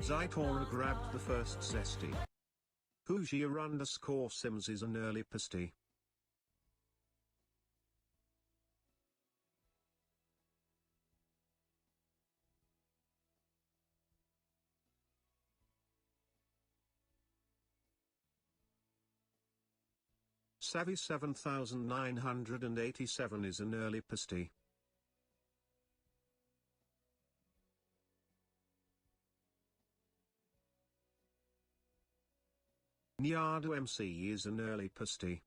Zaitora grabbed the first zesty. Huji Sims is an early pasty. Savvy 7987 is an early pasty. Nyadu MC is an early pasty.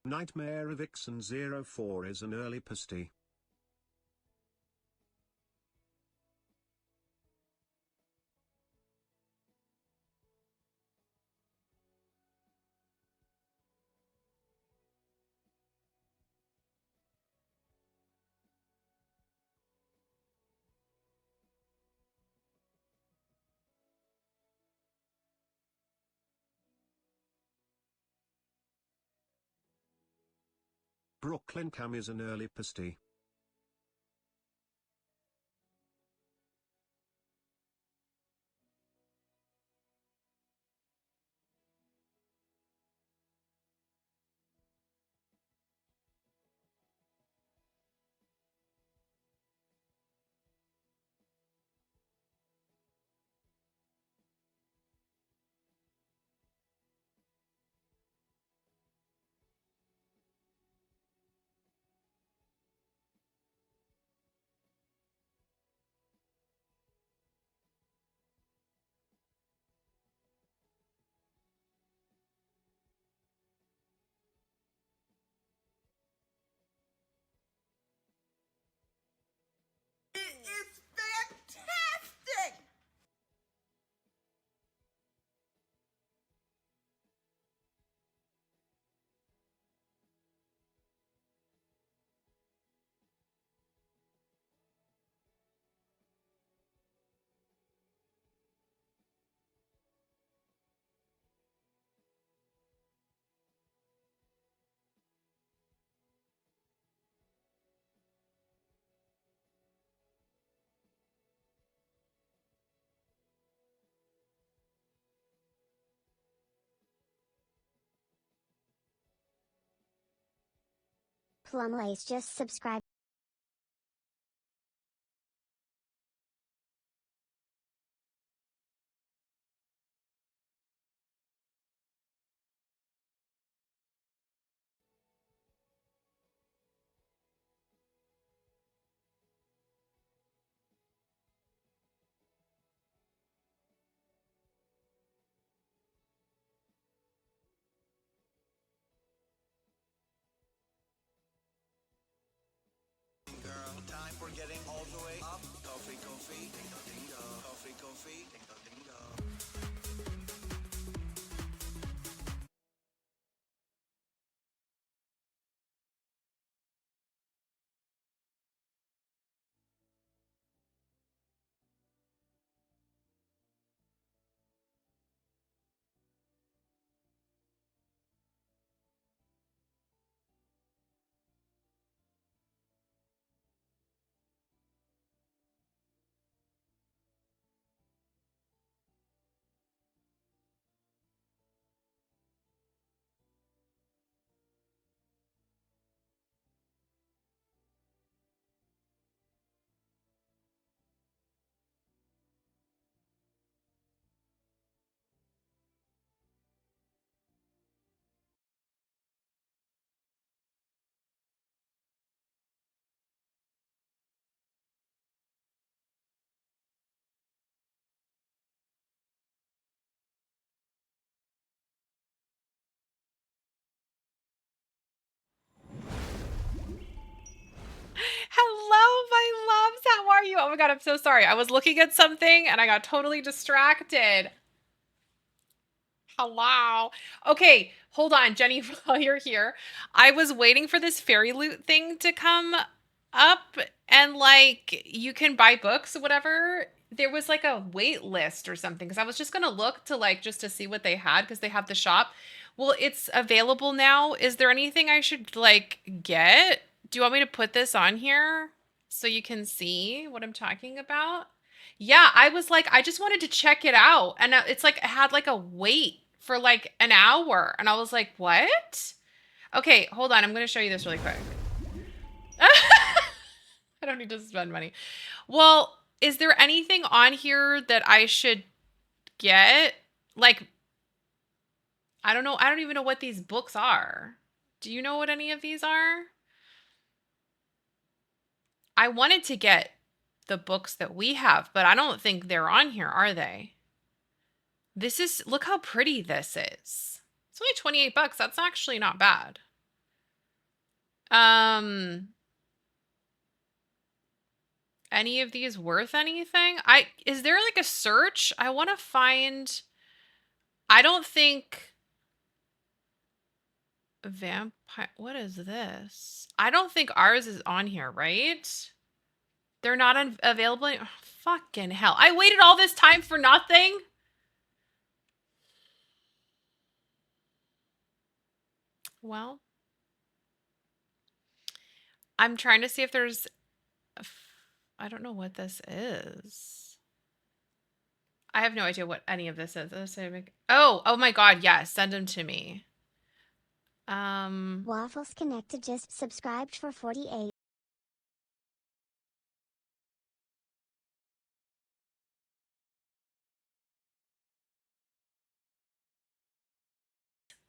Nightmare of Ixon 04 is an early pasty. Brooklyn Cam is an early pasty. It is fantastic! Plumlace just subscribed. Girl, time for getting all the way up. Coffee, coffee, dingo, dingo. Coffee, coffee, dingo, dingo. Hello, my loves. How are you? Oh my God, I'm so sorry. I was looking at something and I got totally distracted. Hello. Okay, hold on, Jenny, while you're here. I was waiting for this fairy loot thing to come up and like you can buy books or whatever. There was like a wait list or something because I was just gonna look to like just to see what they had because they have the shop. Well, it's available now. Is there anything I should like get? Do you want me to put this on here so you can see what I'm talking about? Yeah, I was like, I just wanted to check it out. And it's like, it had like a wait for like an hour. And I was like, what? Okay, hold on. I'm going to show you this really quick. I don't need to spend money. Well, is there anything on here that I should get? Like, I don't know. I don't even know what these books are. Do you know what any of these are? I wanted to get the books that we have, but I don't think they're on here, are they? This is, look how pretty this is. It's only 28 bucks. That's actually not bad. Any of these worth anything? Is there like a search? I want to find, I don't think vampire, what is this? I don't think ours is on here, right? They're not available. Oh, fucking hell. I waited all this time for nothing. Well, I'm trying to see if there's, I don't know what this is. I have no idea what any of this is. Oh my God. Yes. Send them to me. Waffles Connected just subscribed for 48.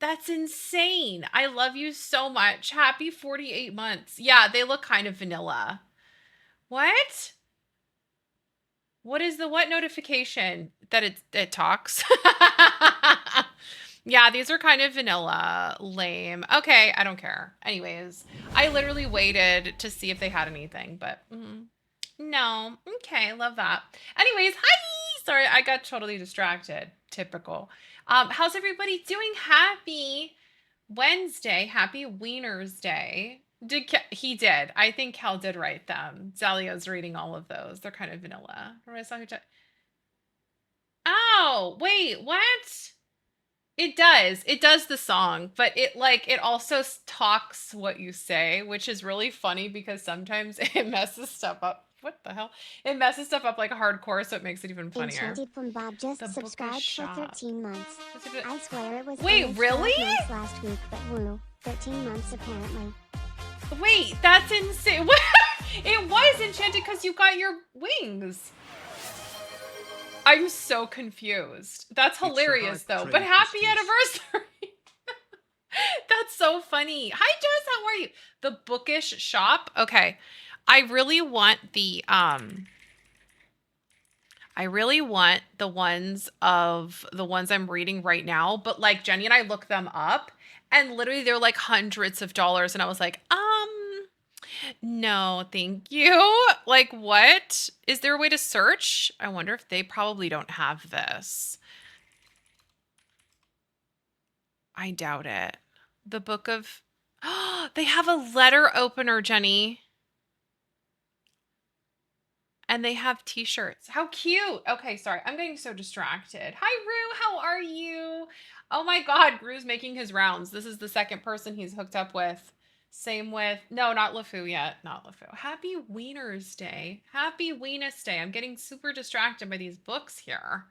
That's insane. I love you so much. Happy 48 months. Yeah, they look kind of vanilla. What? What is the what notification that it talks? Yeah, these are kind of vanilla, lame. Okay, I don't care. Anyways, I literally waited to see if they had anything, but no. Okay, love that. Anyways, hi. Sorry, I got totally distracted. Typical. How's everybody doing? Happy Wednesday. Happy Wieners Day. He did. I think Cal did write them. Zalio's reading all of those. They're kind of vanilla. Oh, wait, what? It does. It does the song, but it also talks what you say, which is really funny because sometimes it messes stuff up. What the hell? It messes stuff up like hardcore, so it makes it even funnier. Enchanted from Bob just The subscribed for shop. 13 months. I swear it was Wait, only 12 really? months last week, but woo, 13 months apparently. Wait, that's insane. What? It was enchanted because you got your wings. I'm so confused. That's hilarious though. But happy anniversary. That's so funny. Hi Jess, how are you? The bookish shop. Okay. I really want the ones I'm reading right now, but like Jenny and I looked them up and literally they're like hundreds of dollars and I was like, no, thank you. Like what? Is there a way to search? I wonder if they probably don't have this. I doubt it. The book of they have a letter opener, Jenny. And they have t-shirts. How cute. Okay, sorry. I'm getting so distracted. Hi, Rue. How are you? Oh my God. Rue's making his rounds. This is the second person he's hooked up with. Same with, no, not LeFou yet. Not LeFou. Happy Wieners Day. Happy Weenus Day. I'm getting super distracted by these books here.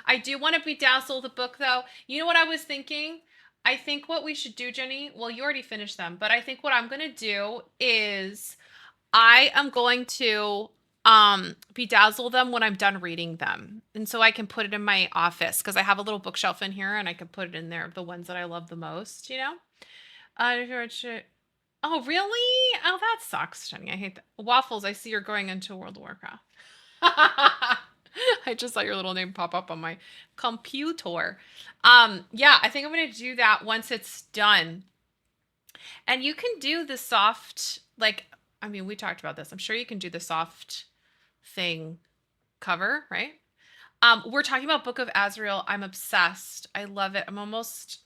I do want to bedazzle the book though. You know what I was thinking? I think what we should do, Jenny, well, you already finished them, but I think what I'm going to do is I am going to bedazzle them when I'm done reading them. And so I can put it in my office because I have a little bookshelf in here and I can put it in there, the ones that I love the most, you know? Oh, really? Oh, that sucks, Jenny. I hate that. Waffles, I see you're going into World of Warcraft. I just saw your little name pop up on my computer. Yeah, I think I'm going to do that once it's done. And you can do the soft, like, I mean, we talked about this. I'm sure you can do the soft thing cover, right? We're talking about Book of Azrael. I'm obsessed. I love it. I'm almost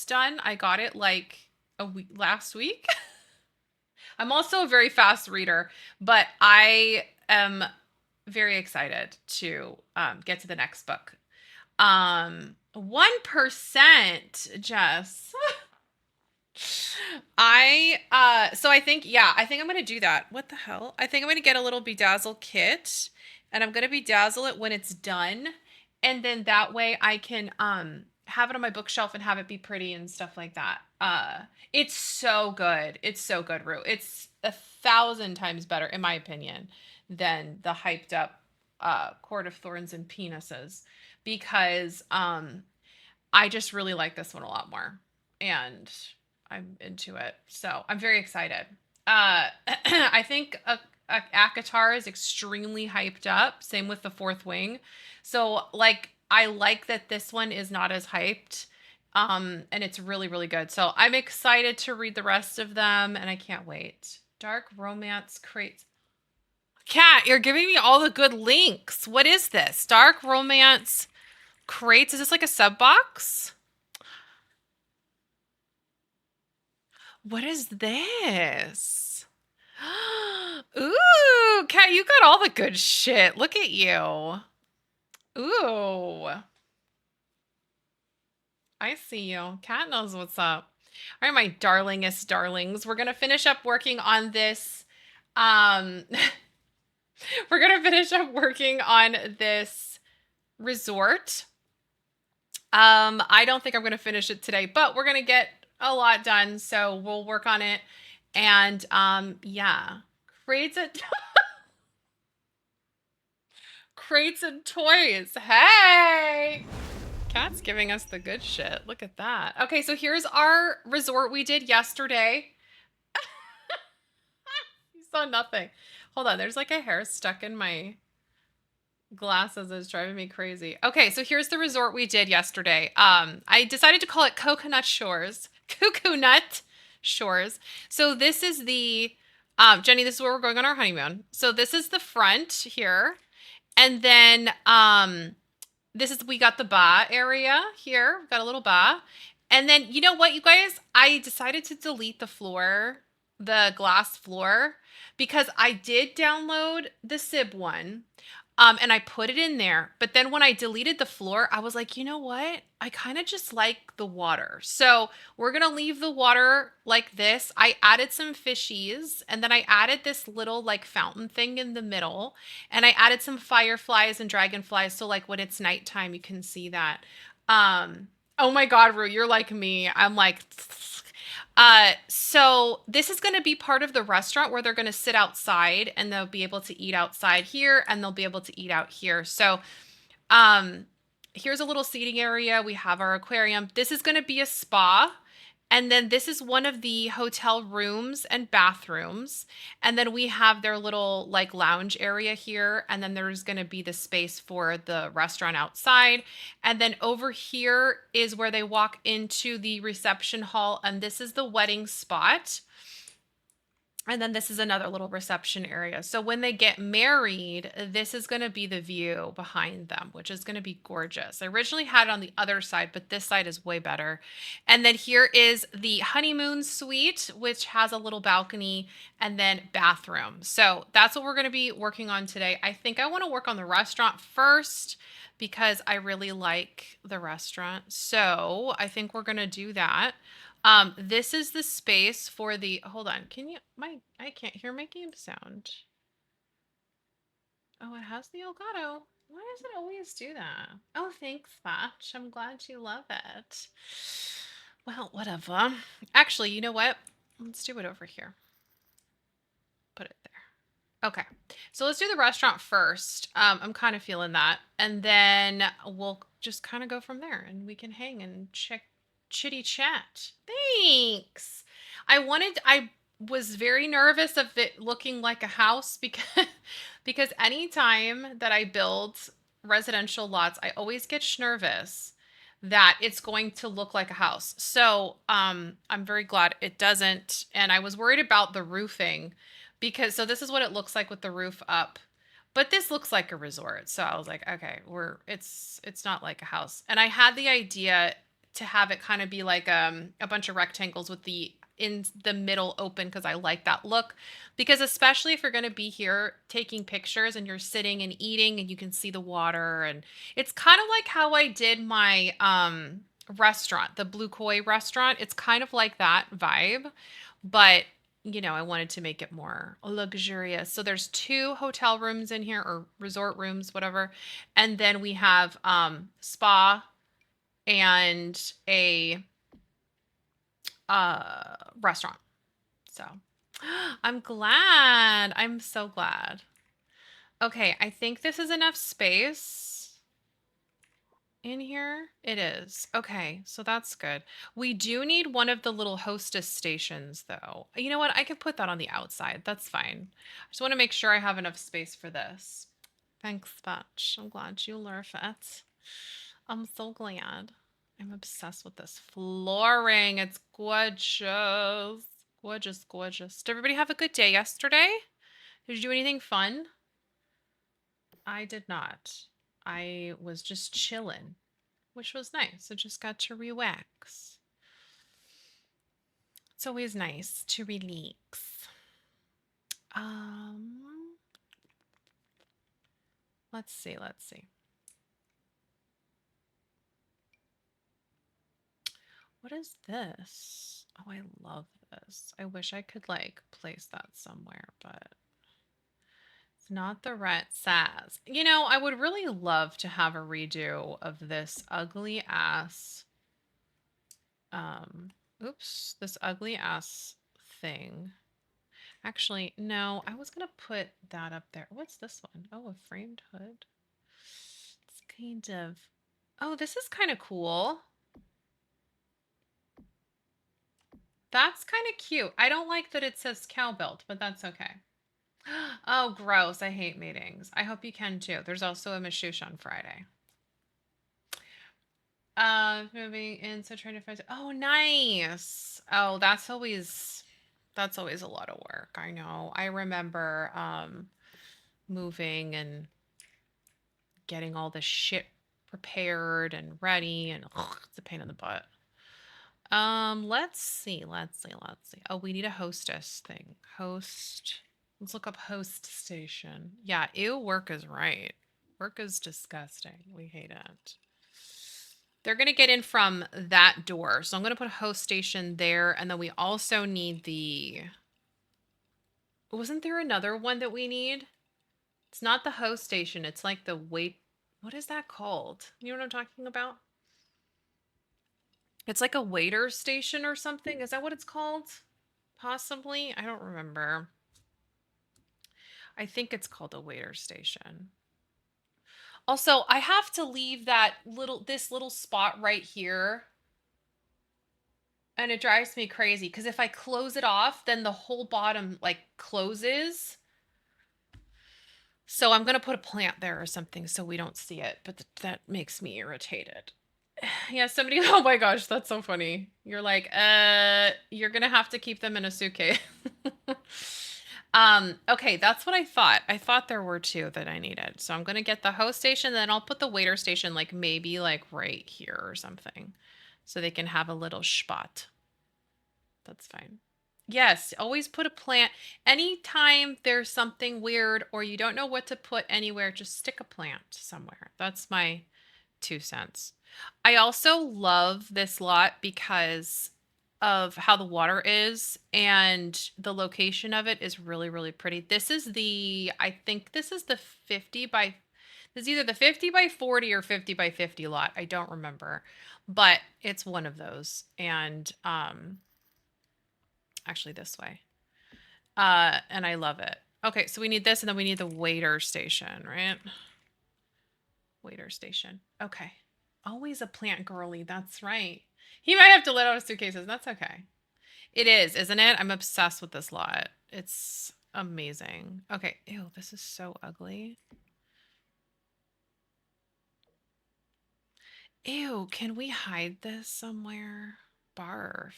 done. I got it like last week. I'm also a very fast reader, but I am very excited to get to the next book. 1%, Jess. So I think, yeah, I think I'm gonna do that. What the hell? I think I'm gonna get a little bedazzle kit and I'm gonna bedazzle it when it's done. And then that way I can have it on my bookshelf and have it be pretty and stuff like that. It's so good. It's so good, Rue. It's 1,000 times better, in my opinion, than the hyped up Court of Thorns and Penises because I just really like this one a lot more. And I'm into it. So I'm very excited. I think a Akatar is extremely hyped up. Same with the Fourth Wing. So like I like that this one is not as hyped. And it's really, really good. So I'm excited to read the rest of them and I can't wait. Dark romance crates. Kat, you're giving me all the good links. What is this? Dark romance crates. Is this like a sub box? What is this? Ooh, Kat, you got all the good shit. Look at you. Ooh. I see you. Kat knows what's up. All right, my darlingest darlings. We're going to finish up working on this. We're going to finish up working on this resort. I don't think I'm going to finish it today, but we're going to get a lot done. So we'll work on it. And yeah, crates and crates and toys. Hey, Kat's giving us the good shit. Look at that. Okay, so here's our resort we did yesterday. You saw nothing. Hold on, there's like a hair stuck in my glasses. It's driving me crazy. Okay, so here's the resort we did yesterday. I decided to call it Coconut Shores. Cuckoo Nut Shores. So this is the Jenny, this is where we're going on our honeymoon. So this is the front here. And then we got the bar area here. We've got a little bar. And then you know what, you guys? I decided to delete the floor, the glass floor, because I did download the SIB one. And I put it in there. But then when I deleted the floor, I was like, you know what? I kind of just like the water. So we're going to leave the water like this. I added some fishies and then I added this little like fountain thing in the middle. And I added some fireflies and dragonflies. So like when it's nighttime, you can see that. Oh my God, Rue, you're like me. I'm like, so this is going to be part of the restaurant where they're going to sit outside and they'll be able to eat outside here and they'll be able to eat out here. So, here's a little seating area. We have our aquarium. This is going to be a spa. And then this is one of the hotel rooms and bathrooms. And then we have their little like lounge area here. And then there's going to be the space for the restaurant outside. And then over here is where they walk into the reception hall. And this is the wedding spot. And then this is another little reception area. So when they get married, this is going to be the view behind them, which is going to be gorgeous. I originally had it on the other side, but this side is way better. And then here is the honeymoon suite, which has a little balcony and then bathroom. So that's what we're going to be working on today. I think I want to work on the restaurant first because I really like the restaurant. So I think we're going to do that. This is the space for the, hold on, I can't hear my game sound. Oh, it has the Elgato. Why does it always do that? Oh, thanks, Fatch. I'm glad you love it. Well, whatever. Actually, you know what? Let's do it over here. Put it there. Okay. So let's do the restaurant first. I'm kind of feeling that. And then we'll just kind of go from there and we can hang and chitty chat. Thanks. I was very nervous of it looking like a house because anytime that I build residential lots, I always get nervous that it's going to look like a house. So I'm very glad it doesn't. And I was worried about the roofing so this is what it looks like with the roof up. But this looks like a resort. So I was like, okay, it's not like a house. And I had the idea to have it kind of be like a bunch of rectangles with the in the middle open because I like that look. Because especially if you're going to be here taking pictures and you're sitting and eating and you can see the water, and it's kind of like how I did my restaurant, the Blue Koi restaurant. It's kind of like that vibe, but I wanted to make it more luxurious. So there's 2 hotel rooms in here, or resort rooms, whatever. And then we have spa and a restaurant. So I'm glad. I'm so glad. Okay, I think this is enough space in here. It is. Okay, so that's good. We do need one of the little hostess stations, though. You know what? I could put that on the outside. That's fine. I just want to make sure I have enough space for this. Thanks, Batch. I'm glad you love it. I'm so glad. I'm obsessed with this flooring. It's gorgeous. Gorgeous, gorgeous. Did everybody have a good day yesterday? Did you do anything fun? I did not. I was just chilling, which was nice. I just got to relax. It's always nice to relax. Let's see, let's see. What is this? Oh, I love this. I wish I could like place that somewhere, but it's not the right size. I would really love to have a redo of this ugly ass this ugly ass thing. Actually, no, I was gonna put that up there. What's this one? Oh, a framed hood. It's kind of, oh, this is kind of cool. That's kind of cute. I don't like that it says cowbelt, but that's okay. Oh, gross. I hate meetings. I hope you can too. There's also a mashush on Friday. Moving in, so trying to find. Oh, nice. Oh, that's always a lot of work. I know. I remember moving and getting all the shit prepared and ready, and it's a pain in the butt. Let's see. Oh, we need a hostess thing. Host. Let's look up host station. Yeah, ew, work is right. Work is disgusting. We hate it. They're going to get in from that door. So I'm going to put a host station there. And then we also need the... Wasn't there another one that we need? It's not the host station. It's like the wait... What is that called? You know what I'm talking about? It's like a waiter station or something. Is that what it's called? Possibly. I don't remember. I think it's called a waiter station. Also, I have to leave this little spot right here. And it drives me crazy because if I close it off, then the whole bottom like closes. So I'm going to put a plant there or something so we don't see it, but that makes me irritated. Yeah, somebody, oh my gosh, that's so funny. You're like, you're going to have to keep them in a suitcase. Okay, that's what I thought. I thought there were 2 that I needed. So I'm going to get the host station, then I'll put the waiter station like maybe like right here or something so they can have a little spot. That's fine. Yes, always put a plant. Anytime there's something weird or you don't know what to put anywhere, just stick a plant somewhere. That's my 2 cents. I also love this lot because of how the water is, and the location of it is really, really pretty. I think this is the 50 by, this is either the 50 by 40 or 50 by 50 lot. I don't remember, but it's one of those. And, actually this way. And I love it. Okay, so we need this, and then we need the waiter station, right? Waiter station. Okay. Always a plant girly. That's right. He might have to let out his suitcases. That's okay. It is, isn't it? I'm obsessed with this lot. It's amazing. Okay. Ew, this is so ugly. Ew, can we hide this somewhere? Barf.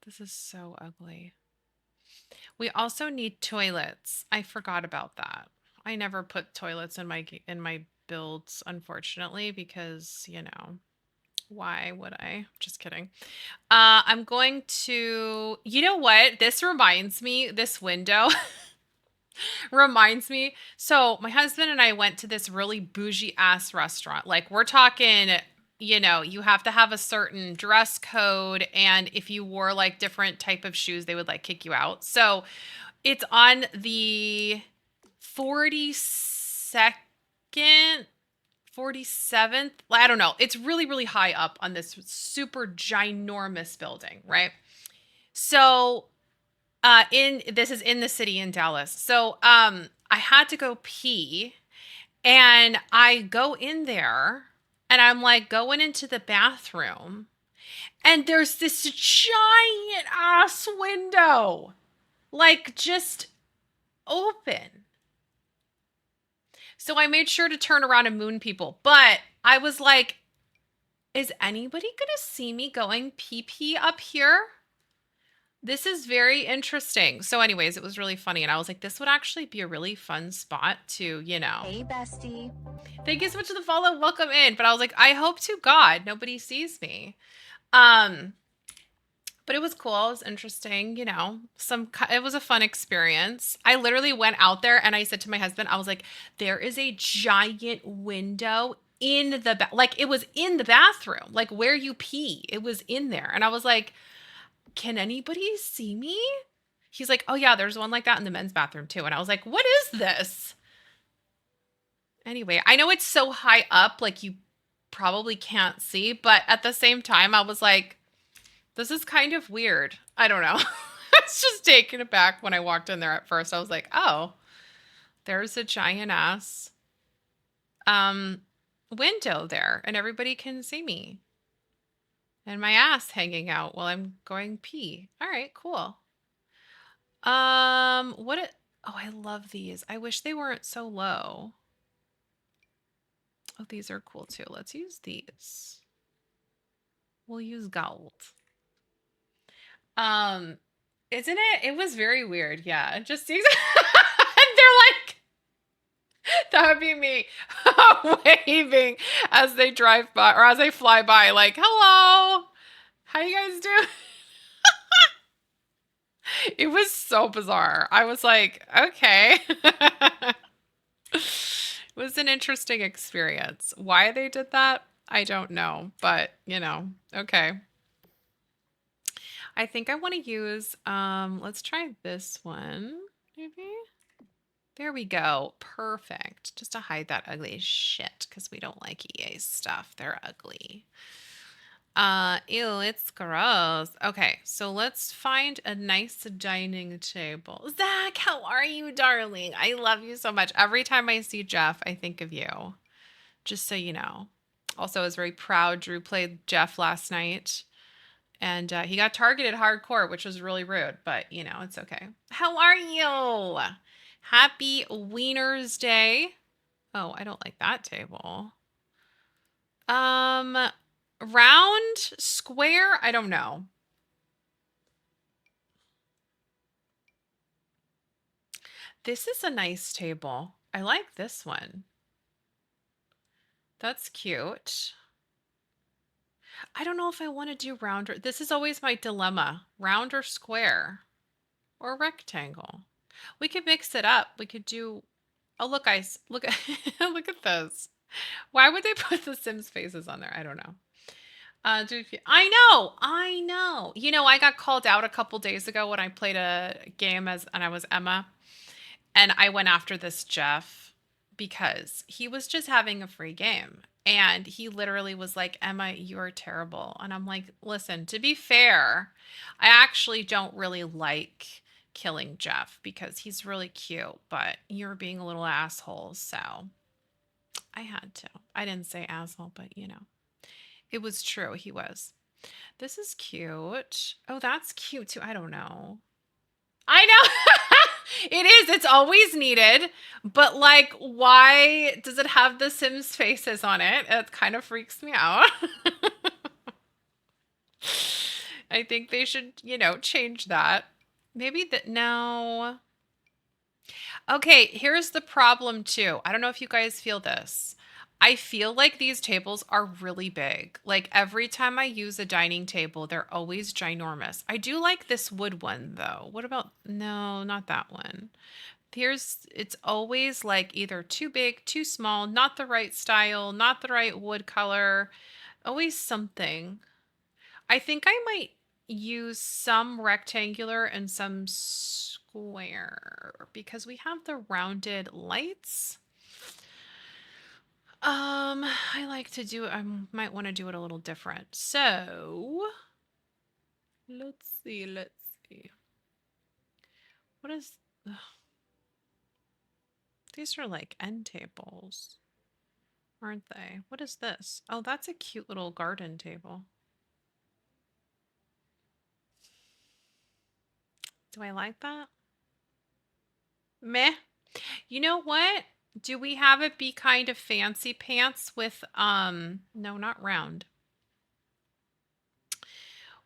This is so ugly. We also need toilets. I forgot about that. I never put toilets in my builds, unfortunately, because, Why would I? Just kidding. I'm going to, you know what? This reminds me, this window reminds me. So my husband and I went to this really bougie ass restaurant. Like we're talking, you know, you have to have a certain dress code, and if you wore like different type of shoes, they would like kick you out. So it's on the 42nd, 47th. I don't know. It's really, really high up on this super ginormous building, right? So in this is in the city in Dallas. So I had to go pee, and I go in there and I'm like going into the bathroom, and there's this giant ass window like just open. So I made sure to turn around and moon people, but I was like, is anybody going to see me going pee pee up here? This is very interesting. So anyways, it was really funny. And I was like, this would actually be a really fun spot to, you know. Hey, bestie. Thank you so much for the follow. Welcome in. But I was like, I hope to God nobody sees me. But it was cool. It was interesting, you know. It was a fun experience. I literally went out there and I said to my husband, I was like, there is a giant window in the like it was in the bathroom, like where you pee. It was in there. And I was like, can anybody see me? He's like, oh yeah, there's one like that in the men's bathroom too. And I was like, what is this? Anyway, I know it's so high up, like you probably can't see, but at the same time, I was like, this is kind of weird. I don't know. I was just taken aback when I walked in there at first. I was like, oh, there's a giant ass window there and everybody can see me. And my ass hanging out while I'm going pee. All right, cool. Oh, I love these. I wish they weren't so low. Oh, these are cool too. Let's use these. We'll use gold. Isn't it? It was very weird. Yeah. Just these. They're like, that would be me waving as they drive by or as they fly by, like, hello, how you guys doing? It was so bizarre. I was like, okay. It was an interesting experience. Why they did that, I don't know, but you know, okay. I think I want to use, let's try this one, maybe. There we go. Perfect. Just to hide that ugly shit, because we don't like EA stuff. They're ugly. Ew, it's gross. Okay, so let's find a nice dining table. Zach, how are you, darling? I love you so much. Every time I see Jeff, I think of you. Just so you know. Also, I was very proud. Drew played Jeff last night. And he got targeted hardcore, which was really rude. But, you know, it's okay. How are you? Happy Wieners Day. Oh, I don't like that table. Round, square, I don't know. This is a nice table. I like this one. That's cute. I don't know if I want to do round or, this is always my dilemma. Round or square or rectangle. We could mix it up. We could do, oh, look, guys, look at, look at this. Why would they put the Sims faces on there? I don't know. I know. You know, I got called out a couple days ago when I played a game and I was Emma, and I went after this Jeff because he was just having a free game. And he literally was like, Emma, you're terrible. And I'm like, listen, to be fair, I actually don't really like killing Jeff because he's really cute, but you're being a little asshole. So I had to. I didn't say asshole, but you know, it was true. He was. This is cute. Oh, that's cute too. I don't know. I know. It is. It's always needed. But like, why does it have the Sims faces on it? It kind of freaks me out. I think they should, you know, change that. Maybe that. No. Okay, here's the problem too. I don't know if you guys feel this. I feel like these tables are really big. Like every time I use a dining table, they're always ginormous. I do like this wood one though. What about, no, not that one. It's always like either too big, too small, not the right style, not the right wood color, always something. I think I might use some rectangular and some square because we have the rounded lights. I like to do, I might want to do it a little different. So, let's see, let's see. What is, ugh, these are like end tables, aren't they? What is this? Oh, that's a cute little garden table. Do I like that? Meh. You know what? Do we have it be kind of fancy pants with, no, not round.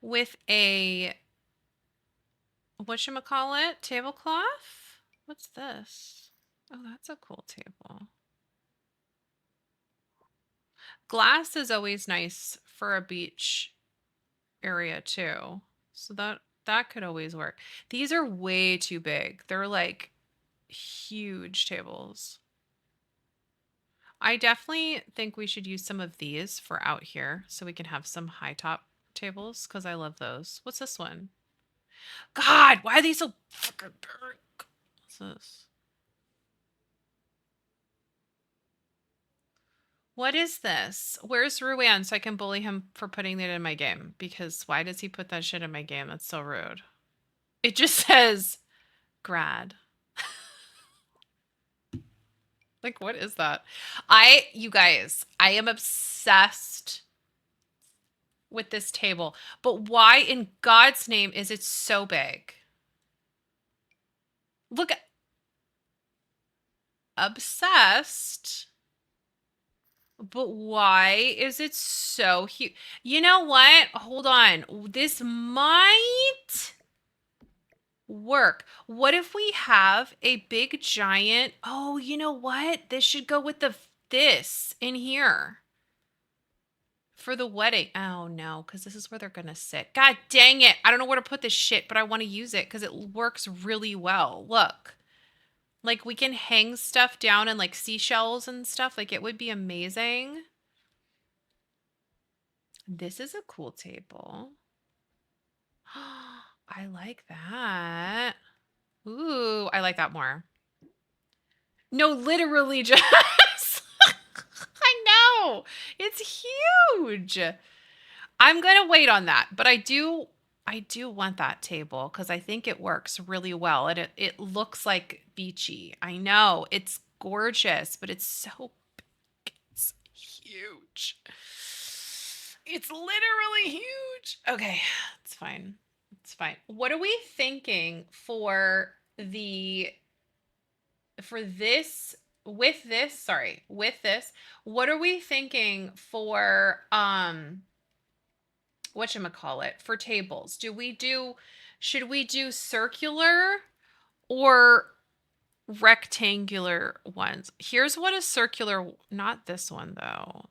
With a, whatchamacallit, tablecloth? What's this? Oh, that's a cool table. Glass is always nice for a beach area too. So that could always work. These are way too big. They're like huge tables. I definitely think we should use some of these for out here so we can have some high top tables because I love those. What's this one? God, why are these so fucking big? What's this? What is this? Where's Ruan so I can bully him for putting it in my game? Because why does he put that shit in my game? That's so rude. It just says grad. Like, what is that? You guys, I am obsessed with this table. But why in God's name is it so big? Look at obsessed. But why is it so huge? You know what? Hold on. This might work. What if we have a big giant? Oh, you know what? This should go with this in here. For the wedding. Oh no, because this is where they're gonna sit. God dang it. I don't know where to put this shit, but I want to use it because it works really well. Look. Like we can hang stuff down and like seashells and stuff. Like it would be amazing. This is a cool table. I like that. Ooh, I like that more. No, literally just. I know. It's huge. I'm going to wait on that, but I do want that table because I think it works really well and it looks like beachy. I know. It's gorgeous, but it's so big. It's huge. It's literally huge. Okay, it's fine. It's fine. What are we thinking for this with this? What are we thinking for whatchamacallit for tables? Should we do circular or rectangular ones? Here's what a circular, not this one though.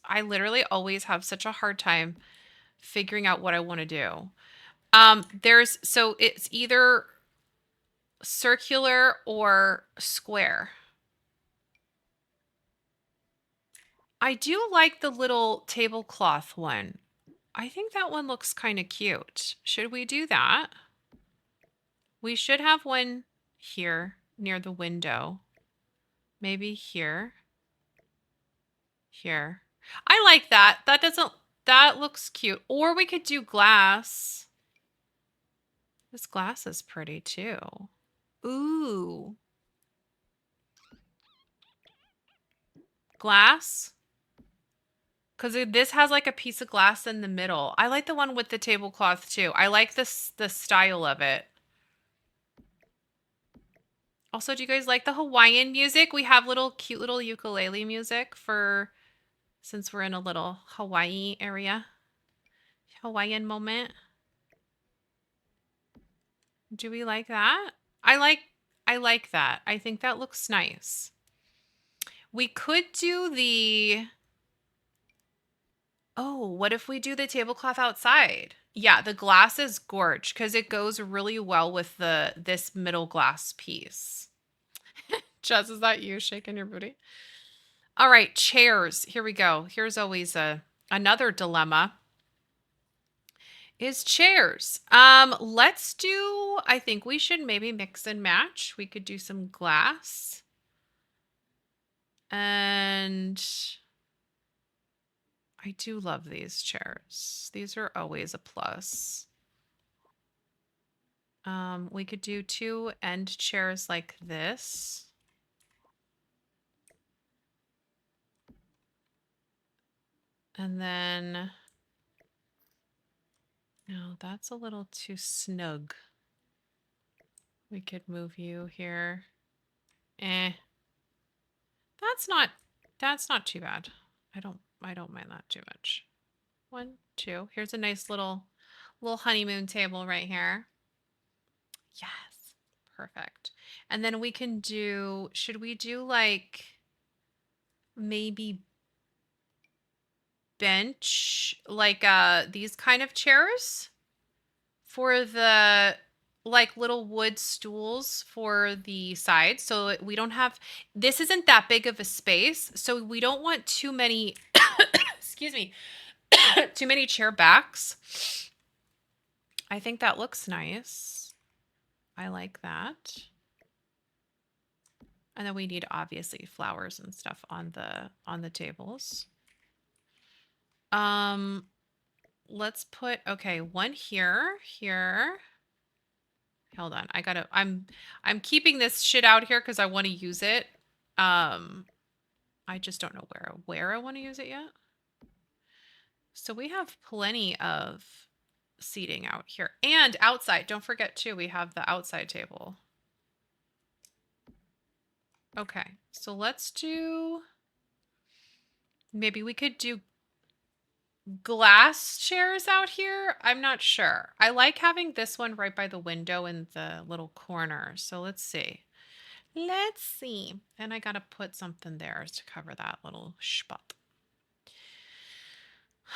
I literally always have such a hard time figuring out what I want to do. So it's either circular or square. I do like the little tablecloth one. I think that one looks kind of cute. Should we do that? We should have one here near the window. Maybe here. Here. I like that. That looks cute. Or we could do glass. This glass is pretty too. Ooh. Glass? Because this has like a piece of glass in the middle. I like the one with the tablecloth too. I like the style of it. Also, do you guys like the Hawaiian music? We have cute little ukulele music since we're in a little Hawaii area. Hawaiian moment. Do we like that? I like that. I think that looks nice. We could do the... Oh, what if we do the tablecloth outside? Yeah, the glass is gorge because it goes really well with this middle glass piece. Jess, is that you shaking your booty? All right, chairs. Here we go. Here's always another dilemma. Is chairs. Let's do, I think we should maybe mix and match. We could do some glass. And I do love these chairs. These are always a plus. We could do 2 end chairs like this. And then, no, that's a little too snug. We could move you here. That's not too bad. I don't mind that too much. 1, 2. Here's a nice little honeymoon table right here. Yes. Perfect. And then we can do, should we do like maybe bench, like these kind of chairs for the like little wood stools for the sides, so we don't have, this isn't that big of a space, so we don't want too many excuse me, too many chair backs. I think that looks nice. I like that. And then we need obviously flowers and stuff on the tables. Let's put, okay, one here. Hold on. I'm keeping this shit out here because I want to use it. I just don't know where I want to use it yet. So we have plenty of seating out here and outside. Don't forget too, we have the outside table. Okay, so let's do, maybe we could do glass chairs out here. I'm not sure. I like having this one right by the window in the little corner. So let's see. Let's see. And I got to put something there to cover that little spot.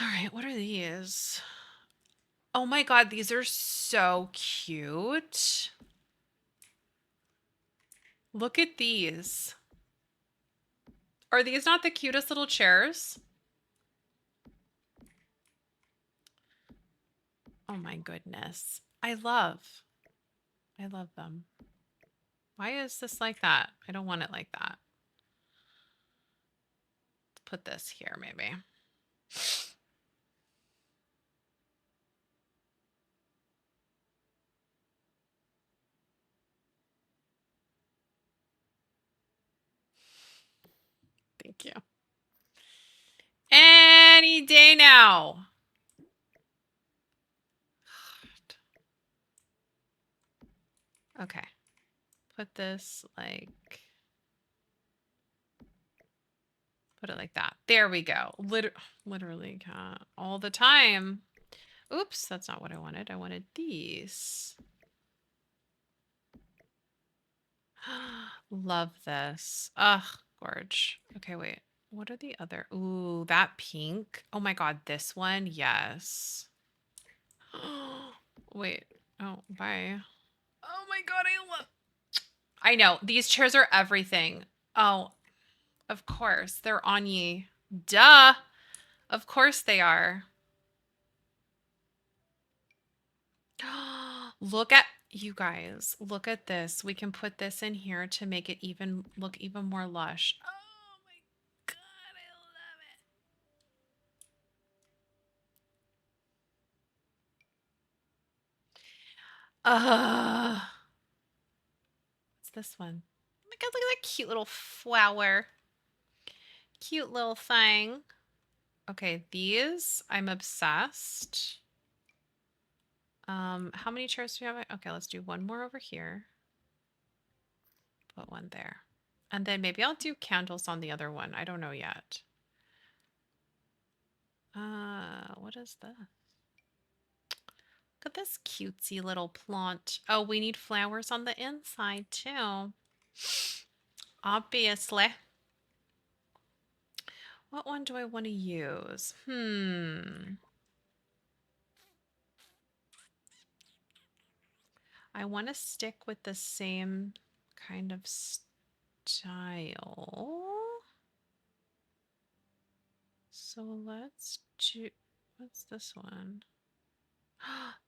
All right, what are these? Oh my God, these are so cute. Look at these. Are these not the cutest little chairs? Oh my goodness. I love them. Why is this like that? I don't want it like that. Let's put this here maybe. Thank you. Any day now. Okay. Put this like, put it like that. There we go. Literally all the time. Oops, that's not what I wanted. I wanted these. Love this. Ugh, gorge. Okay, wait. What are the other? Ooh, that pink. Oh my God, this one. Yes. Wait. Oh, bye. Oh my God, I know. These chairs are everything. Oh, of course. They're on ye. Duh. Of course they are. Look at, you guys, look at this. We can put this in here to make it look even more lush. Oh my God, I love it. What's this one? Look at that cute little flower. Cute little thing. Okay, these, I'm obsessed. How many chairs do we have? Okay, let's do one more over here. Put one there. And then maybe I'll do candles on the other one. I don't know yet. What is this? Look at this cutesy little plant. Oh, we need flowers on the inside too. Obviously. What one do I want to use? I want to stick with the same kind of style. So let's do, what's this one?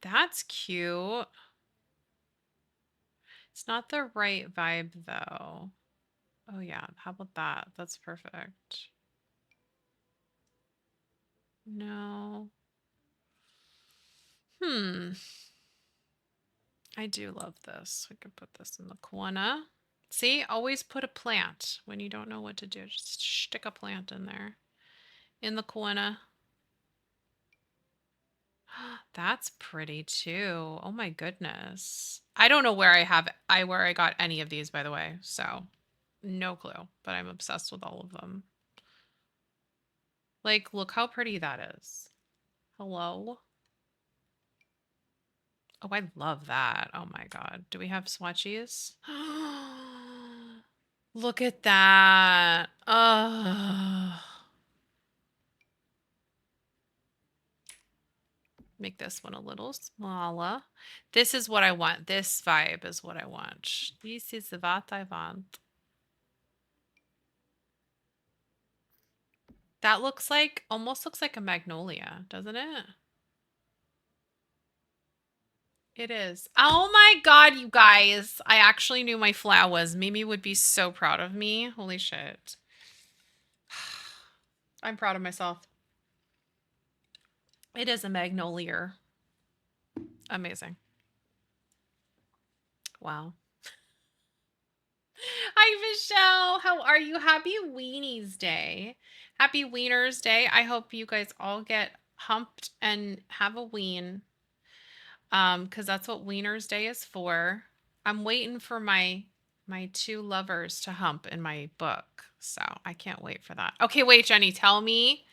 That's cute. It's not the right vibe though. Oh yeah, how about that? That's perfect. No. I do love this. We could put this in the corner. See, always put a plant when you don't know what to do. Just stick a plant in there. In the corner. That's pretty too. Oh my goodness. I don't know where I got any of these, by the way. So no clue, but I'm obsessed with all of them. Like, look how pretty that is. Hello? Oh, I love that. Oh my God. Do we have swatches? Look at that. Make this one a little smaller. This is what I want. This vibe is what I want. This is what I want. That looks like, almost looks like a magnolia, doesn't it? It is. Oh my God, you guys. I actually knew my flowers. Mimi would be so proud of me. Holy shit. I'm proud of myself. It is a magnolia. Amazing. Wow. Hi, Michelle. How are you? Happy Weenies Day. Happy Wieners Day. I hope you guys all get humped and have a ween. Because that's what Wieners Day is for. I'm waiting for my two lovers to hump in my book. So I can't wait for that. Okay, wait, Jenny, tell me.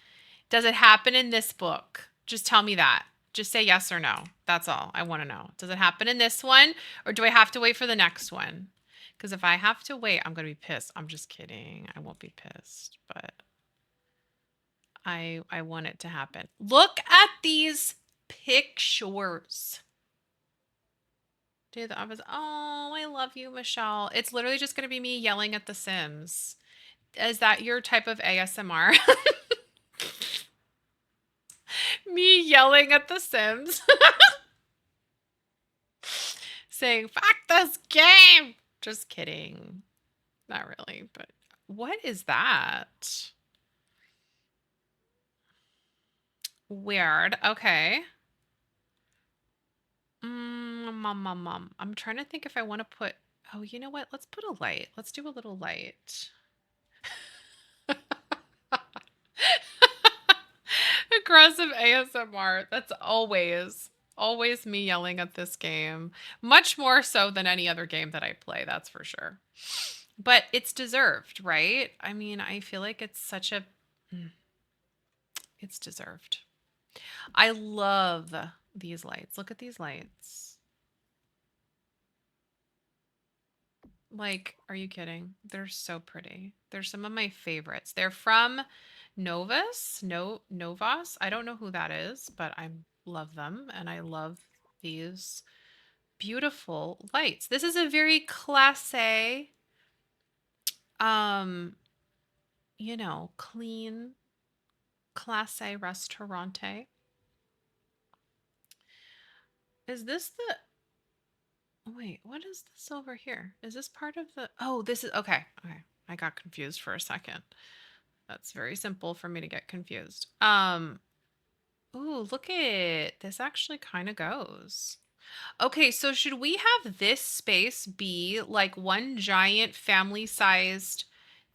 Does it happen in this book? Just tell me that. Just say yes or no. That's all I want to know. Does it happen in this one, or do I have to wait for the next one? Because if I have to wait, I'm going to be pissed. I'm just kidding. I won't be pissed, but I want it to happen. Look at these pictures. Day of the office. Oh, I love you, Michelle. It's literally just going to be me yelling at The Sims. Is that your type of ASMR? Me yelling at The Sims. Saying, fuck this game. Just kidding. Not really, but what is that? Weird. Okay. Mom. I'm trying to think if I want to put, oh, you know what? Let's put a light. Let's do a little light. Aggressive ASMR. That's always me yelling at this game. Much more so than any other game that I play, that's for sure. But it's deserved, right? I mean, I feel like it's such a... It's deserved. I love these lights. Look at these lights. Like, are you kidding? They're so pretty. They're some of my favorites. They're from Novas. I don't know who that is, but I love them, and I love these beautiful lights. This is a very classy, clean, classy restaurante. Is this the... Wait, what is this over here? Is this part of the... Oh, this is... Okay. I got confused for a second. That's very simple for me to get confused. Ooh, look at this actually kind of goes. Okay, so should we have this space be like one giant family-sized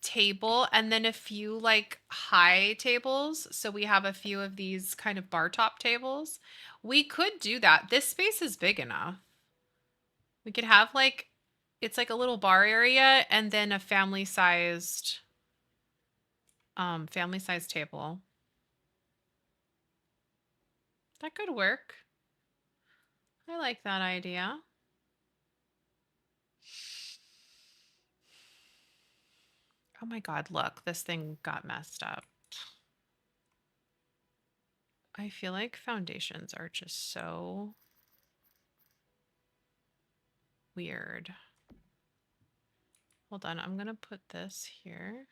table and then a few like high tables? So we have a few of these kind of bar top tables. We could do that. This space is big enough. We could have like, it's like a little bar area and then a family-sized table. That could work. I like that idea. Oh my God, look, this thing got messed up. I feel like foundations are just so weird. Hold on, I'm gonna put this here.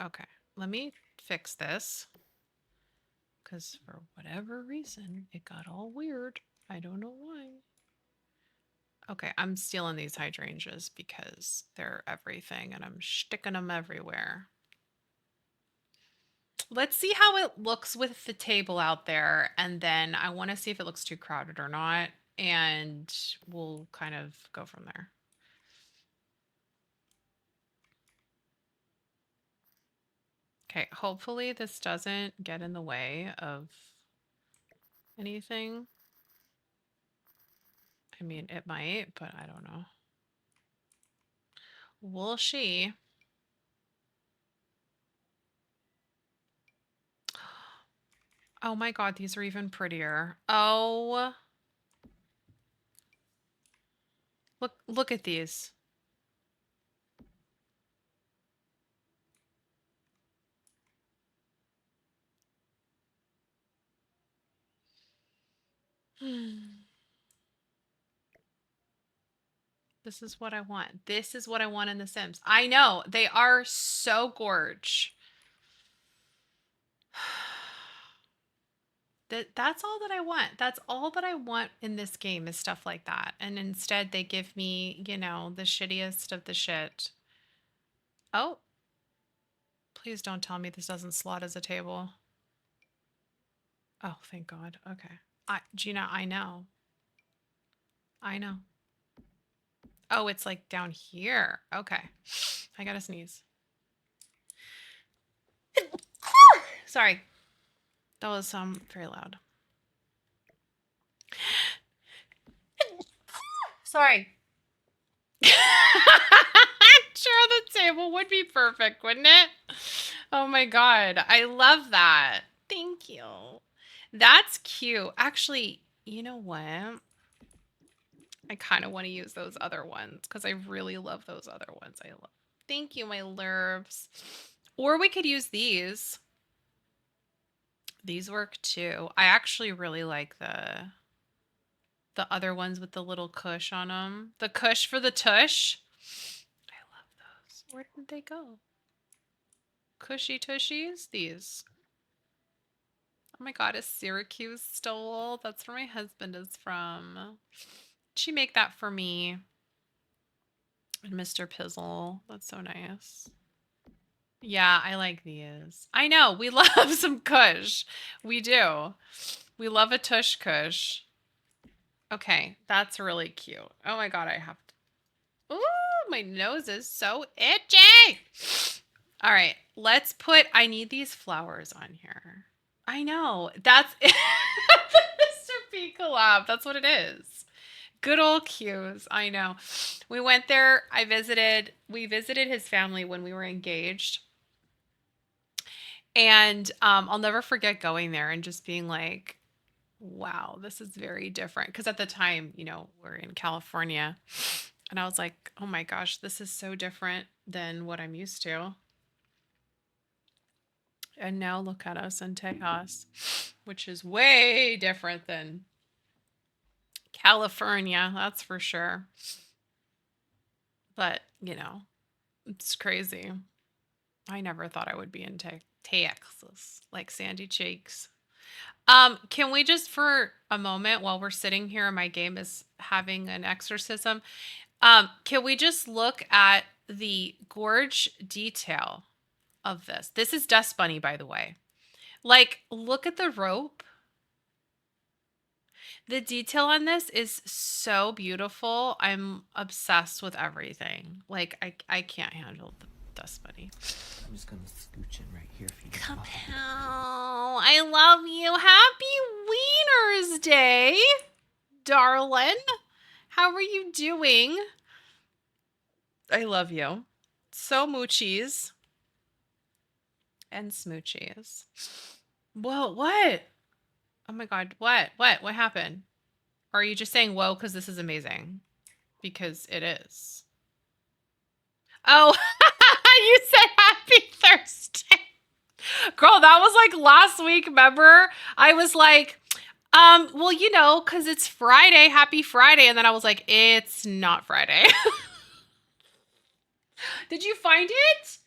Okay, let me fix this. Because for whatever reason, it got all weird. I don't know why. Okay, I'm stealing these hydrangeas because they're everything and I'm sticking them everywhere. Let's see how it looks with the table out there, and then I want to see if it looks too crowded or not, and we'll kind of go from there. Okay, hopefully this doesn't get in the way of anything. I mean, it might, but I don't know. Will she? Oh my god, these are even prettier. Oh, look at these. This is what I want. This is what I want in The Sims. I know, they are so gorge. That's all that I want. That's all that I want in this game is stuff like that. And instead they give me, you know, the shittiest of the shit. Oh, please don't tell me this doesn't slot as a table. Oh, thank God. Okay. Gina, I know. I know. Oh, it's like down here. Okay. I gotta sneeze. Sorry. That was very loud. Sorry. Sure, the table would be perfect, wouldn't it? Oh my god. I love that. Thank you. That's cute. Actually, you know what? I kind of want to use those other ones because I really love those other ones. I love. Thank you, my lurves. Or we could use these. These work too. I actually really like the other ones with the little cush on them. The cush for the tush. I love those. Where did they go? Cushy tushies? These. Oh my god, a Syracuse stole. That's where my husband is from. She make that for me. And Mr. Pizzle. That's so nice. Yeah, I like these. I know, we love some kush. We do. We love a tush kush. Okay, that's really cute. Oh my god, I have to... Ooh, my nose is so itchy! All right, let's put... I need these flowers on here. I know. That's... Mr. P collab. That's what it is. Good old cues. I know. We went there. We visited his family when we were engaged. And I'll never forget going there and just being like, wow, this is very different. Because at the time, you know, we're in California. And I was like, oh my gosh, this is so different than what I'm used to. And now look at us in Tejas, which is way different than California, that's for sure. But, you know, it's crazy. I never thought I would be in Texas, like Sandy Cheeks. Can we just for a moment while we're sitting here and my game is having an exorcism, can we just look at the gorge detail of this? This is Dust Bunny, by the way. Like, look at the rope. The detail on this is so beautiful. I'm obsessed with everything. Like, I can't handle the Dust Bunny. I'm just gonna scooch in right here if you Kapow. I love you. Happy Wieners Day, darling. How are you doing? I love you. So moochies. And smoochies. Whoa, what? Oh my god, what? What happened? Or are you just saying whoa because this is amazing? Because it is. Oh, you said happy Thursday. Girl, that was like last week, remember? I was like, well, you know, because it's Friday, happy Friday. And then I was like, it's not Friday. Did you find it?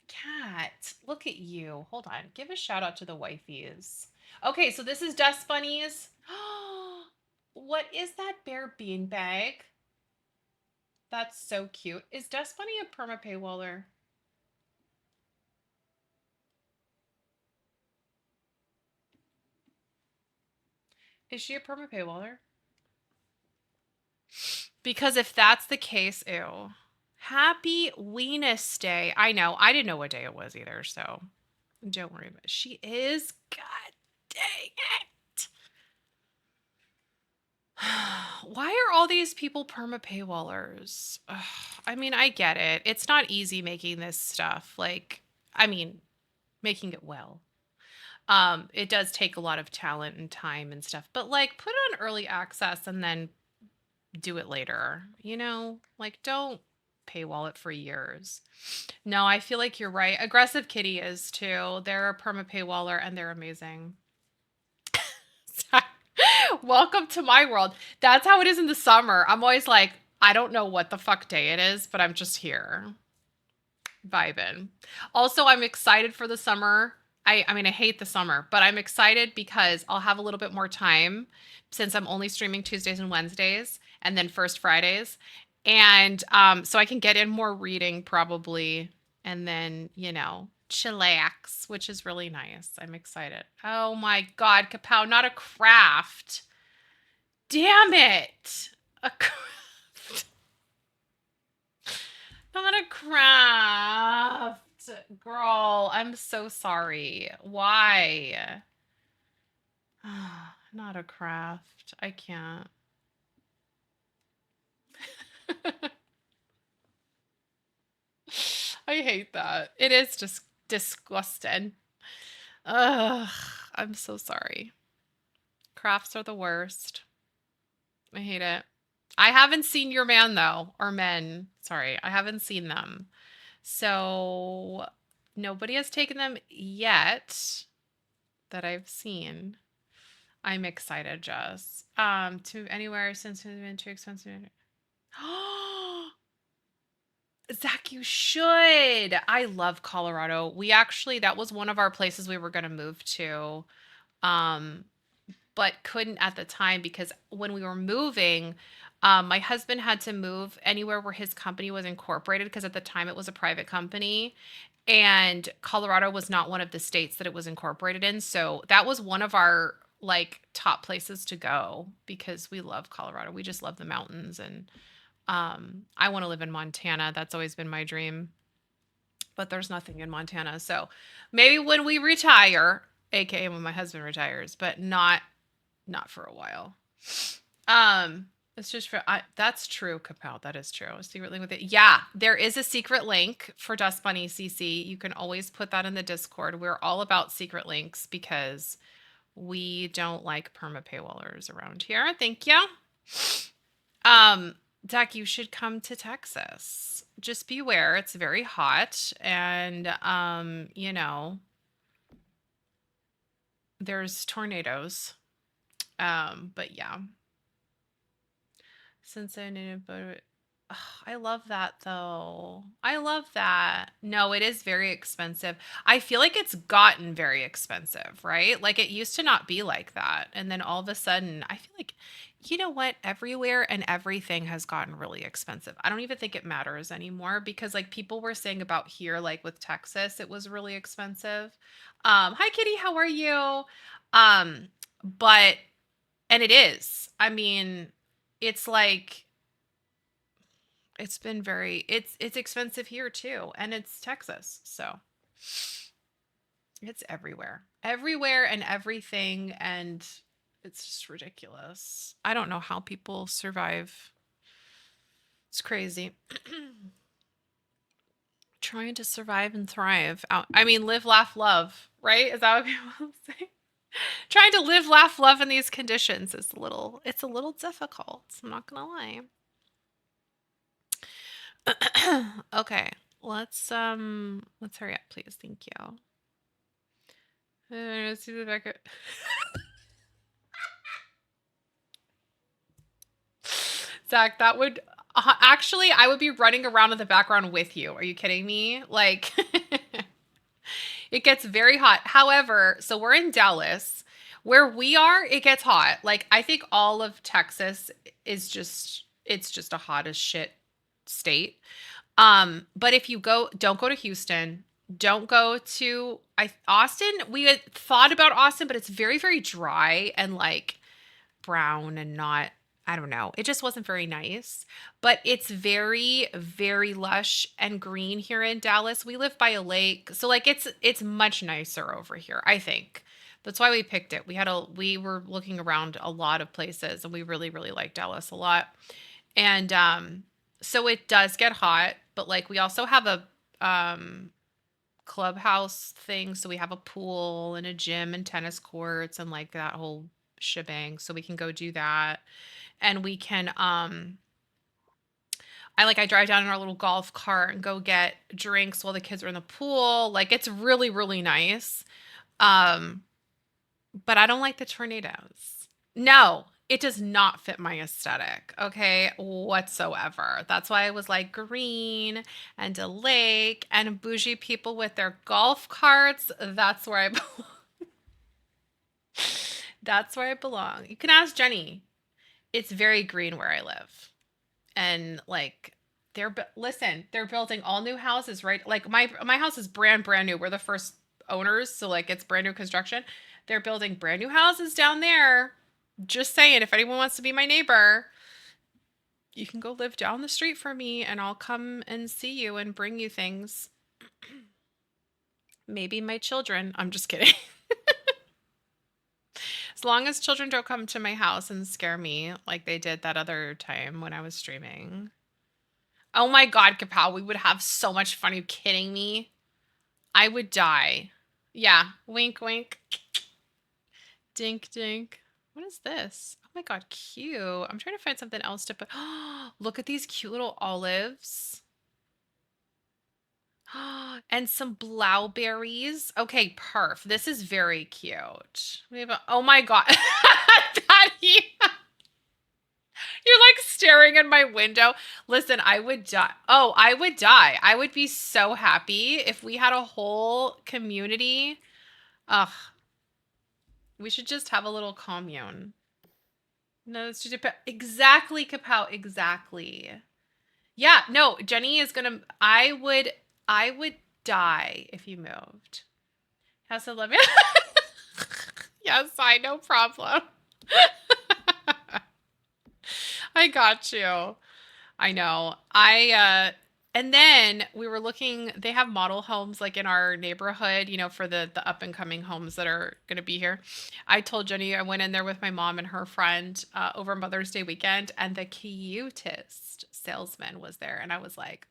Cat, look at you. Hold on. Give a shout out to the wifeys. Okay, so this is Dust Bunnies. What is that bear beanbag? That's so cute. Is Dust Bunny a perma paywaller? Is she a perma paywaller? Because if that's the case, ew. Happy Weenus Day. I know. I didn't know what day it was either, so don't worry about it. She is. God dang it. Why are all these people perma paywallers? Ugh, I mean, I get it. It's not easy making this stuff. Like, I mean, making it well. It does take a lot of talent and time and stuff, but like put it on early access and then do it later. You know, like don't paywall it for years. No, I feel like you're right. Aggressive Kitty is too. They're a perma paywaller and they're amazing. Welcome to my world. That's how it is in the summer. I'm always like, I don't know what the fuck day it is, but I'm just here vibing. Also, I'm excited for the summer. I mean, I hate the summer, but I'm excited because I'll have a little bit more time since I'm only streaming Tuesdays and Wednesdays and then first Fridays. And so I can get in more reading probably and then, you know, chillax, which is really nice. I'm excited. Oh my God, Kapow, not a craft. Damn it. A craft. Not a craft. Girl, I'm so sorry. Why? Not a craft. I can't. I hate that. It is just disgusting. Ugh, I'm so sorry. Crafts are the worst. I hate it. I haven't seen your man though, or men. Sorry, I haven't seen them. So nobody has taken them yet that I've seen. I'm excited, Jess. To anywhere since it's been too expensive. Zach, you should. I love Colorado. We actually, that was one of our places we were going to move to. Um, but couldn't at the time because when we were moving, my husband had to move anywhere where his company was incorporated because at the time it was a private company and Colorado was not one of the states that it was incorporated in. So that was one of our like top places to go because we love Colorado. We just love the mountains and I want to live in Montana. That's always been my dream. But there's nothing in Montana. So maybe when we retire, aka when my husband retires, but not for a while. It's just for that's true, Kapow. That is true. A secret link with it. Yeah, there is a secret link for Dust Bunny CC. You can always put that in the Discord. We're all about secret links because we don't like perma paywallers around here. Thank you. Zach, you should come to Texas. Just beware, it's very hot and you know, there's tornadoes. But yeah. Since I knew, but I love that though. I love that. No, it is very expensive. I feel like it's gotten very expensive, right? Like it used to not be like that. And then all of a sudden, I feel like, you know what? Everywhere and everything has gotten really expensive. I don't even think it matters anymore because like people were saying about here, like with Texas, it was really expensive. Hi Kitty, how are you? But and it is. I mean, it's like it's been very it's expensive here too and it's Texas. So it's everywhere. Everywhere and everything and it's just ridiculous. I don't know how people survive. It's crazy. Trying to survive and thrive. I mean, live, laugh, love, right? Is that what people say? Trying to live, laugh, love in these conditions is it's a little difficult. I'm not gonna lie. Okay, let's hurry up, please. Thank you. See the back of... Zach, that would actually, I would be running around in the background with you. Are you kidding me? Like, it gets very hot. However, so we're in Dallas. Where we are, it gets hot. Like, I think all of Texas is just, it's just a hot as shit state. But if you go, don't go to Houston. Don't go to Austin. We had thought about Austin, but it's very, very dry and like brown and not, I don't know. It just wasn't very nice. But it's very, very lush and green here in Dallas. We live by a lake. So like it's much nicer over here, I think. That's why we picked it. We were looking around a lot of places and we really, really like Dallas a lot. And so it does get hot, but like we also have a clubhouse thing. So we have a pool and a gym and tennis courts and like that whole shebang. So we can go do that. And we can I drive down in our little golf cart and go get drinks while the kids are in the pool. Like it's really, really nice. Um, but I don't like the tornadoes. No, it does not fit my aesthetic, okay, whatsoever. That's why I was like green and a lake and bougie people with their golf carts. That's where I belong. That's where I belong. You can ask Jenny. It's very green where I live. And like listen, they're building all new houses, right? Like my house is brand new. We're the first owners, so like it's brand new construction. They're building brand new houses down there. Just saying, if anyone wants to be my neighbor, you can go live down the street from me and I'll come and see you and bring you things. Maybe my children. I'm just kidding. As long as children don't come to my house and scare me like they did that other time when I was streaming. Oh my God, Kapow, we would have so much fun. Are you kidding me? I would die. Yeah, wink, wink. Dink, dink. What is this? Oh my God, cute. I'm trying to find something else to put. Look at these cute little olives. And some blueberries. Okay, perf. This is very cute. We have oh my God. Daddy. You're like staring at my window. Listen, I would die. Oh, I would die. I would be so happy if we had a whole community. Ugh. We should just have a little commune. No, it's just exactly, Kapow, exactly. Yeah, no, Jenny is gonna. I would die if you moved. House of Love. Yes, no problem. I got you. I know. And then we were looking, they have model homes like in our neighborhood, for the up and coming homes that are going to be here. I told Jenny I went in there with my mom and her friend over Mother's Day weekend, and the cutest salesman was there. And I was like,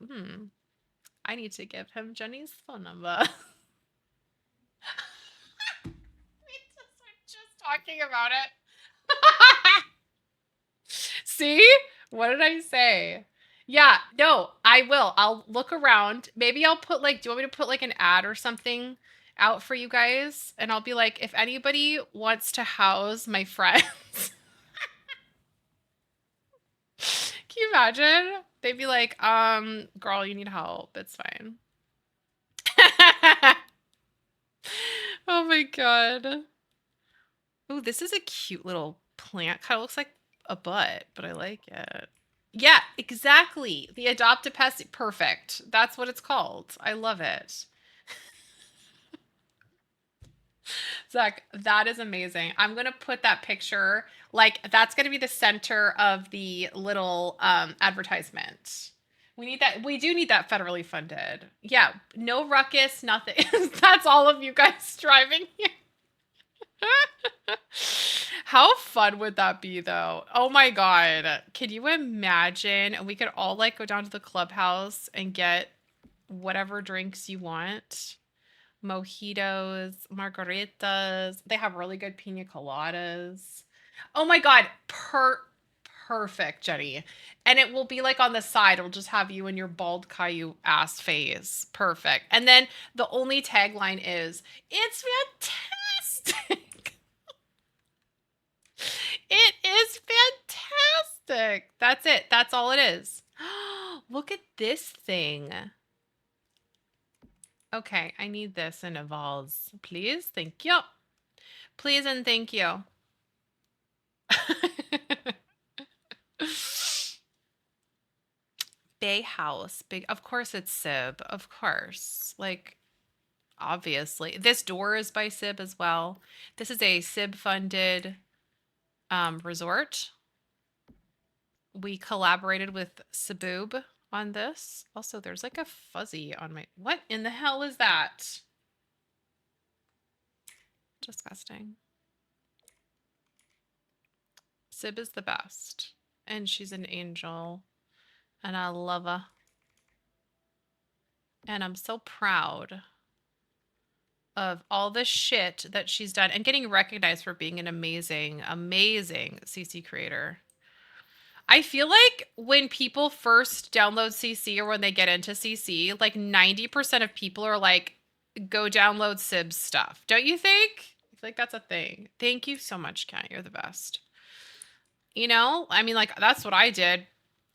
I need to give him Jenny's phone number. We were just talking about it. See? What did I say? Yeah, no, I will. I'll look around. Maybe I'll put like, do you want me to put like an ad or something out for you guys? And I'll be like, if anybody wants to house my friends. Can you imagine? They'd be like, girl, you need help. It's fine. Oh my God. Oh, this is a cute little plant. Kind of looks like a butt, but I like it. Yeah, exactly. The Adopt-a-Pest. Perfect. That's what it's called. I love it. Zach, that is amazing. I'm going to put that picture, like, that's going to be the center of the little advertisement. We need that. We do need that federally funded. Yeah, no ruckus, nothing. That's all of you guys driving here. How fun would that be though? Oh my God. Can you imagine? And we could all like go down to the clubhouse and get whatever drinks you want. Mojitos, margaritas. They have really good pina coladas. Oh my God. Perfect, Jenny. And it will be like on the side. It'll just have you and your bald Caillou ass face. Perfect. And then the only tagline is, it's fantastic. is fantastic. That's it. That's all it is. Look at this thing. Okay, I need this in a vase. Please. Thank you. Please and thank you. Bay House. Big. Of course it's Sib. Of course. Like, obviously. This door is by Sib as well. This is a Sib funded resort. We collaborated with Saboob on this. Also, there's like a fuzzy on my... What in the hell is that? Disgusting. Sib is the best. And she's an angel. And I love her. And I'm so proud of all the shit that she's done and getting recognized for being an amazing, amazing CC creator. I feel like when people first download CC or when they get into CC, like 90% of people are like, go download Sib's stuff. Don't you think? I feel like that's a thing. Thank you so much, Kat. You're the best. You know, I mean, like, that's what I did.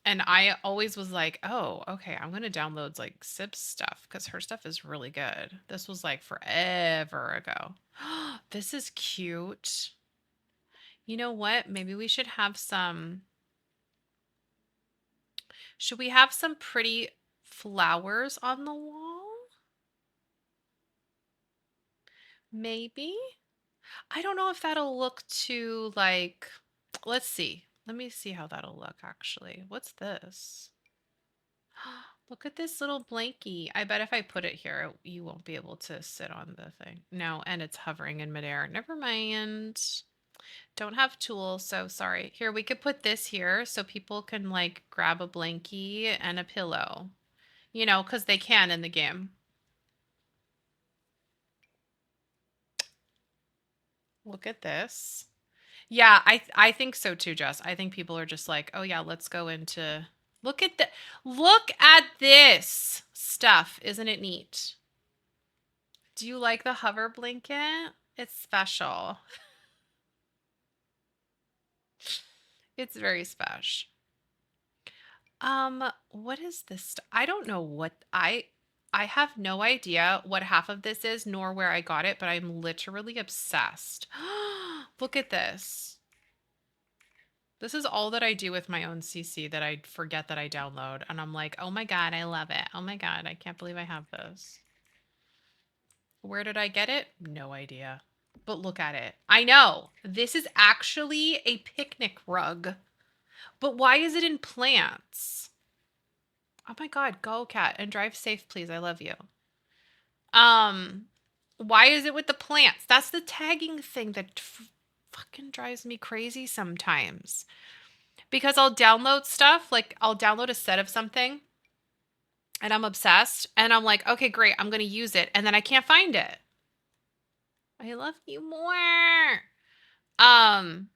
And I always was like, oh, okay, I'm going to download like Sib's stuff because her stuff is really good. This was like forever ago. This is cute. You know what? Maybe we should have some... Should we have some pretty flowers on the wall? Maybe? I don't know if that'll look too like... Let's see. Let me see how that'll look actually. What's this? Look at this little blankie. I bet if I put it here, you won't be able to sit on the thing. No, and it's hovering in midair. Never mind. Don't have tools, so sorry. Here, we could put this here so people can like grab a blankie and a pillow. You know, because they can in the game. Look at this. Yeah, I think so too, Jess. I think people are just like, oh yeah, let's go into... Look at this stuff. Isn't it neat? Do you like the hover blanket? It's special. It's very special. What is this? I don't know what I have no idea what half of this is nor where I got it, but I'm literally obsessed. Look at this. This is all that I do with my own CC that I forget that I download. And I'm like, oh my God, I love it. Oh my God, I can't believe I have this. Where did I get it? No idea. But look at it. I know. This is actually a picnic rug. But why is it in plants? Oh my God, go cat and drive safe, please. I love you. Why is it with the plants? That's the tagging thing that fucking drives me crazy sometimes. Because I'll download stuff, like I'll download a set of something and I'm obsessed and I'm like, okay, great, I'm going to use it. And then I can't find it. I love you more. And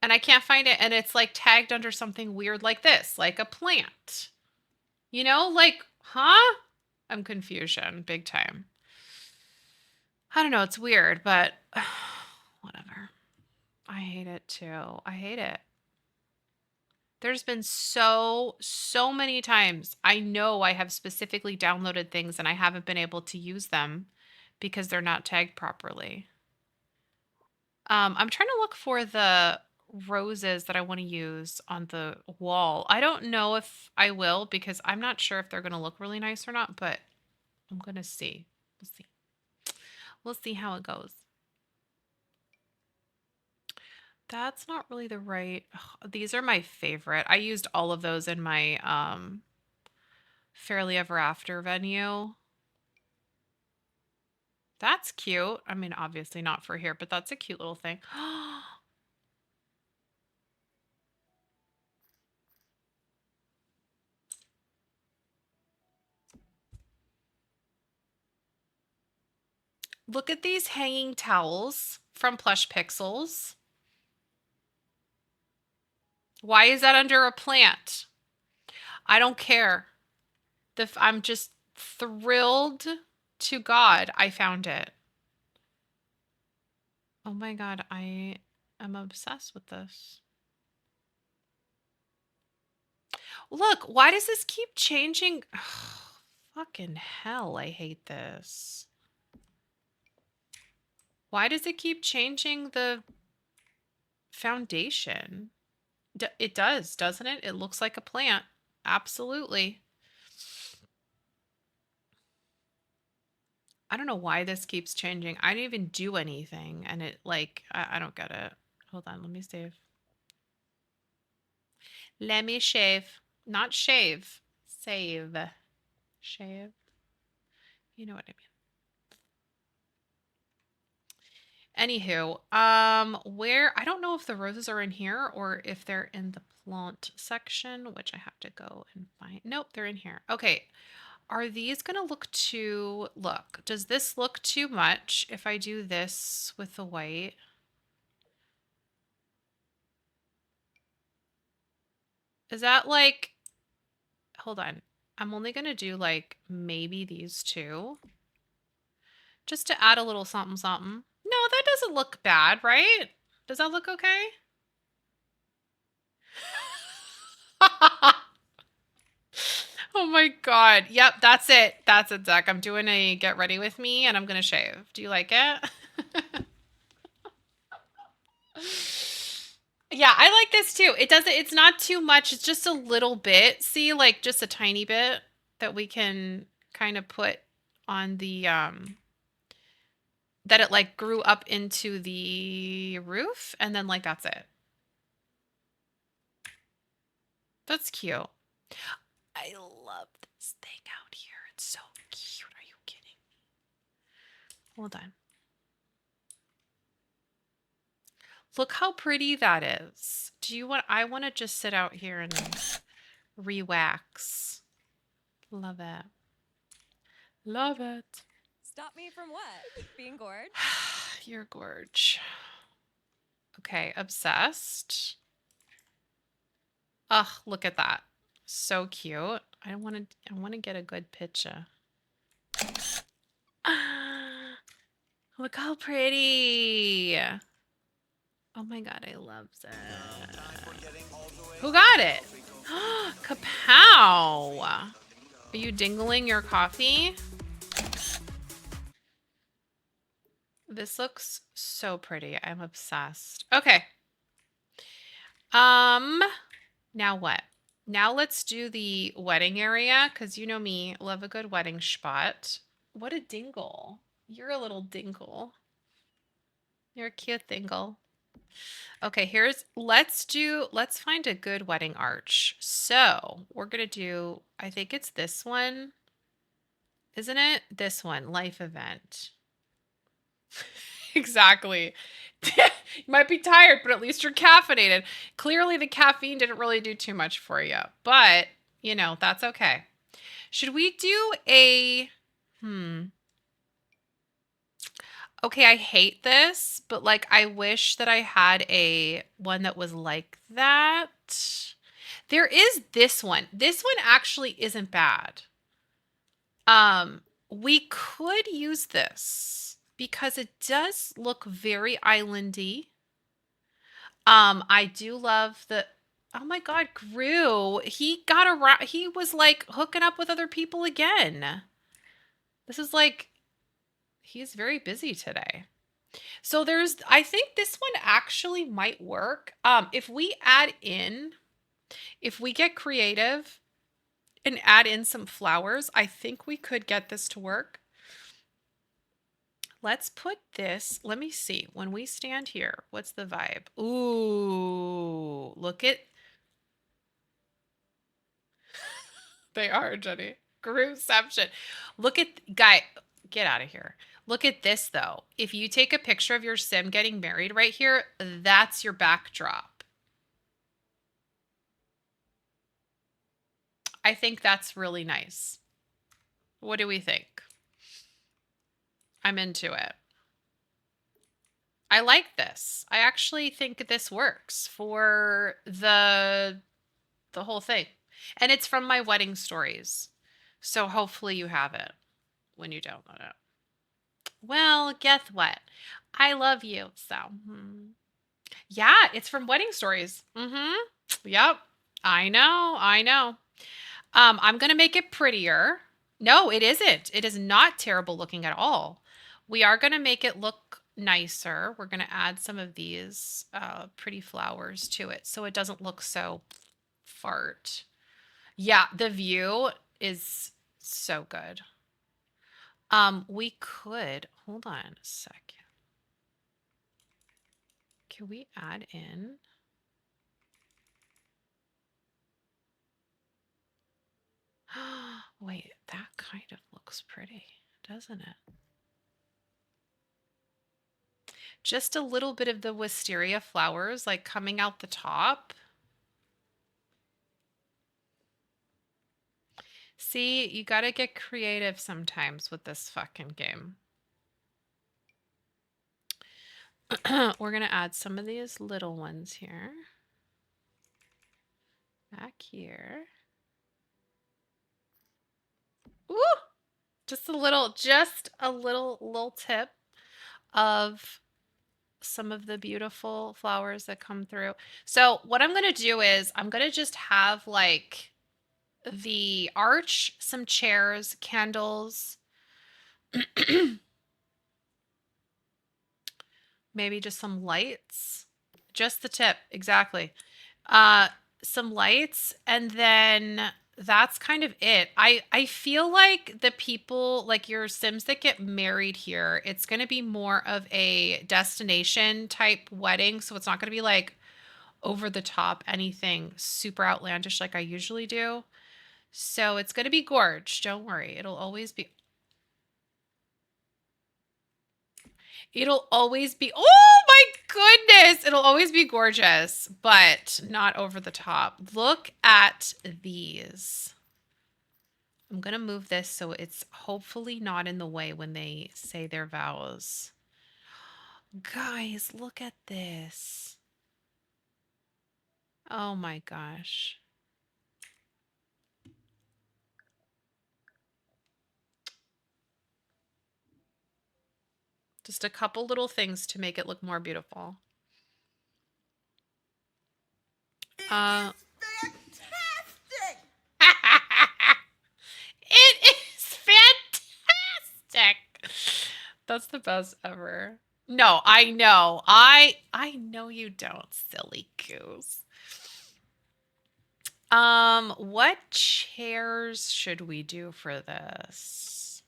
I can't find it. And it's like tagged under something weird like this, like a plant. You know, like, huh? I'm confusion, big time. I don't know, it's weird, but whatever. I hate it too. I hate it. There's been so many times I know I have specifically downloaded things and I haven't been able to use them because they're not tagged properly. I'm trying to look for the roses that I want to use on the wall. I don't know if I will because I'm not sure if they're going to look really nice or not, but I'm going to see. We'll see. We'll see how it goes. That's not really the right... Ugh, these are my favorite. I used all of those in my Fairly Ever After venue. That's cute. I mean, obviously not for here, but that's a cute little thing. Look at these hanging towels from Plush Pixels. Why is that under a plant? I don't care. I'm just thrilled to God I found it. Oh my God, I I'm obsessed with this. Look, why does this keep changing? Fucking hell, I hate this. Why does it keep changing the foundation? It does, doesn't it? It looks like a plant. Absolutely. I don't know why this keeps changing. I didn't even do anything, and it, like, I don't get it. Hold on, let me save. Let me shave. Not shave. Save. Shave. You know what I mean. Anywho, where, I don't know if the roses are in here or if they're in the plant section, which I have to go and find. Nope, they're in here. Okay. Are these gonna look too, look, does this look too much if I do this with the white? Is that like, hold on. I'm only gonna do like maybe these two. Just to add a little something something. No, that doesn't look bad, right? Does that look okay? Oh my god. Yep, that's it. That's it, Zach. I'm doing a get ready with me and I'm gonna shave. Do you like it? Yeah, I like this too. It's not too much. It's just a little bit. See, like just a tiny bit that we can kind of put on the that it like grew up into the roof and then like that's it. That's cute. I love this thing out here. It's so cute. Are you kidding me? Hold on. Look how pretty that is. Do you want, I want to just sit out here and re-wax. Love it. Love it. Stop me from what? Being gorge? You're gorge. Okay, obsessed. Ugh, look at that. So cute. I want to get a good picture. Look how pretty. Oh my god, I love that. Who got it? Kapow! Are you dingling your coffee? This looks so pretty. I'm obsessed. Okay. Now what? Now let's do the wedding area, because you know me, love a good wedding spot. What a dingle. You're a little dingle. You're a cute dingle. Okay, let's find a good wedding arch. So we're gonna do, I think it's this one, isn't it? This one, life event. Exactly. You might be tired, but at least you're caffeinated. Clearly the caffeine didn't really do too much for you, but you know, that's okay. Should we do a, okay, I hate this, but like I wish that I had a one that was like that. There is this one. This one actually isn't bad. We could use this because it does look very islandy. I do love the, oh my god, Gru. He got around, he was like hooking up with other people again. This is like, he's very busy today. So there's, I think this one actually might work. If we add in, if we get creative and add in some flowers, I think we could get this to work. Let's put this, let me see, when we stand here, what's the vibe? Ooh, look at, they are, Jenny. Groupception. Look at, guy, get out of here. Look at this though. If you take a picture of your sim getting married right here, that's your backdrop. I think that's really nice. What do we think? I'm into it. I like this. I actually think this works for the whole thing. And it's from my wedding stories. So hopefully you have it when you download it. Well, guess what? I love you, so. Yeah, it's from Wedding Stories. Yep. I know. I know. I'm gonna make it prettier. No, it isn't. It is not terrible looking at all. We are gonna make it look nicer. We're gonna add some of these pretty flowers to it so it doesn't look so fart. Yeah, the view is so good. We could hold on a second. Can we add in? Wait, that kind of looks pretty, doesn't it? Just a little bit of the wisteria flowers like coming out the top. See, you gotta get creative sometimes with this fucking game. We're gonna add some of these little ones here. Back here. Ooh! Just a little tip of some of the beautiful flowers that come through. So what I'm gonna do is I'm gonna just have like the arch, some chairs, candles, maybe just some lights. Just the tip, exactly. Uh, some lights, and then that's kind of it. I feel like the people, like your Sims that get married here, it's going to be more of a destination type wedding, so it's not going to be like over the top anything super outlandish like I usually do. So it's going to be gorge. Don't worry. It'll always be, oh my goodness, it'll always be gorgeous, but not over the top. Look at these. I'm going to move this so it's hopefully not in the way when they say their vows. Guys, look at this. Oh my gosh. Just a couple little things to make it look more beautiful. Uh, It is fantastic. That's the best ever. No, I know. I know you don't, silly goose. What chairs should we do for this?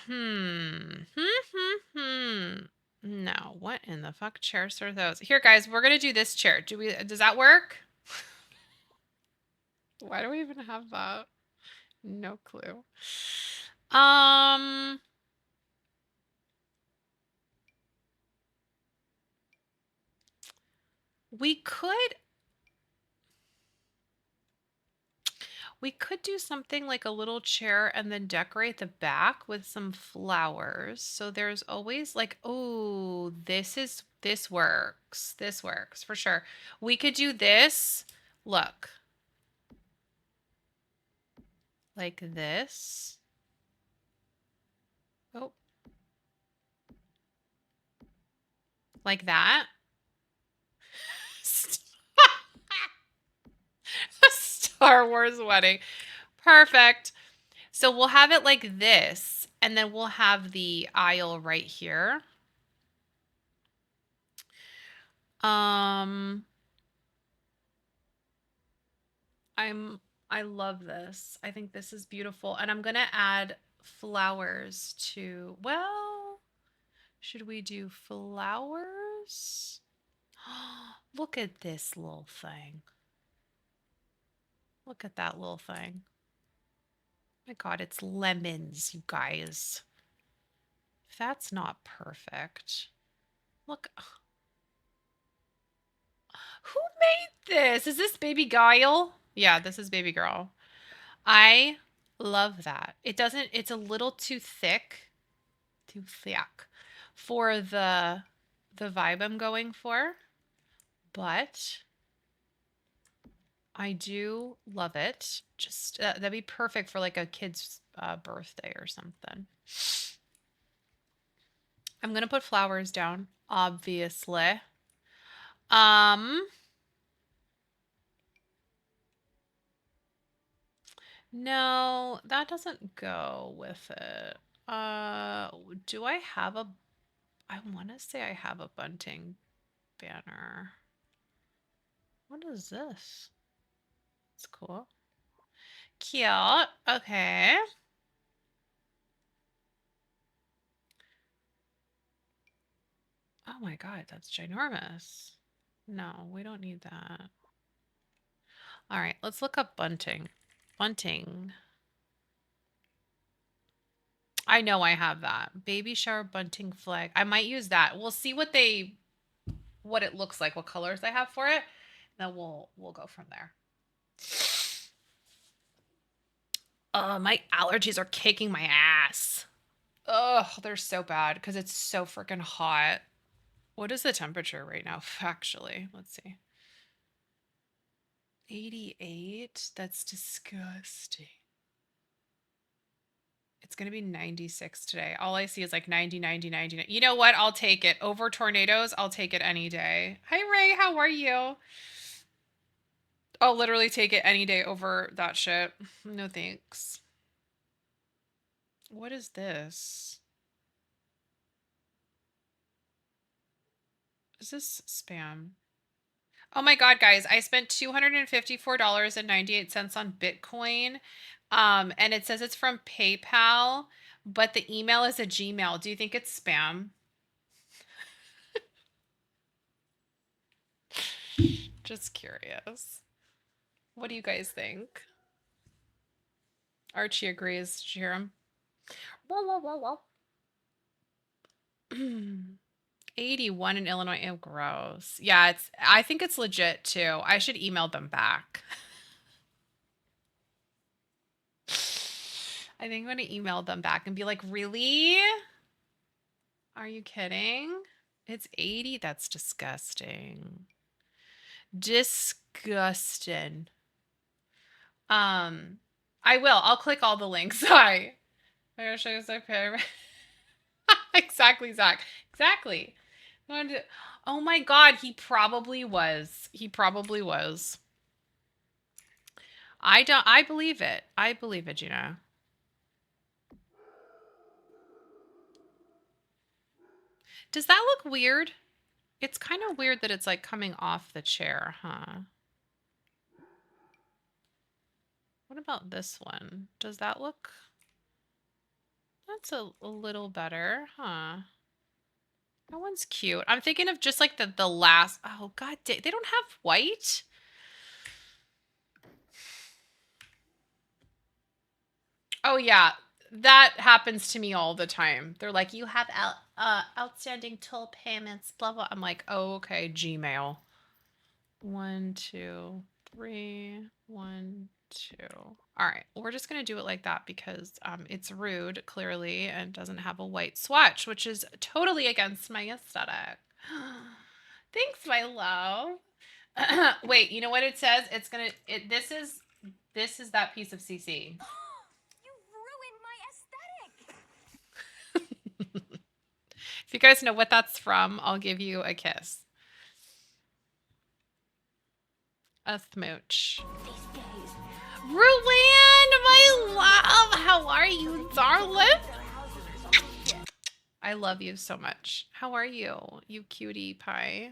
Hmm. No, what in the fuck chairs are those? Here, guys, we're gonna do this chair. Does that work? Why do we even have that? No clue. Um, we could do something like a little chair and then decorate the back with some flowers. So there's always like, oh, this works. This works for sure. We could do this. Look. Like this. Oh. Like that. Star Wars wedding. Perfect. So we'll have it like this, and then we'll have the aisle right here. Um, I love this. I think this is beautiful. And I'm gonna add flowers to, well, should we do flowers? Look at this little thing. Look at that little thing. My God, it's lemons, you guys. If that's not perfect. Look. Who made this? Is this Baby Guile? Yeah, this is Baby Girl. I love that. It's a little too thick for the vibe I'm going for, but I do love it. Just that'd be perfect for like a kid's birthday or something. I'm gonna put flowers down, obviously. Um, no, that doesn't go with it. Do I have a, I want to say I have a bunting banner. What is this? It's cool. Cute. Okay. Oh my God, that's ginormous. No, we don't need that. All right, let's look up bunting. Bunting. I know I have that. Baby shower bunting flag. I might use that. We'll see what it looks like, what colors I have for it. Then we'll go from there. My allergies are kicking my ass. Ugh, they're so bad because it's so freaking hot. What is the temperature right now, actually? Let's see. 88? That's disgusting. It's going to be 96 today. All I see is like 90, 90, 90. You know what? I'll take it. Over tornadoes, I'll take it any day. Hi, Ray. How are you? I'll literally take it any day over that shit. No thanks. What is this? Is this spam? Oh my God, guys, I spent $254.98 on Bitcoin. And it says it's from PayPal, but the email is a Gmail. Do you think it's spam? Just curious. What do you guys think? Archie agrees. Did you hear him? 81 in Illinois. Oh, gross. Yeah, I think it's legit too. I should email them back. I think I'm going to email them back and be like, really? Are you kidding? It's 80? That's disgusting. Disgusting. I will. I'll click all the links. Sorry. I gotta show you my pyramid. Exactly, Zach. Exactly. Oh my God, he probably was. He probably was. I believe it. I believe it, Gina. Does that look weird? It's kind of weird that it's like coming off the chair, huh? What about this one? Does that look... That's a little better, huh? That one's cute. I'm thinking of just like the last... Oh, God, they don't have white? Oh, yeah. That happens to me all the time. They're like, you have outstanding toll payments, blah, blah. I'm like, oh, okay, Gmail. 1, 2, 3, 1, 2. All right, we're just going to do it like that because it's rude, clearly, and doesn't have a white swatch, which is totally against my aesthetic. Thanks, my love. Wait, you know what it says? It's going to... This is that piece of CC. You ruined my aesthetic. If you guys know what that's from, I'll give you a kiss. A smooch. Ruan, my love, how are you, darling? I love you so much. How are you, you cutie pie?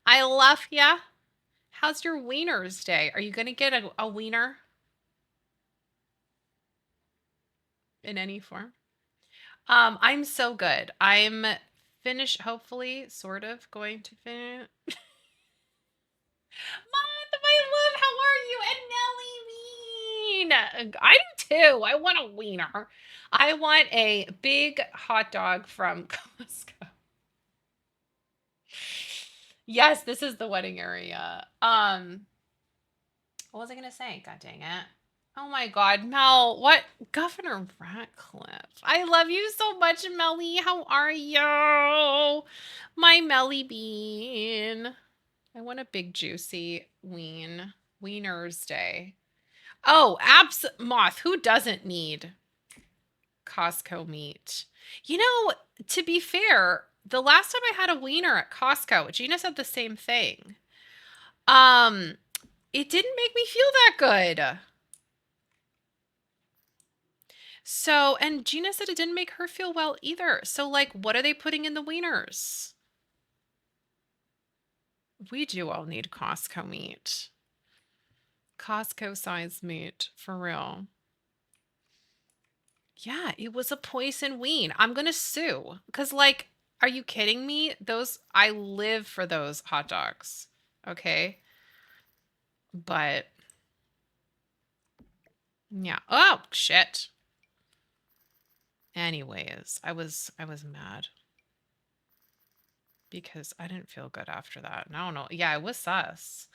I love ya. How's your Wiener's Day? Are you gonna get a wiener? In any form? I'm so good. I'm finished, hopefully, sort of going to finish. Mom, my love, how are you? And Nelly Ween. I do too. I want a wiener. I want a big hot dog from Costco. Yes, this is the wedding area. What was I gonna say? God dang it. Oh my God, Mel, what? Governor Ratcliffe. I love you so much, Melly. How are you? My Melly Bean. I want a big juicy Wiener's Day. Oh, Moth. Who doesn't need Costco meat. You know, to be fair, the last time I had a wiener at Costco, Gina said the same thing. Um, it didn't make me feel that good. So, and Gina said it didn't make her feel well either. So, like, what are they putting in the wieners? We do all need Costco meat. Costco size meat, for real. Yeah, it was a poison ween. I'm gonna sue. Cause like, are you kidding me? I live for those hot dogs. Okay. But yeah. Oh shit. Anyways, I was mad because I didn't feel good after that. I don't know. Yeah, it was sus.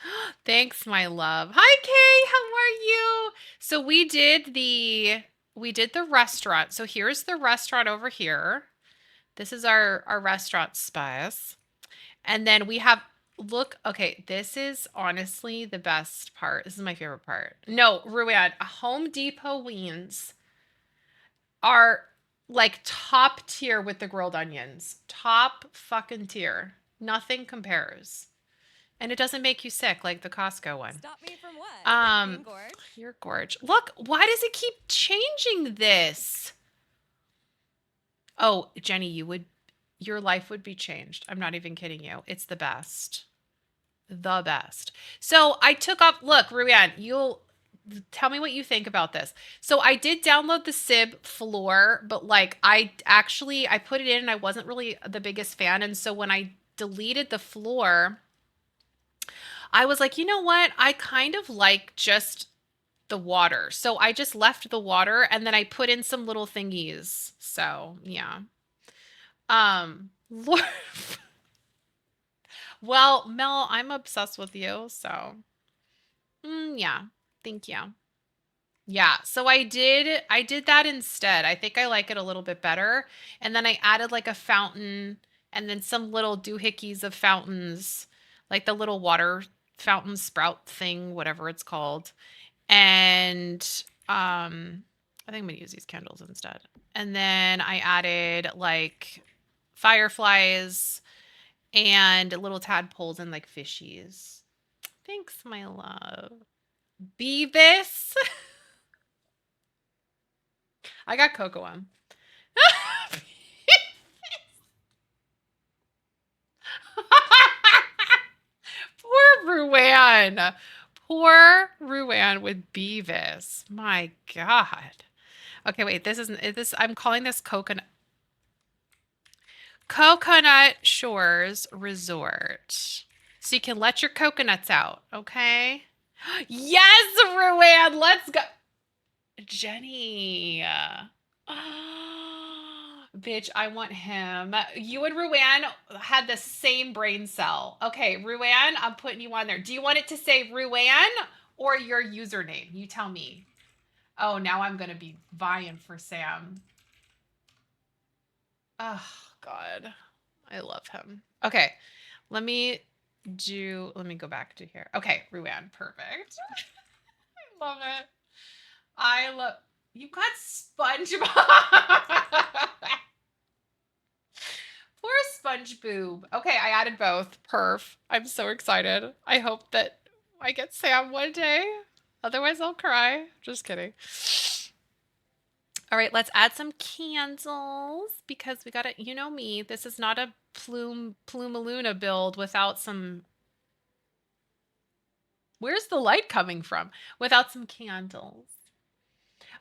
Thanks, my love. Hi, Kay. How are you? So we did the restaurant. So here's the restaurant over here. This is our restaurant space. And then we have look, okay, this is honestly the best part. This is my favorite part. No, Ruan, Home Depot wings are like top tier with the grilled onions. Top fucking tier. Nothing compares. And it doesn't make you sick like the Costco one. Stop me from what? Um, Being gorge? you're gorge. Look, why does it keep changing this? Oh, Jenny, your life would be changed. I'm not even kidding you. It's the best. The best. So I took off, look, Ruan, you'll tell me what you think about this. So I did download the SIB floor, but like I put it in and I wasn't really the biggest fan. And so when I deleted the floor, I was like, you know what? I kind of like just the water. So I just left the water and then I put in some little thingies. So yeah. Lord. Well, Mel, I'm obsessed with you, so yeah. Thank you. Yeah, so I did that instead. I think I like it a little bit better. And then I added like a fountain and then some little doohickeys of fountains, like the little water fountain sprout thing, whatever it's called. And I think I'm gonna use these candles instead. And then I added like fireflies and little tadpoles and like fishies. Thanks, my love. Beavis. I got cocoa on. Poor Ruan. Poor Ruan with Beavis. My God. Okay, wait. This isn't this. I'm calling this Coconut Shores Resort. So you can let your coconuts out, okay? Yes, Ruan, let's go. Jenny. Bitch, I want him. You and Ruan had the same brain cell. Okay, Ruan, I'm putting you on there. Do you want it to say Ruan or your username? You tell me. Oh, now I'm going to be vying for Sam. Oh, God. I love him. Okay, let me go back to here. Okay, Ruan, perfect. I love it. You got SpongeBob. Poor Sponge Boob. Okay, I added both. Perf. I'm so excited. I hope that I get Sam one day. Otherwise, I'll cry. Just kidding. All right, let's add some candles because we gotta, you know me, this is not a Plumaluna build without some. Where's the light coming from? Without some candles.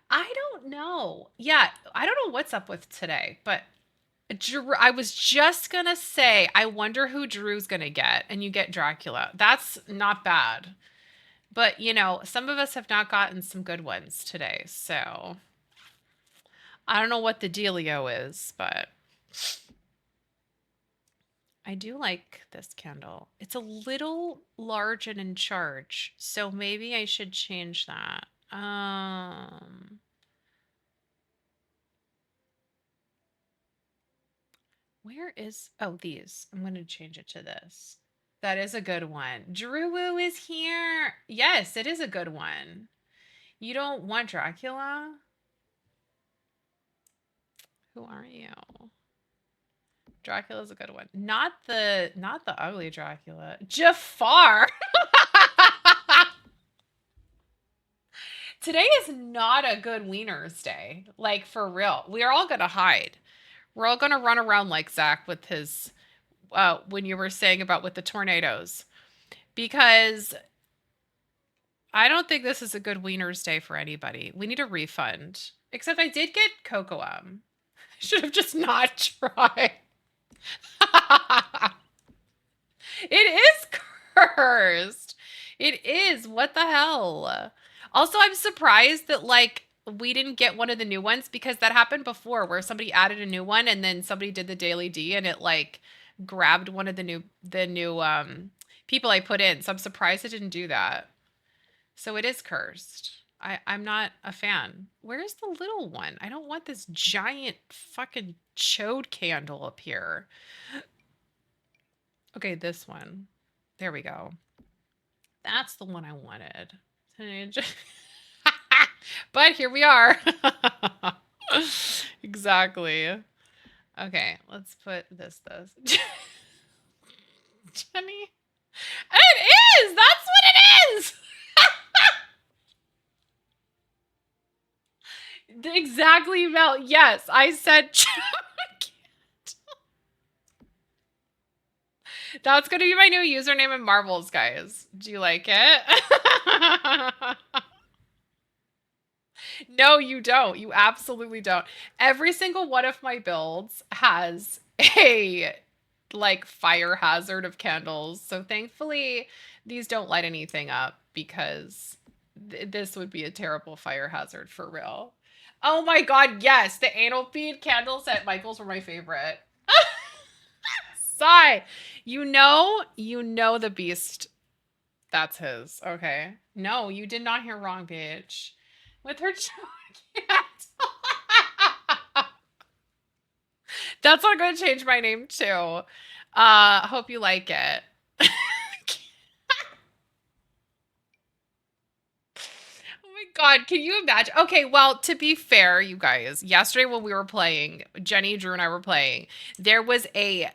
I don't know. Yeah, I don't know what's up with today, but I was just gonna say, I wonder who Drew's gonna get, and you get Dracula. That's not bad. But, you know, some of us have not gotten some good ones today, so I don't know what the dealio is, but I do like this candle. It's a little large and in charge, so maybe I should change that. Where is, oh, these. I'm going to change it to this. That is a good one. Drew is here. Yes, it is a good one. You don't want Dracula? Who are you? Dracula's a good one. Not the ugly Dracula. Jafar. Today is not a good Wieners day. Like, for real. We are all gonna hide. We're all gonna run around like Zach with his when you were saying about with the tornadoes. Because I don't think this is a good Wieners day for anybody. We need a refund. Except I did get cocoa. I should have just not tried. It is cursed. It is. What the hell? Also, I'm surprised that like we didn't get one of the new ones because that happened before where somebody added a new one and then somebody did the daily D and it like grabbed one of the new people I put in. So I'm surprised it didn't do that. So it is cursed. I'm not a fan. Where's the little one? I don't want this giant fucking chode candle up here. Okay, this one. There we go. That's the one I wanted. But here we are. Exactly. Okay, let's put this. Jenny. It is! That's what it is! Exactly, Mel. Yes, I said that's going to be my new username in Marvels, guys. Do you like it? No, you don't. You absolutely don't. Every single one of my builds has a like fire hazard of candles. So thankfully, these don't light anything up because this would be a terrible fire hazard for real. Oh my god, yes, the anal bead candles at Michael's were my favorite. Sigh. You know the beast. That's his. Okay. No, you did not hear wrong, bitch. With her cat. That's what I'm gonna change my name to. Hope you like it. God, can you imagine? Okay, well, to be fair, you guys, yesterday when we were playing, Jenny, Drew, and I were playing, there was a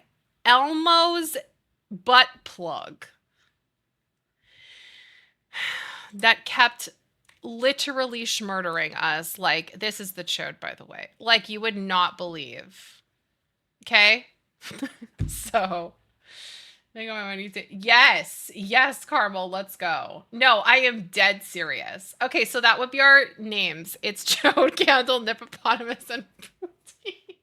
Elmo's butt plug that kept literally schmurdering us. Like, this is the chode, by the way. Like, you would not believe. Okay? So... Yes, Carmel, let's go. No, I am dead serious. Okay, so that would be our names. It's Chode, Candle, Nippopotamus, and Poutine.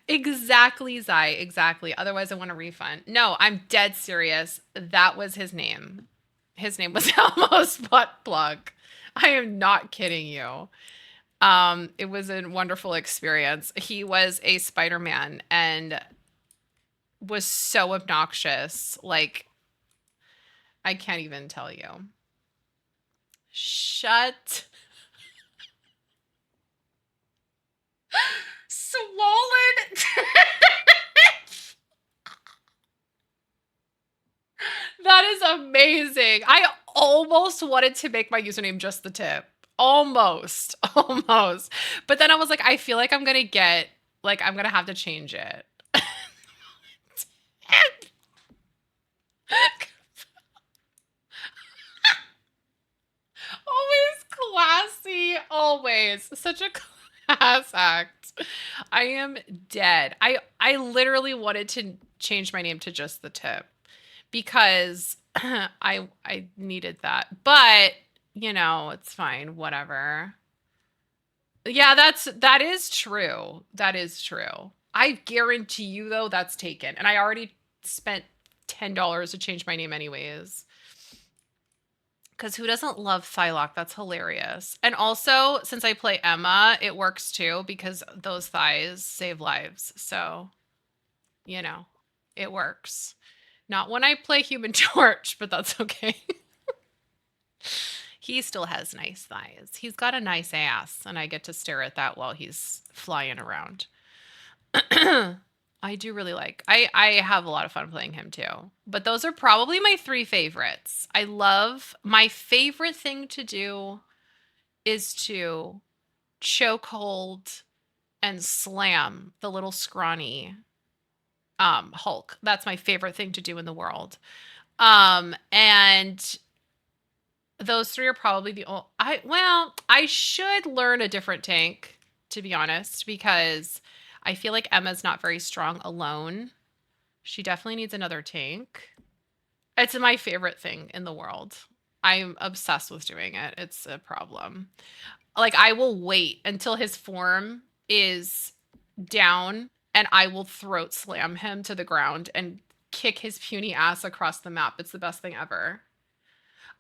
Exactly, Zai, exactly. Otherwise, I want a refund. No, I'm dead serious. That was his name. His name was Elmo's butt plug. I am not kidding you. It was a wonderful experience. He was a Spider-Man and was so obnoxious. Like, I can't even tell you. Shut. Swollen. That is amazing. I almost wanted to make my username just the tip. Almost. But then I was like, I feel like I'm gonna get, like, I'm gonna have to change it. Always classy. Always. Such a class act. I am dead. I literally wanted to change my name to just the tip because I needed that. But you know, it's fine. Whatever. Yeah, that is true. That is true. I guarantee you though that's taken. And I already spent $10 to change my name anyways. Cause who doesn't love Psylocke? That's hilarious. And also, since I play Emma, it works too because those thighs save lives. So, you know, it works. Not when I play Human Torch, but that's okay. He still has nice thighs. He's got a nice ass, and I get to stare at that while he's flying around. I do really like... I have a lot of fun playing him, too. But those are probably my 3 favorites. I love... My favorite thing to do is to chokehold and slam the little scrawny Hulk. That's my favorite thing to do in the world. And those three are probably the only. I should learn a different tank, to be honest, because I feel like Emma's not very strong alone. She definitely needs another tank. It's my favorite thing in the world. I'm obsessed with doing it. It's a problem. Like, I will wait until his form is down and I will throat slam him to the ground and kick his puny ass across the map. It's the best thing ever.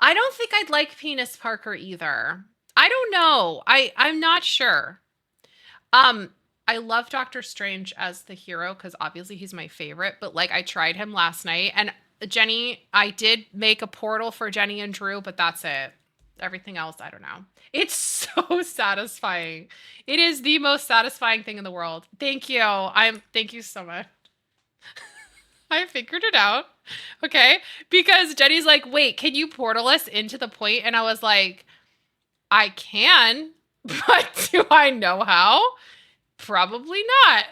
I don't think I'd like Penis Parker either. I don't know. I'm not sure. Um, I love Doctor Strange as the hero because obviously he's my favorite, but like I tried him last night and Jenny, I did make a portal for Jenny and Drew, but that's it. Everything else, I don't know. It's so satisfying. It is the most satisfying thing in the world. Thank you. Thank you so much. I figured it out. Okay. Because Jenny's like, wait, can you portal us into the point? And I was like, I can, but do I know how? Probably not.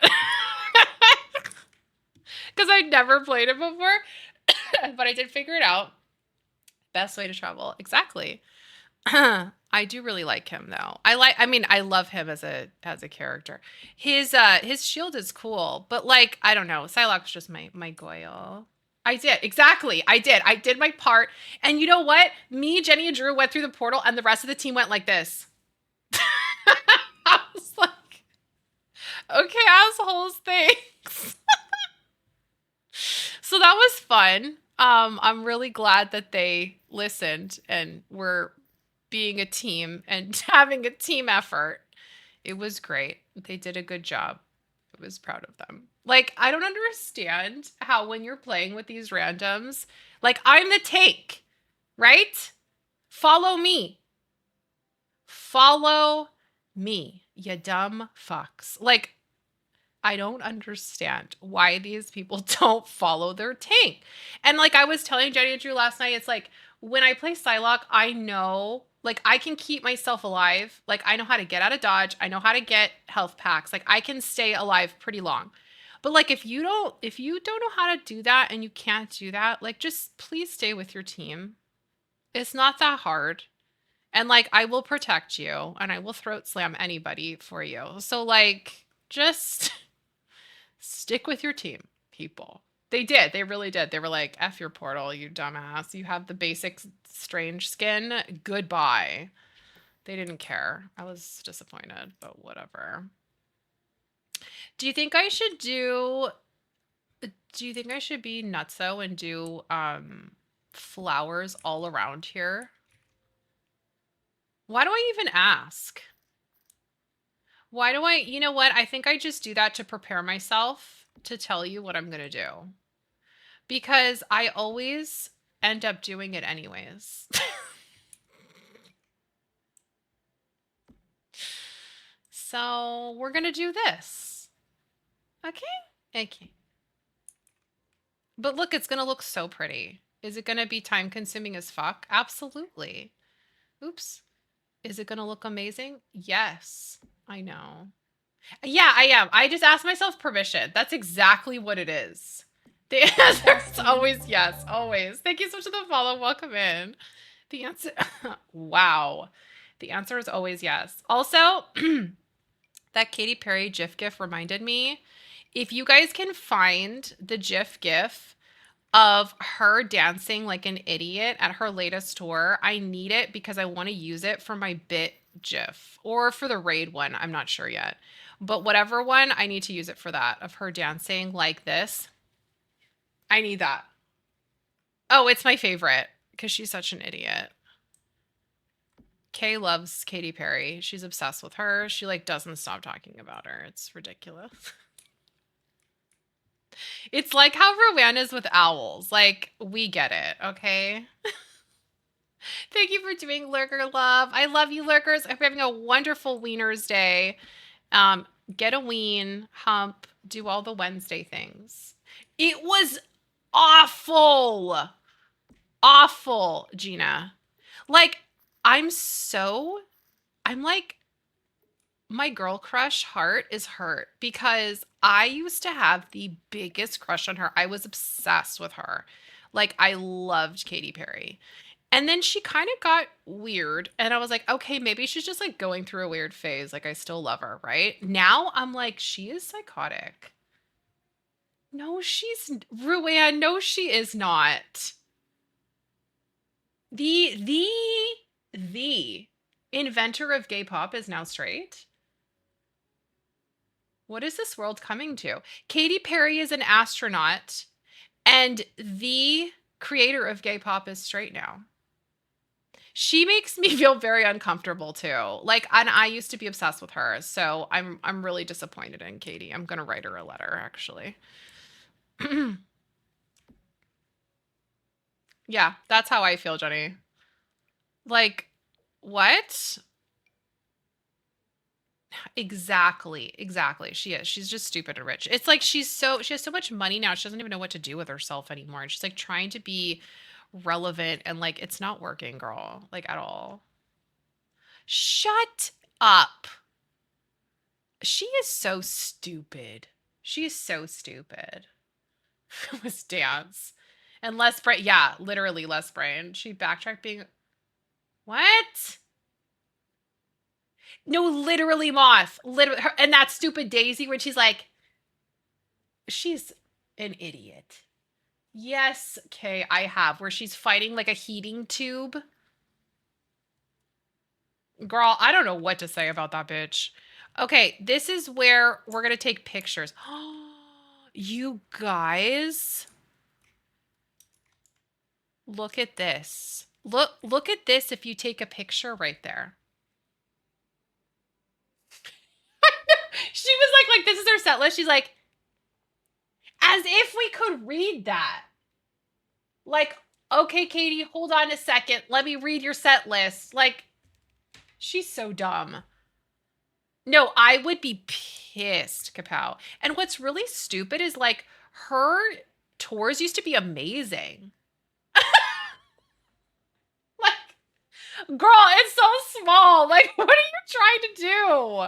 Because I'd never played it before. But I did figure it out. Best way to travel. Exactly. I do really like him though. I love him as a character. His shield is cool, but like I don't know, Psylocke's just my Goyle. I did. Exactly. I did my part. And you know what? Me, Jenny, and Drew went through the portal and the rest of the team went like this. I was like, okay, assholes, thanks. So that was fun. I'm really glad that they listened and were being a team and having a team effort. It was great. They did a good job. I was proud of them. Like, I don't understand how when you're playing with these randoms, like I'm the take, right? Follow me. Follow me, you dumb fucks. Like, I don't understand why these people don't follow their tank. And like I was telling Jenny and Drew last night, it's like when I play Psylocke, I know like I can keep myself alive. Like I know how to get out of dodge. I know how to get health packs. Like I can stay alive pretty long. But like if you don't know how to do that and you can't do that, like just please stay with your team. It's not that hard. And like I will protect you and I will throat slam anybody for you. So like just stick with your team, people. They did. They really did. They were like, F your portal, you dumbass. You have the basic strange skin. Goodbye. They didn't care. I was disappointed, but whatever. Do you think I should be nutso and do flowers all around here? Why do I even ask? Why do you know what? I think I just do that to prepare myself to tell you what I'm going to do. Because I always end up doing it anyways. So we're going to do this. Okay? Okay. But look, it's going to look so pretty. Is it going to be time consuming as fuck? Absolutely. Oops. Is it going to look amazing? Yes. I know. Yeah, I am. I just asked myself permission. That's exactly what it is. The answer is always yes, always. Thank you so much for the follow. Welcome in. The answer, wow. The answer is always yes. Also, that Katy Perry GIF reminded me, if you guys can find the GIF of her dancing like an idiot at her latest tour, I need it because I want to use it for my bit GIF or for the raid one. I'm not sure yet. But whatever one, I need to use it for that, of her dancing like this. I need that. Oh, it's my favorite because she's such an idiot. Kay loves Katy Perry. She's obsessed with her. She like doesn't stop talking about her. It's ridiculous. It's like how Rowan is with owls. Like, we get it, okay? Thank you for doing Lurker Love. I love you, Lurkers. I hope you're having a wonderful Wieners Day. Get a ween, hump, do all the Wednesday things. It was awful. Awful, Gina. Like, I'm I'm like, my girl crush heart is hurt because I used to have the biggest crush on her. I was obsessed with her. Like, I loved Katy Perry. And then she kind of got weird. And I was like, okay, maybe she's just like going through a weird phase. Like, I still love her, right? Now I'm like, she is psychotic. No, Ruanne, no, she is not. The inventor of gay pop is now straight. What is this world coming to? Katy Perry is an astronaut, and the creator of gay pop is straight now. She makes me feel very uncomfortable too. Like, and I used to be obsessed with her, so I'm really disappointed in Katy. I'm gonna write her a letter, actually. Yeah, that's how I feel, Jenny. Like, what? Exactly. She is. She's just stupid and rich. It's like she has so much money now. She doesn't even know what to do with herself anymore. And she's like trying to be relevant and like it's not working, girl. Like at all. Shut up. She is so stupid. She is so stupid. With dance. And less brain. Yeah, literally less brain. She backtracked being what? No, literally Moth. Literally, and that stupid Daisy when she's like, she's an idiot. Yes, okay, I have. Where she's fighting like a heating tube. Girl, I don't know what to say about that bitch. Okay, this is where we're gonna take pictures. You guys, look at this. Look at this if you take a picture right there. She was like, this is her set list. She's like, as if we could read that. Like, okay, Katie, hold on a second. Let me read your set list. Like, she's so dumb. No, I would be pissed, Kapow. And what's really stupid is like her tours used to be amazing. Like, girl, it's so small. Like, what are you trying to do?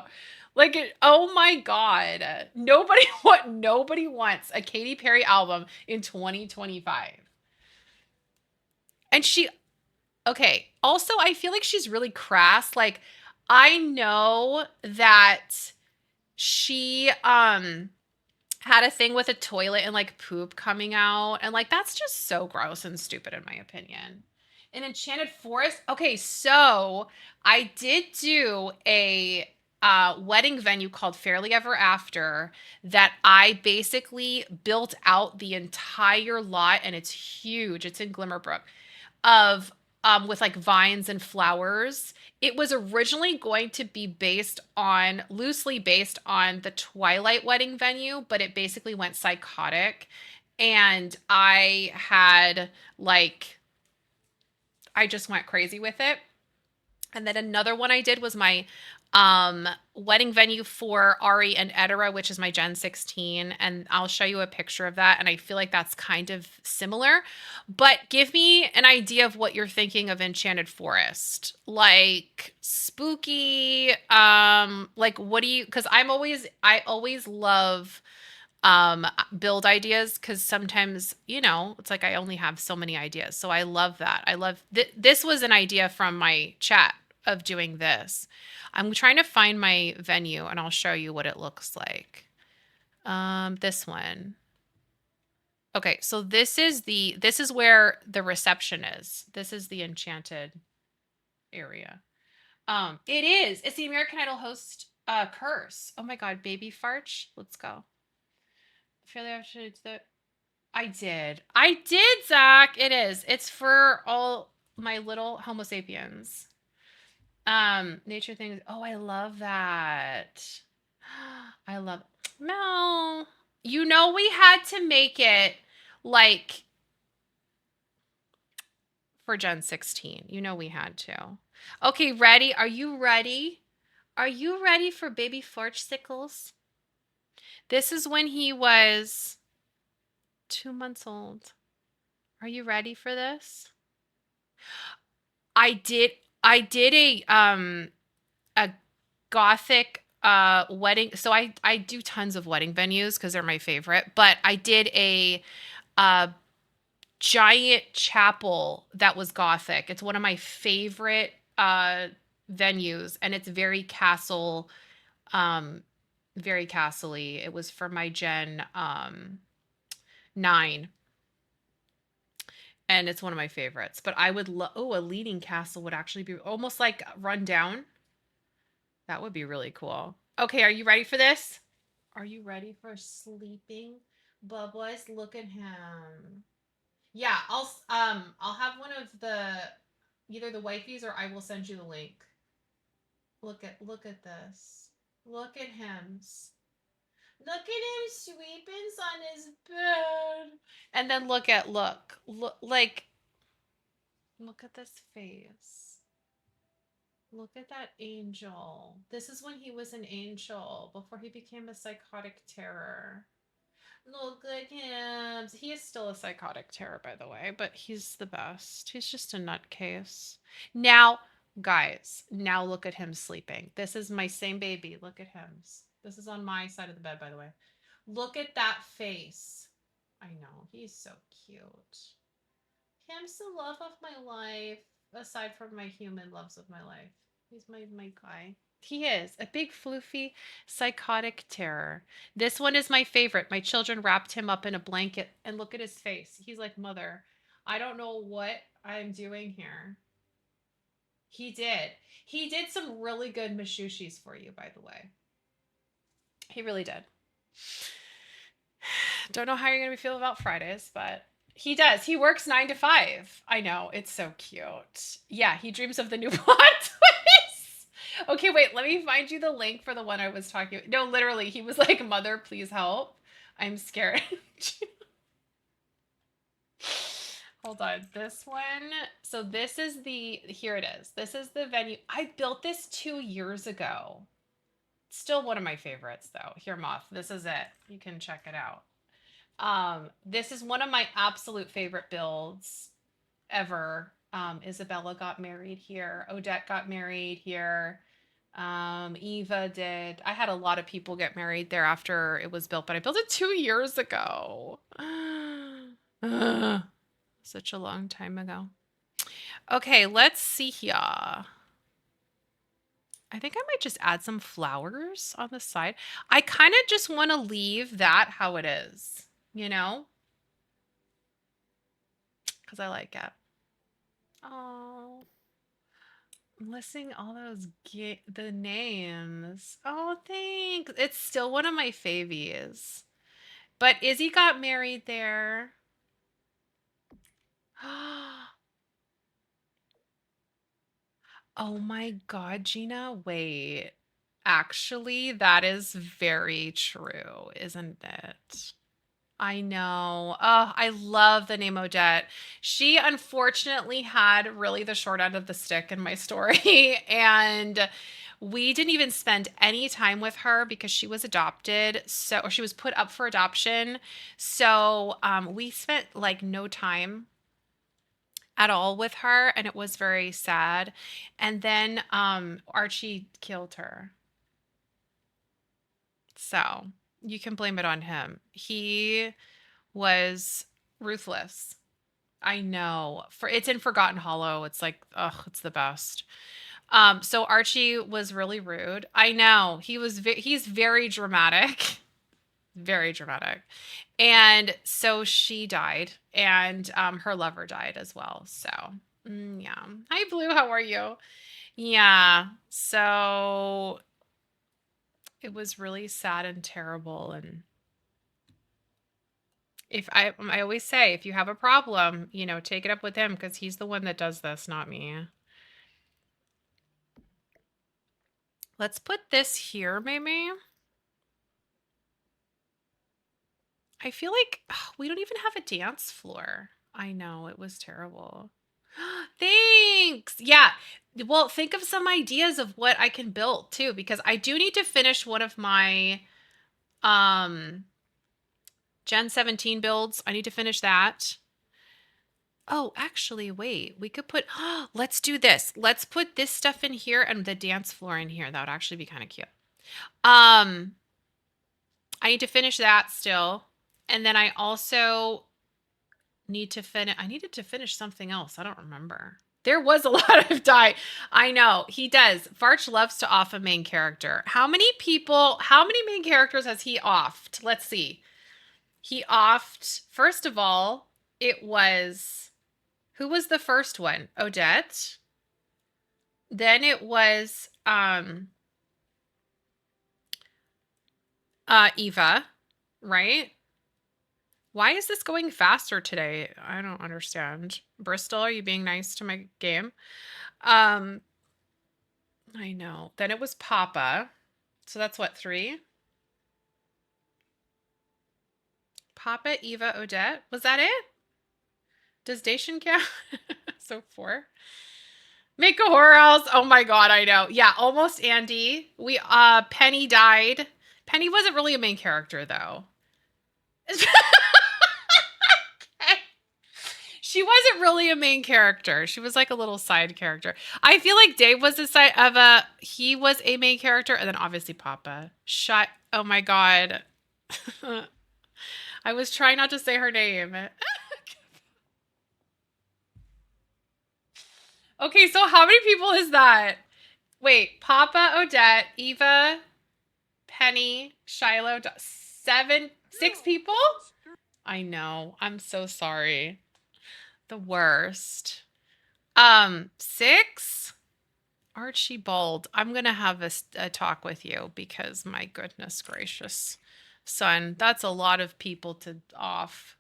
Like, oh my god. Nobody wants a Katy Perry album in 2025. And okay, also I feel like she's really crass. Like, I know that she had a thing with a toilet and like poop coming out, and like that's just so gross and stupid in my opinion. An Enchanted Forest. Okay, so I did do a wedding venue called Fairly Ever After that I basically built out the entire lot, and it's huge. It's in Glimmerbrook of with like vines and flowers. It was originally going to be loosely based on the Twilight wedding venue, but it basically went psychotic. And I just went crazy with it. And then another one I did was my wedding venue for Ari and Edera, which is my Gen 16. And I'll show you a picture of that. And I feel like that's kind of similar. But give me an idea of what you're thinking of Enchanted Forest. Like spooky, like what do you, because I always love build ideas because sometimes it's like I only have so many ideas, so I love that. I love this was an idea from my chat of doing this. I'm trying to find my venue and I'll show you what it looks like. This one. Okay, so this is where the reception is. This is the enchanted area. It's the American Idol host curse. Oh my god, baby farch. Let's go. Fairly after I did, Zach. It is. It's for all my little Homo sapiens. Nature things. Oh, I love that. I love Mel. We had to make it like for Gen 16. We had to. Okay, ready? Are you ready? Are you ready for baby Forchsicles? This is when he was 2 months old. Are you ready for this? I did a a gothic wedding. So I do tons of wedding venues because they're my favorite, but I did uh giant chapel that was gothic. It's one of my favorite venues, and it's um very castle-y. It was for my Gen 9, and it's one of my favorites. But I would love, oh, a leaning castle would actually be almost like run down. That would be really cool. Okay, are you ready for this? Are you ready for sleeping? Bubbles, look at him. Yeah, I'll have one of the either the wifeys or I will send you the link. Look at this. Look at him. Look at him sweeping on his bed. And then look like look at this face. Look at that angel. This is when he was an angel before he became a psychotic terror. Look at him. He is still a psychotic terror, by the way, but he's the best. He's just a nutcase. Now, guys, now look at him sleeping. This is my same baby. Look at him. This is on my side of the bed, by the way. Look at that face. I know. He's so cute. Him's the love of my life, aside from my human loves of my life. He's my guy. He is a big floofy psychotic terror. This one is my favorite. My children wrapped him up in a blanket and look at his face. He's like, "Mother, I don't know what I'm doing here." He did. He did some really good mashushis for you, by the way. He really did. Don't know how you're going to feel about Fridays, but he does. He works 9 to 5. I know. It's so cute. Yeah, he dreams of the new plot twist. Okay, wait. Let me find you the link for the one I was talking about. No, literally, he was like, "Mother, please help. I'm scared." Hold on. This one. So this is here it is. This is the venue. I built this 2 years ago. Still one of my favorites, though. Here, Moth. This is it. You can check it out. This is one of my absolute favorite builds ever. Isabella got married here. Odette got married here. Eva did. I had a lot of people get married there after it was built, but I built it 2 years ago. Such a long time ago. Okay, let's see here. I think I might just add some flowers on the side. I kind of just want to leave that how it is, you know? Because I like it. Oh, I'm listing all those the names. Oh, thanks. It's still one of my favies. But Izzy got married there. Oh my God, Gina. Wait. Actually, that is very true, isn't it? I know. Oh, I love the name Odette. She unfortunately had really the short end of the stick in my story. And we didn't even spend any time with her because she was adopted. So, or she was put up for adoption. So, we spent like no time at all with her, and it was very sad. And then Archie killed her. So, you can blame it on him. He was ruthless. I know. For it's in Forgotten Hollow. It's like, ugh, it's the best. So Archie was really rude. I know. He's very dramatic. Very dramatic. And so she died, and her lover died as well. So, yeah. Hi Blue, how are you? Yeah. So it was really sad and terrible, and if I always say, if you have a problem, take it up with him because he's the one that does this, not me. Let's put this here, maybe. I feel like we don't even have a dance floor. I know, it was terrible. Thanks. Yeah. Well, think of some ideas of what I can build too, because I do need to finish one of my Gen 17 builds. I need to finish that. Oh, actually, wait. We could put, let's do this. Let's put this stuff in here and the dance floor in here. That would actually be kind of cute. Um, I need to finish that still. And then I also need to finish, I needed to finish something else. I don't remember. There was a lot of die. I know he does. Varch loves to off a main character. How many main characters has he offed? Let's see. He offed, first of all, it was, who was the first one? Odette. Then it was Eva, right? Why is this going faster today? I don't understand. Bristol, are you being nice to my game? I know. Then it was Papa. So that's what, 3? Papa, Eva, Odette. Was that it? Does Dacian count? So 4. Make a horror house. Oh my god, I know. Yeah, almost Andy. Penny died. Penny wasn't really a main character though. She wasn't really a main character. She was like a little side character. I feel like Dave was he was a main character, and then obviously Papa. Oh my god. I was trying not to say her name. Okay, so how many people is that? Wait, Papa, Odette, Eva, Penny, Shiloh, 6 people? I know. I'm so sorry. The worst. 6? Archibald, I'm going to have a talk with you because my goodness gracious. Son, that's a lot of people to off.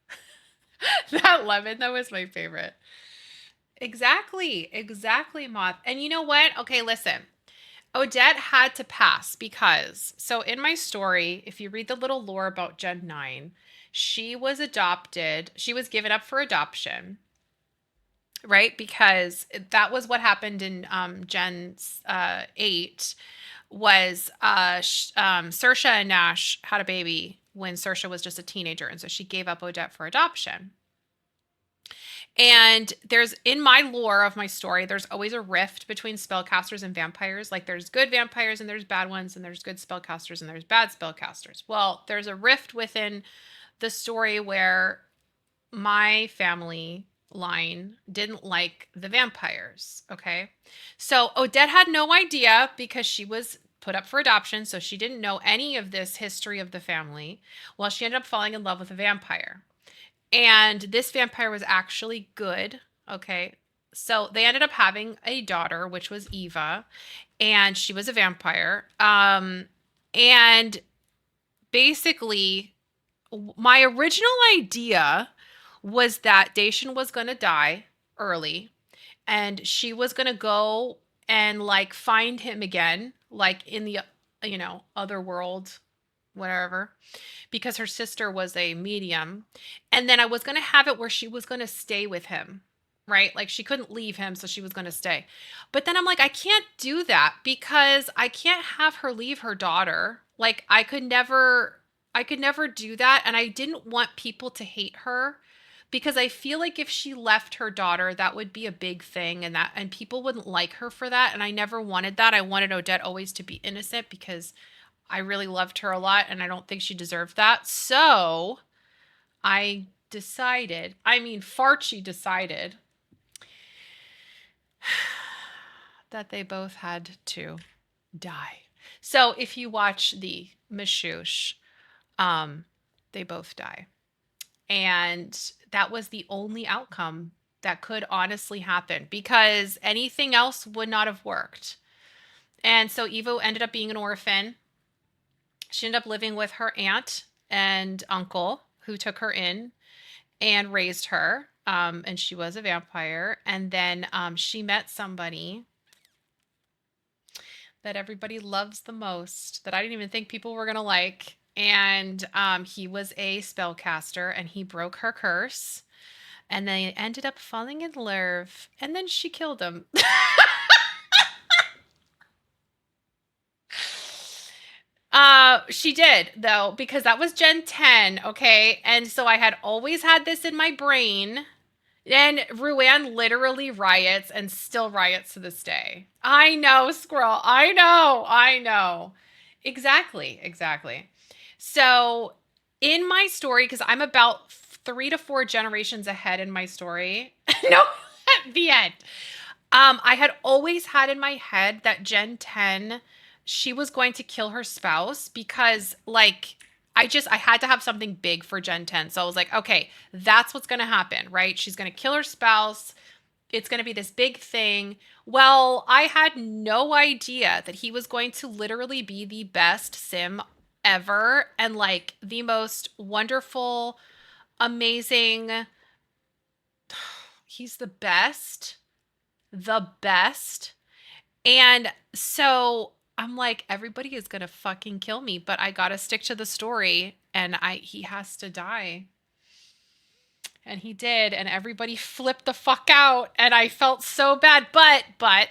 That lemon, though, is my favorite. Exactly, Moth. And you know what? Okay, listen. Odette had to pass because, so in my story, if you read the little lore about Gen 9, she was adopted. She was given up for adoption, right? Because that was what happened in Gen 8 was Saoirse and Nash had a baby when Saoirse was just a teenager. And so she gave up Odette for adoption. And there's, in my lore of my story, there's always a rift between spellcasters and vampires. Like there's good vampires and there's bad ones, and there's good spellcasters and there's bad spellcasters. Well, there's a rift within the story where my family line didn't like the vampires. Okay. So Odette had no idea because she was put up for adoption. So she didn't know any of this history of the family. Well, she ended up falling in love with a vampire. And this vampire was actually good. Okay. So they ended up having a daughter, which was Eva, and she was a vampire. And basically, my original idea was that Dacian was going to die early, and she was going to go and like find him again, like in the, other world, whatever, because her sister was a medium. And then I was going to have it where she was going to stay with him, right? Like she couldn't leave him, so she was going to stay. But then I'm like, I can't do that because I can't have her leave her daughter. Like I could never do that. And I didn't want people to hate her because I feel like if she left her daughter, that would be a big thing, and people wouldn't like her for that. And I never wanted that. I wanted Odette always to be innocent because I really loved her a lot, and I don't think she deserved that. So I decided, Farchi decided that they both had to die. So if you watch the Mashoosh, they both die. And that was the only outcome that could honestly happen because anything else would not have worked. And so Evo ended up being an orphan. She ended up living with her aunt and uncle who took her in and raised her. And she was a vampire. And then she met somebody that everybody loves the most that I didn't even think people were going to like. And he was a spellcaster, and he broke her curse. And they ended up falling in love. And then she killed him. She did, though, because that was Gen 10, okay? And so I had always had this in my brain. And Ruan literally riots and still riots to this day. I know, Squirrel. I know. I know. Exactly. Exactly. So, in my story, because I'm about 3 to 4 generations ahead in my story. No, at the end. I had always had in my head that Gen 10, she was going to kill her spouse because, like, I had to have something big for Gen 10. So I was like, okay, that's what's going to happen, right? She's going to kill her spouse. It's going to be this big thing. Well, I had no idea that he was going to literally be the best sim ever and like the most wonderful, amazing. He's the best. The best. And so I'm like, everybody is gonna fucking kill me, but I gotta stick to the story, and he has to die. And he did, and everybody flipped the fuck out, and I felt so bad. But I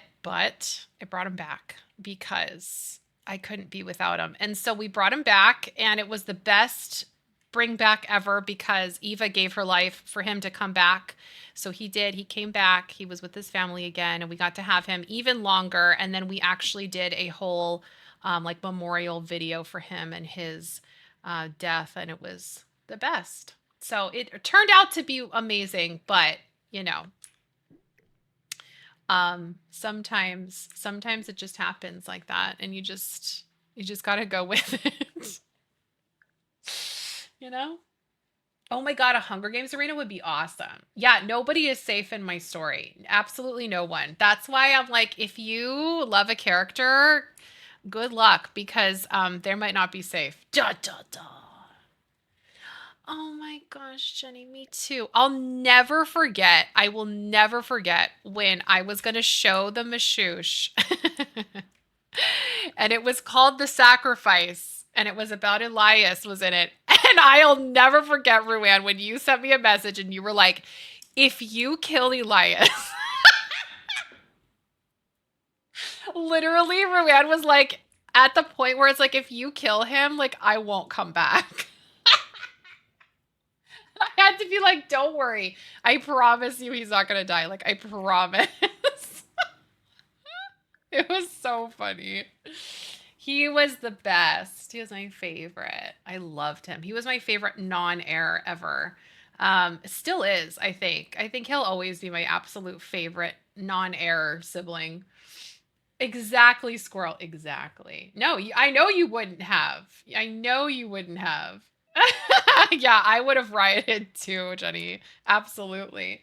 brought him back because I couldn't be without him. And so we brought him back, and it was the best bring back ever because Eva gave her life for him to come back. So he did. He came back. He was with his family again, and we got to have him even longer. And then we actually did a whole like memorial video for him and his death, and it was the best. So it turned out to be amazing, but you know, sometimes it just happens like that, and you just got to go with it. You know? Oh my God, a Hunger Games arena would be awesome. Yeah, nobody is safe in my story. Absolutely no one. That's why I'm like, if you love a character, good luck because there might not be safe. Da da da. Oh my gosh, Jenny, me too. I'll never forget. I will never forget when I was going to show the Mashoosh. And it was called The Sacrifice. And it was about Elias was in it. And I'll never forget, Ruan, when you sent me a message and you were like, if you kill Elias. Literally, Ruan was like, at the point where it's like, if you kill him, like, I won't come back. I had to be like, don't worry. I promise you he's not going to die. Like, I promise. It was so funny. He was the best. He was my favorite. I loved him. He was my favorite non-heir ever. Still is, I think. I think he'll always be my absolute favorite non-heir sibling. Exactly, Squirrel. Exactly. No, I know you wouldn't have. I know you wouldn't have. Yeah, I would have rioted too, Jenny. Absolutely.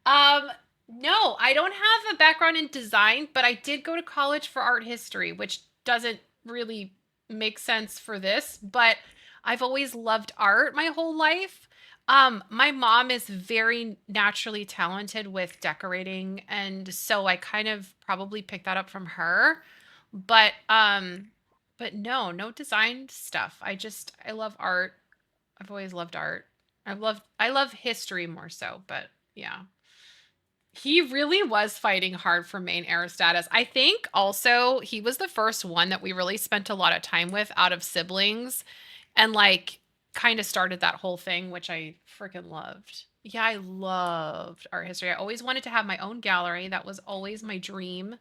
Um, no, I don't have a background in design, but I did go to college for art history, which doesn't really make sense for this, but I've always loved art my whole life. My mom is very naturally talented with decorating, and so I kind of probably picked that up from her. But no, no design stuff. I love art. I've always loved art. I love history more so, but yeah. He really was fighting hard for main heir status. I think also he was the first one that we really spent a lot of time with out of siblings and like kind of started that whole thing, which I freaking loved. Yeah, I loved art history. I always wanted to have my own gallery. That was always my dream.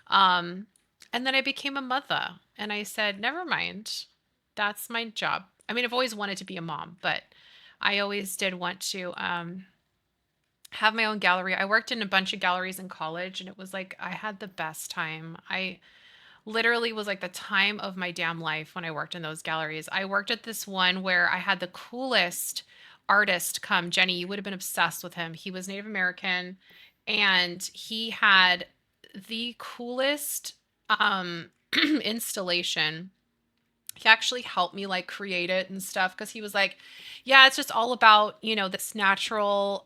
Um, and then I became a mother and I said, never mind. That's my job. I mean, I've always wanted to be a mom, but I always did want to have my own gallery. I worked in a bunch of galleries in college and it was like I had the best time. I literally was like the time of my damn life when I worked in those galleries. I worked at this one where I had the coolest artist come. Jenny, you would have been obsessed with him. He was Native American and he had the coolest installation. He actually helped me like create it and stuff because he was like, yeah, it's just all about, this natural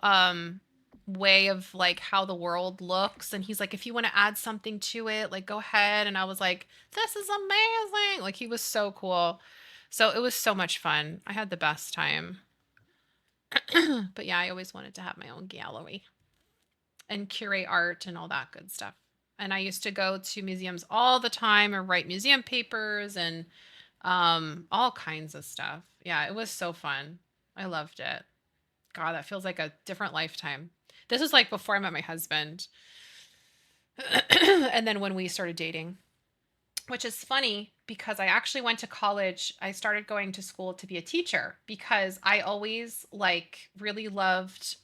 way of like how the world looks. And he's like, if you want to add something to it, like go ahead. And I was like, this is amazing. Like he was so cool. So it was so much fun. I had the best time. But yeah, I always wanted to have my own gallery and curate art and all that good stuff. And I used to go to museums all the time or write museum papers and all kinds of stuff. Yeah, it was so fun. I loved it. God, that feels like a different lifetime. This was like before I met my husband. And then when we started dating, which is funny because I actually went to college. I started going to school to be a teacher because I always like really loved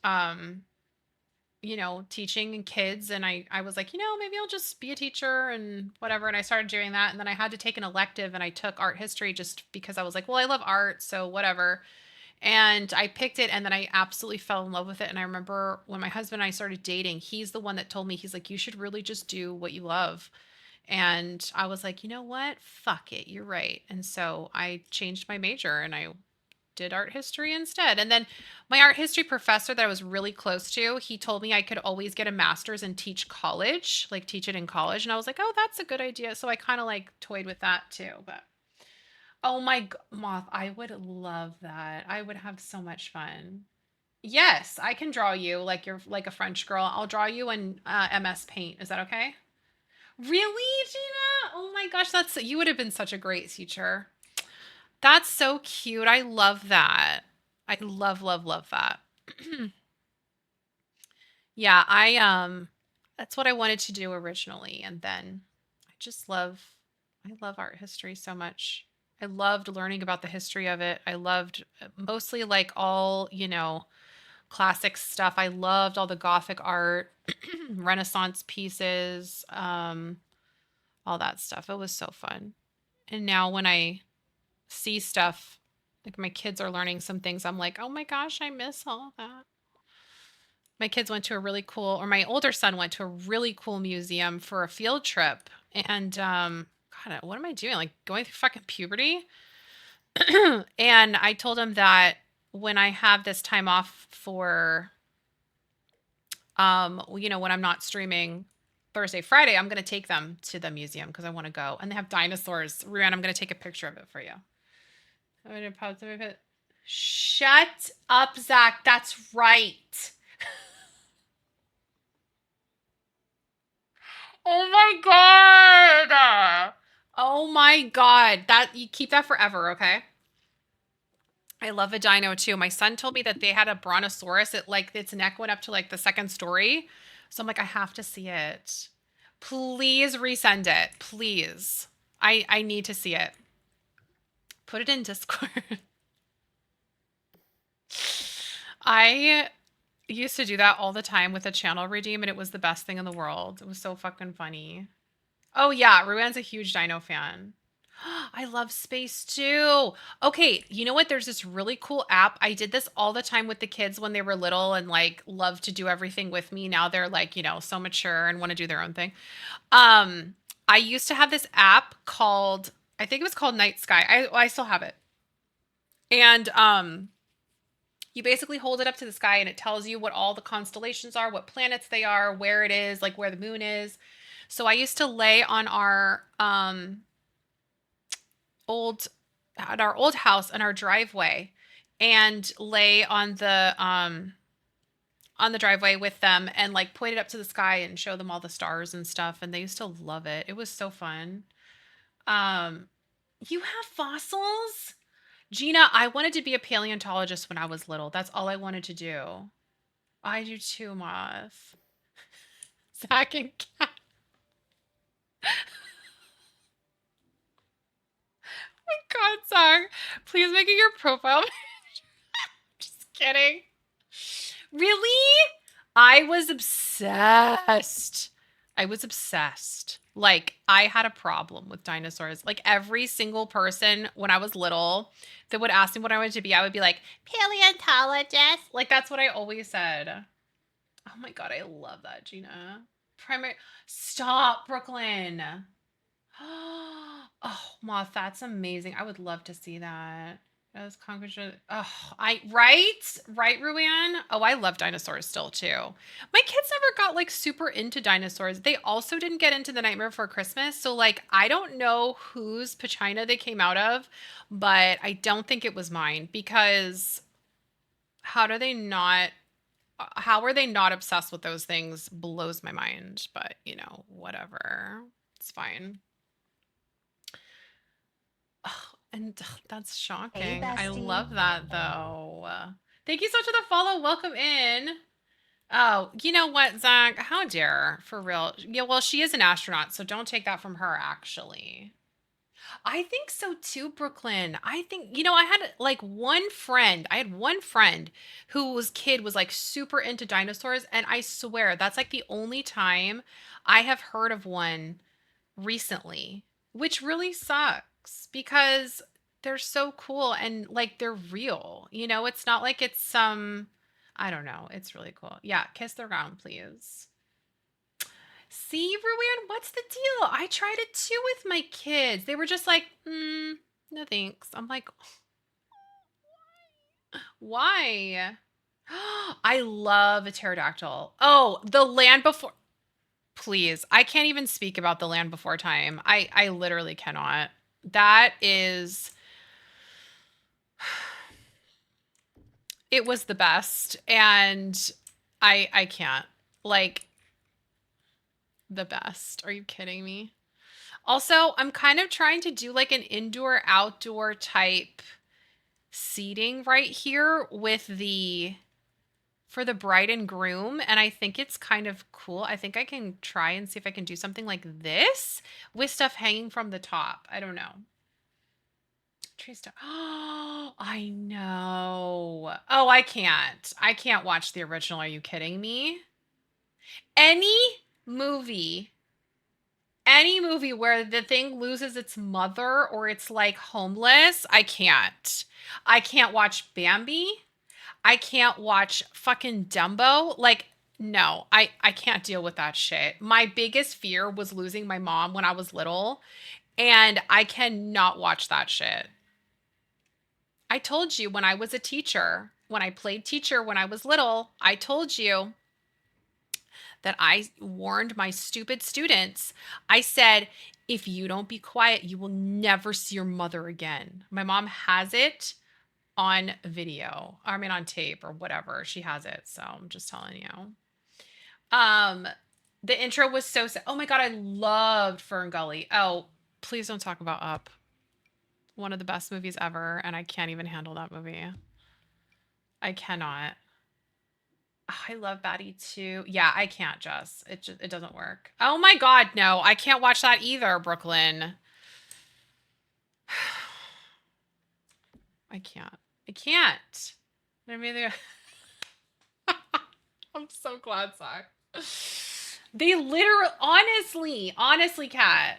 teaching and kids, and I was like, maybe I'll just be a teacher and whatever, and I started doing that, and then I had to take an elective and I took art history just because I was like, well, I love art, so whatever. And I picked it and then I absolutely fell in love with it. And I remember when my husband and I started dating, he's the one that told me, he's like, you should really just do what you love. And I was like, you know what? Fuck it. You're right. And so I changed my major and I did art history instead. And then my art history professor that I was really close to, he told me I could always get a master's and teach college, like teach it in college. And I was like, oh, that's a good idea. So I kind of like toyed with that too. But oh my Moth, I would love that. I would have so much fun. Yes, I can draw you like you're like a French girl. I'll draw you in MS Paint. Is that okay? Really, Gina? Oh my gosh, that's you would have been such a great teacher. That's so cute. I love that. I love, love, love that. Yeah, that's what I wanted to do originally, and then I love art history so much. I loved learning about the history of it. I loved mostly like all, classic stuff. I loved all the Gothic art, Renaissance pieces, all that stuff. It was so fun. And now when I see stuff, like my kids are learning some things, I'm like, oh my gosh, I miss all that. My kids went to a really cool, or my older son went to a really cool museum for a field trip. And God, what am I doing? Like going through fucking puberty? And I told him that when I have this time off for, when I'm not streaming Thursday, Friday, I'm going to take them to the museum because I want to go. And they have dinosaurs. Ruan, I'm going to take a picture of it for you. I'm going to pause it. Shut up, Zach. That's right. Oh my god. Oh my god. That you keep that forever, okay? I love a dino too. My son told me that they had a brontosaurus. It like its neck went up to like the second story. So I'm like, I have to see it. Please resend it. Please. I need to see it. Put it in Discord. I used to do that all the time with a channel redeem, and it was the best thing in the world. It was so fucking funny. Oh yeah, Ruan's a huge dino fan. I love space too. Okay, you know what? There's this really cool app. I did this all the time with the kids when they were little and like loved to do everything with me. Now they're like, so mature and want to do their own thing. I used to have this app called, I think it was called Night Sky. I still have it. And you basically hold it up to the sky and it tells you what all the constellations are, what planets they are, where it is, like where the moon is. So I used to lay on old our old house in our driveway and lay on the driveway with them and like point it up to the sky and show them all the stars and stuff, and they used to love it. It was so fun. Um you have fossils? Gina, I wanted to be a paleontologist when I was little. That's all I wanted to do. I do too, Moth. Zach and Cat. My God, Zach. Please make it your profile. Just kidding. Really? I was obsessed. I was obsessed. Like, I had a problem with dinosaurs. Like, every single person when I was little that would ask me what I wanted to be, I would be like, paleontologist. Like, that's what I always said. Oh my God, I love that, Gina. Primary. Stop, Brooklyn. Oh, Moth, that's amazing. I would love to see that. As Congress, oh, right, Ruan. Oh, I love dinosaurs still too. My kids never got like super into dinosaurs. They also didn't get into The Nightmare Before Christmas. So like, I don't know whose vagina they came out of, but I don't think it was mine because how do they not? How are they not obsessed with those things? Blows my mind. But whatever. It's fine. Oh, and that's Hey, shocking. I bestie. love that though. Thank you so much for the follow. Welcome in. Oh, you know what, Zach? How dare, for real. Yeah, well, she is an astronaut, so don't take that from her, actually. I think so too, Brooklyn. I think, I had like one friend. I had one friend whose kid was like super into dinosaurs, and I swear that's like the only time I have heard of one recently, which really sucks because they're so cool and like they're real. It's not like it's some, I don't know. It's really cool. Yeah, kiss the ground, please. See, Ruan, what's the deal? I tried it too with my kids. They were just like, no thanks. I'm like, why? I love a pterodactyl. Oh, the land before. Please, I can't even speak about the land before time. I literally cannot. That is, it was the best, and I can't, like, the best. Are you kidding me? Also, I'm kind of trying to do like an indoor outdoor type seating right here with the for the bride and groom, and I think it's kind of cool. I think I can try and see if I can do something like this with stuff hanging from the top. I don't know. Tree stuff. Oh, I know. Oh, I can't. I can't watch the original. Are you kidding me? Any movie where the thing loses its mother or it's like homeless, I can't. I can't watch Bambi. I can't watch fucking Dumbo. Like, no, I can't deal with that shit. My biggest fear was losing my mom when I was little, and I cannot watch that shit. I told you when I was a teacher, when I played teacher when I was little, I told you that I warned my stupid students. I said, if you don't be quiet, you will never see your mother again. My mom has it on video. I mean, on tape or whatever. She has it. So I'm just telling you. Um, the intro was so sad. Oh my God, I loved Fern Gully. Oh, please don't talk about Up. One of the best movies ever. And I can't even handle that movie. I cannot. I love Batty too. Yeah, I can't, Jess. It doesn't work. Oh my God, no. I can't watch that either, Brooklyn. I can't. I can't. I mean, I'm so glad, Zach. They literally, honestly, Kat.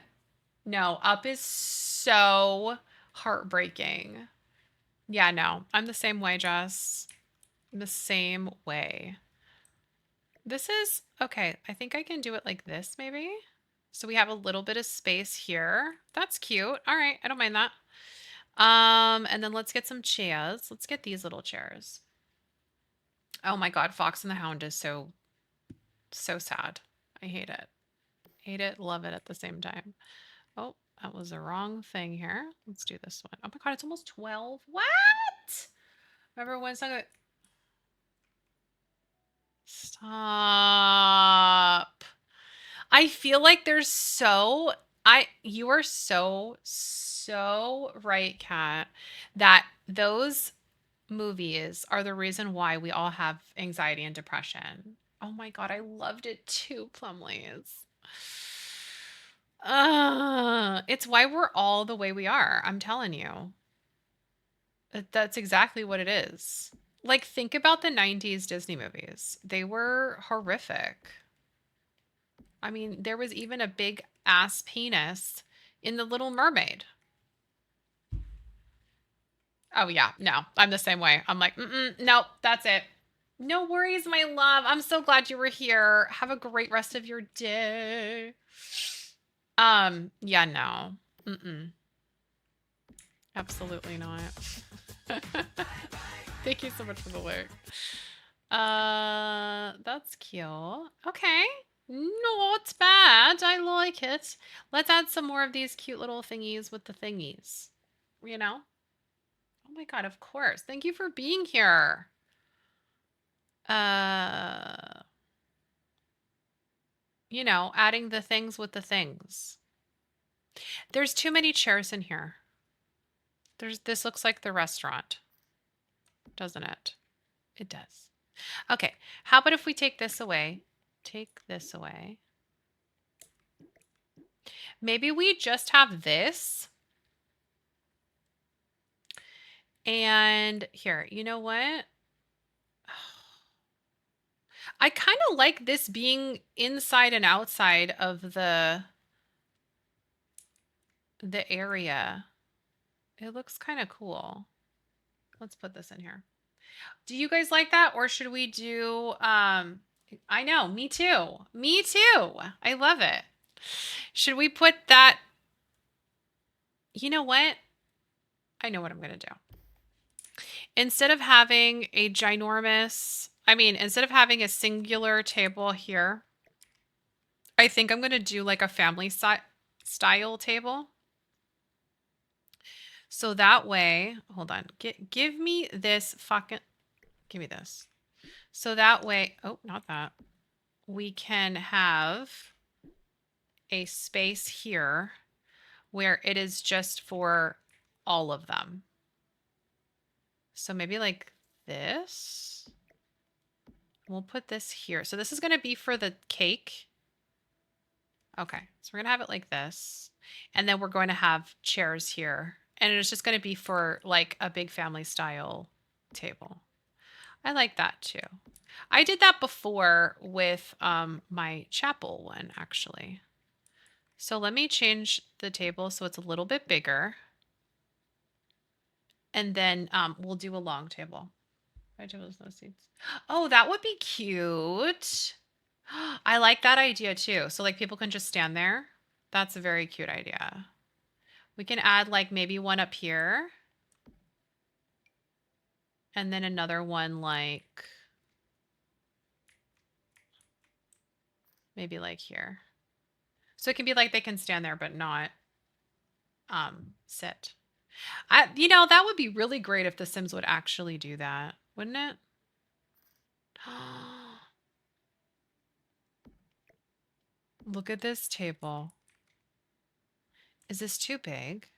No, Up is so heartbreaking. Yeah, no, I'm the same way, Jess. I'm the same way. This is, okay, I think I can do it like this, maybe. So we have a little bit of space here. That's cute. All right, I don't mind that. And then let's get some chairs. Let's get these little chairs. Oh my God, Fox and the Hound is so sad. I hate it. Hate it, love it at the same time. Oh, that was the wrong thing here. Let's do this one. Oh my God, it's almost 12. What? Remember when something... Stop. I feel like there's so... You are so right, Kat, that those movies are the reason why we all have anxiety and depression. Oh my God, I loved it too, Plumleys. It's why we're all the way we are. I'm telling you. That's exactly what it is. Like, think about the 90s Disney movies. They were horrific. I mean, there was even a big ass penis in The Little Mermaid. Oh, yeah. No, I'm the same way. I'm like, nope, that's it. No worries, my love. I'm so glad you were here. Have a great rest of your day. Yeah, no. Absolutely not. Thank you so much for the link. That's cute. Okay. Not bad. I like it. Let's add some more of these cute little thingies with the thingies. You know? Oh my God, of course. Thank you for being here. Adding the things with the things. There's too many chairs in here. This looks like the restaurant, doesn't it? It does. Okay, how about if we take this away? Take this away. Maybe we just have this. And here, you know what? I kind of like this being inside and outside of the area. It looks kind of cool. Let's put this in here. Do you guys like that, or should we do I know, me too. Me too. I love it. Should we put that? You know what? I know what I'm going to do. Instead of having a ginormous, instead of having a singular table here, I think I'm going to do like a family style table. So that way, hold on, give me this fucking, give me this. So that way, oh, not that. We can have a space here where it is just for all of them. So maybe like this. We'll put this here. So this is going to be for the cake. Okay, so we're going to have it like this. And then we're going to have chairs here. And it's just going to be for like a big family style table. I like that too. I did that before with my chapel one, actually. So let me change the table so it's a little bit bigger. And then we'll do a long table. Five tables, no seats. Oh, that would be cute. I like that idea too. So like people can just stand there. That's a very cute idea. We can add like maybe one up here. And then another one like maybe like here. So it can be like they can stand there but not sit. That would be really great if The Sims would actually do that, wouldn't it? Look at this table. Is this too big?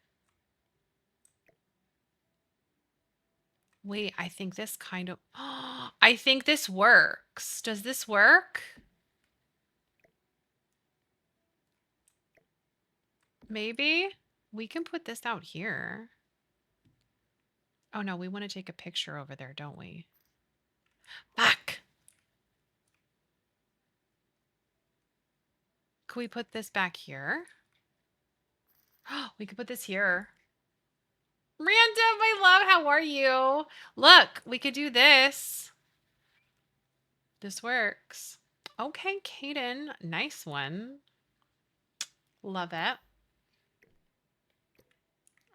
Wait, I think this kind of... I think this works. Does this work? Maybe? We can put this out here. Oh no, we want to take a picture over there, don't we? Fuck! Could we put this back here? We could put this here. Random, I love, how are you? Look, we could do this. This works. Okay, Kaden, nice one. Love it.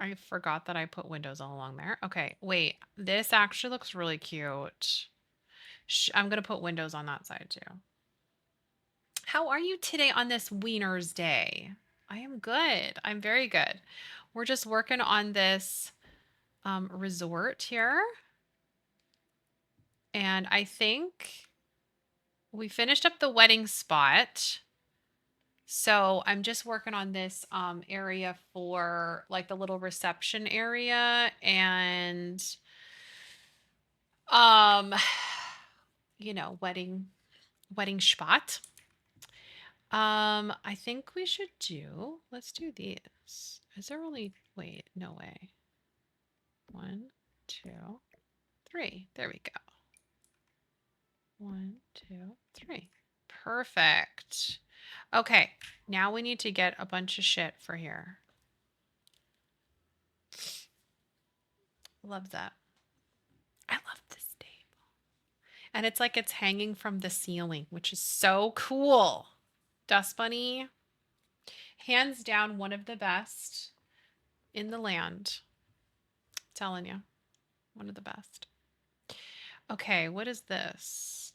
I forgot that I put windows all along there. Okay, wait, this actually looks really cute. I'm gonna put windows on that side too. How are you today on this Wiener's Day? I am good. I'm very good. We're just working on this resort here. And I think we finished up the wedding spot. So I'm just working on this area for like the little reception area and wedding spot. I think we should let's do these. Is there only, wait, no way. 1, 2, 3. There we go. 1, 2, 3. Perfect. Okay, now we need to get a bunch of shit for here. Love that. I love this table. And it's like it's hanging from the ceiling, which is so cool. Dust Bunny, hands down one of the best in the land. I'm telling you, one of the best. Okay, what is this?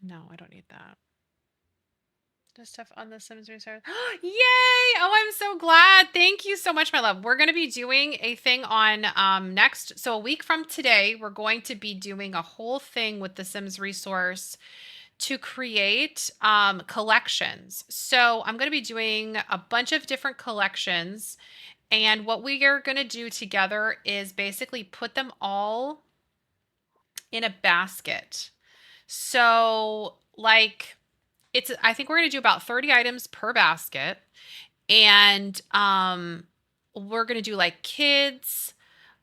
No, I don't need that. Just stuff on the Sims restart. Yay! Oh, I'm so glad. Thank you so much, my love. We're going to be doing a thing on next. So a week from today, we're going to be doing a whole thing with the Sims resource to create collections. So I'm going to be doing a bunch of different collections. And what we are going to do together is basically put them all in a basket. So, like, I think we're going to do about 30 items per basket. And we're going to do like kids,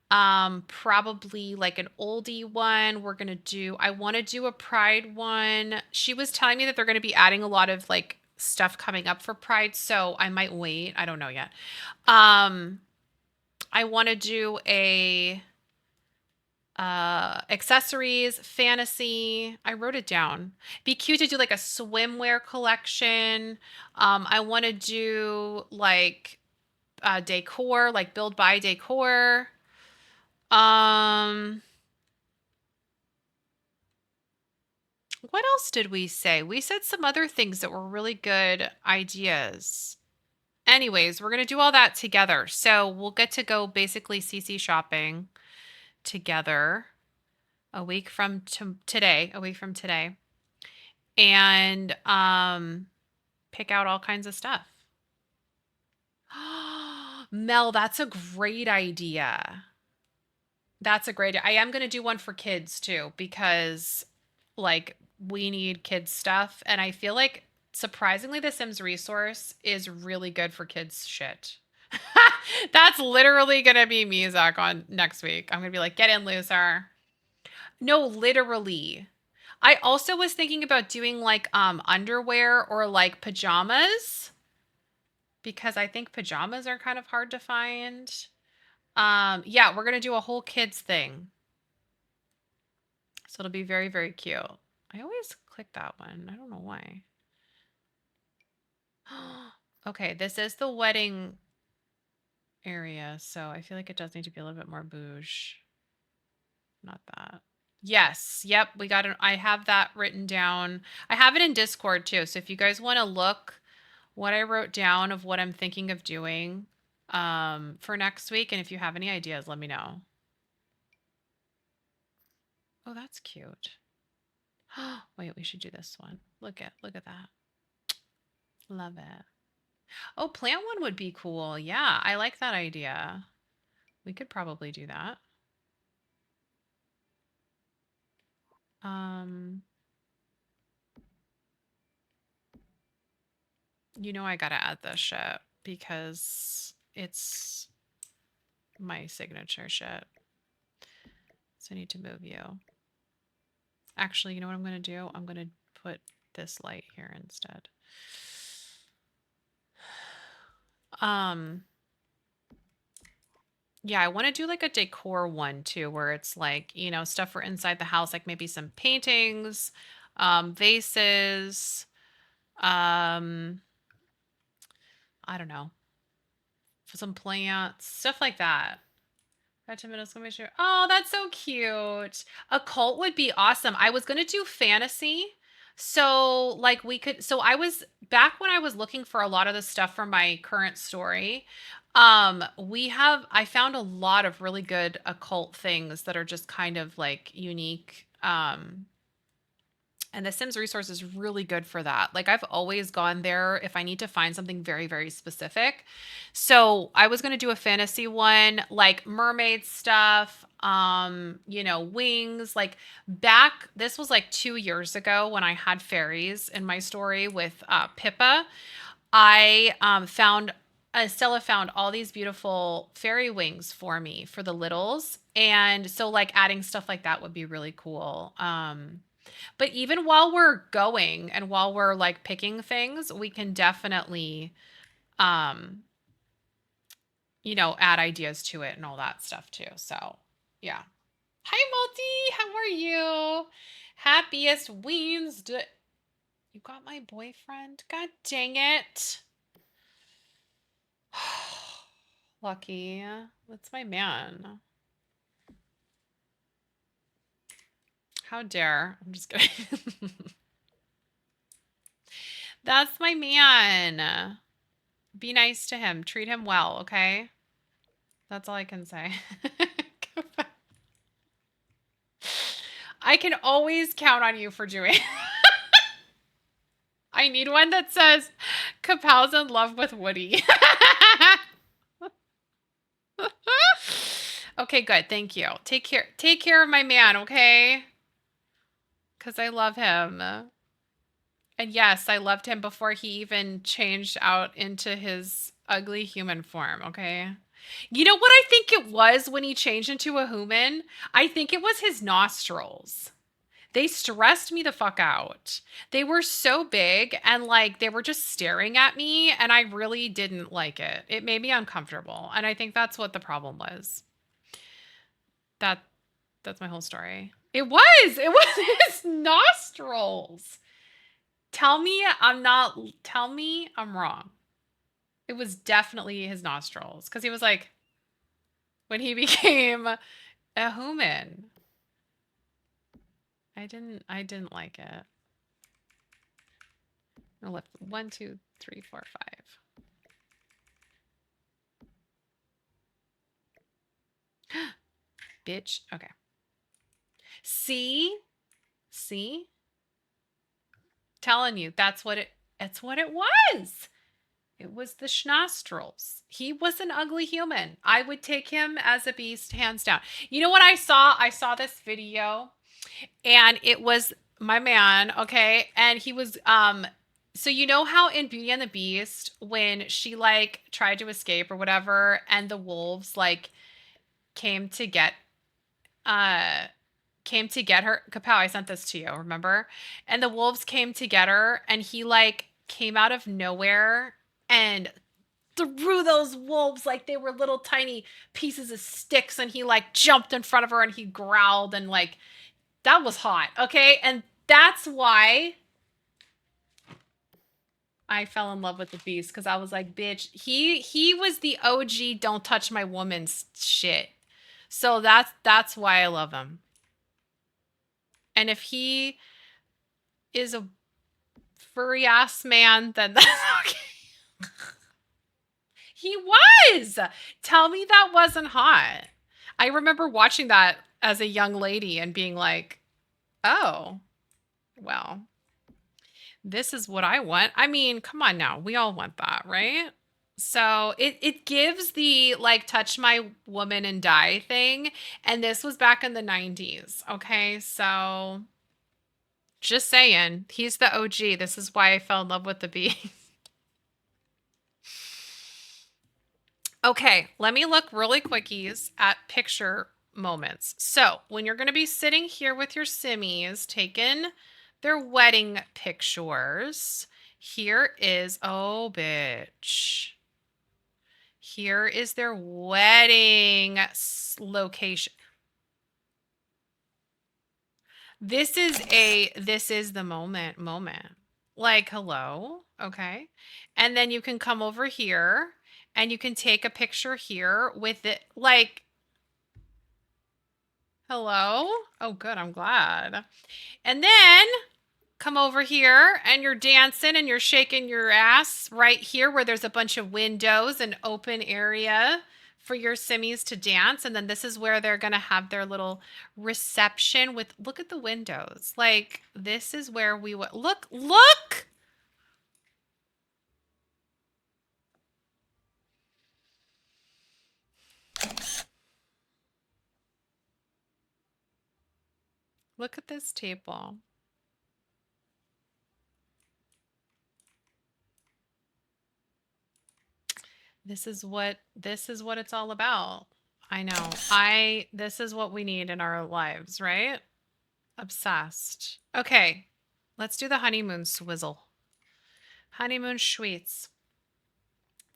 probably like an oldie one. I want to do a pride one. She was telling me that they're going to be adding a lot of like stuff coming up for pride, so I might wait. I don't know yet. Um, I want to do a accessories, fantasy. I wrote it down. Be cute to do like a swimwear collection. I want to do like decor, like build by decor. Um, what else did we say? We said some other things that were really good ideas. Anyways, we're going to do all that together. So we'll get to go basically CC shopping together a week from today. And pick out all kinds of stuff. Mel, that's a great idea. That's a great I am going to do one for kids too because like we need kids stuff and I feel like surprisingly the Sims resource is really good for kids shit. That's literally going to be me, Zach, on next week. I'm going to be like, get in, loser. No, literally. I also was thinking about doing like underwear or like pajamas because I think pajamas are kind of hard to find. Yeah, we're going to do a whole kids thing. So it'll be very, very cute. I always click that one. I don't know why. Okay, this is the wedding area, so I feel like it does need to be a little bit more bouge. Not that. Yes, yep, we got it. I have that written down. I have it in Discord too, so if you guys want to look what I wrote down of what I'm thinking of doing for next week, and if you have any ideas, let me know. Oh, that's cute. Wait, we should do this one. Look at that. Love it. Oh, plant one would be cool. Yeah, I like that idea. We could probably do that. You know I gotta add this shit because it's my signature shit. So I need to move you. Actually, you know what I'm gonna do? I'm gonna put this light here instead. Yeah, I want to do like a decor one too, where it's like, you know, stuff for inside the house, like maybe some paintings, vases, I don't know, for some plants, stuff like that. Got 10 minutes. Let me share. Oh, that's so cute. A cult would be awesome. I was gonna do fantasy. So like we could I was back when I was looking for a lot of the stuff for my current story. I found a lot of really good occult things that are just kind of like unique. And the Sims resource is really good for that. Like I've always gone there if I need to find something very, very specific. So I was going to do a fantasy one, like mermaid stuff, you know, wings, like this was like 2 years ago when I had fairies in my story with Pippa. Stella found all these beautiful fairy wings for me for the littles. And so like adding stuff like that would be really cool. But even while we're going and while we're like picking things, we can definitely, you know, add ideas to it and all that stuff too. So, yeah. Hi, Multi. How are you? Happiest Wednesday. You got my boyfriend? God dang it. Lucky. That's my man. How dare. I'm just kidding. That's my man. Be nice to him. Treat him well, okay? That's all I can say. I can always count on you for doing. I need one that says Kapow's in love with Woody. Okay, good. Thank you. Take care of my man, okay? Because I love him. And yes, I loved him before he even changed out into his ugly human form, okay? You know what I think it was when he changed into a human? I think it was his nostrils. They stressed me the fuck out. They were so big and like they were just staring at me and I really didn't like it. It made me uncomfortable. And I think that's what the problem was. That's my whole story. It was his nostrils. Tell me I'm wrong. It was definitely his nostrils because he was like when he became a human. I didn't like it. No, left 1, 2, 3, 4, 5. Bitch. Okay. See? See? Telling you, that's what it was. It was the schnostrils. He was an ugly human. I would take him as a beast, hands down. You know what I saw? I saw this video and it was my man, okay? And he was so you know how in Beauty and the Beast when she like tried to escape or whatever and the wolves like came to get uh her. Kapow, I sent this to you, remember? And the wolves came to get her and he like came out of nowhere and threw those wolves like they were little tiny pieces of sticks and he like jumped in front of her and he growled and like that was hot, okay? And that's why I fell in love with the beast because I was like, bitch, he was the OG don't touch my woman's shit. So that's why I love him. And if he is a furry ass man, then that's okay. He was. Tell me that wasn't hot. I remember watching that as a young lady and being like, oh, well, this is what I want. I mean, come on now. We all want that, right? So it gives the like touch my woman and die thing. And this was back in the 90s. Okay. So just saying, he's the OG. This is why I fell in love with the bee. Okay, let me look really quickies at picture moments. So when you're going to be sitting here with your simmies, taking their wedding pictures, here is, oh, bitch. Here is their wedding location. This is the moment. Like, hello, okay? And then you can come over here and you can take a picture here with it, like, hello? Oh, good, I'm glad. And then come over here and you're dancing and you're shaking your ass right here where there's a bunch of windows and open area for your simmies to dance. And then this is where they're going to have their little reception with, look at the windows. Like, this is where we would, look! Look at this table. This is what it's all about. I know. This is what we need in our lives, right? Obsessed. Okay. Let's do the honeymoon swizzle. Honeymoon sweets.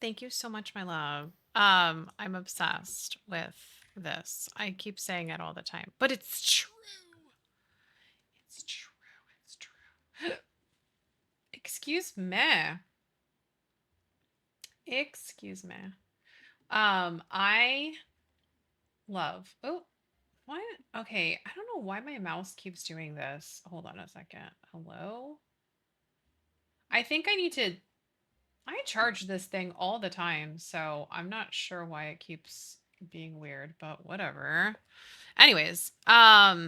Thank you so much, my love. I'm obsessed with this. I keep saying it all the time, but it's true. It's true. Excuse me. Excuse me. I love. Oh, what? Okay, I don't know why my mouse keeps doing this. Hold on a second. Hello? I think I need to. I charge this thing all the time, so I'm not sure why it keeps being weird, but whatever. Anyways, I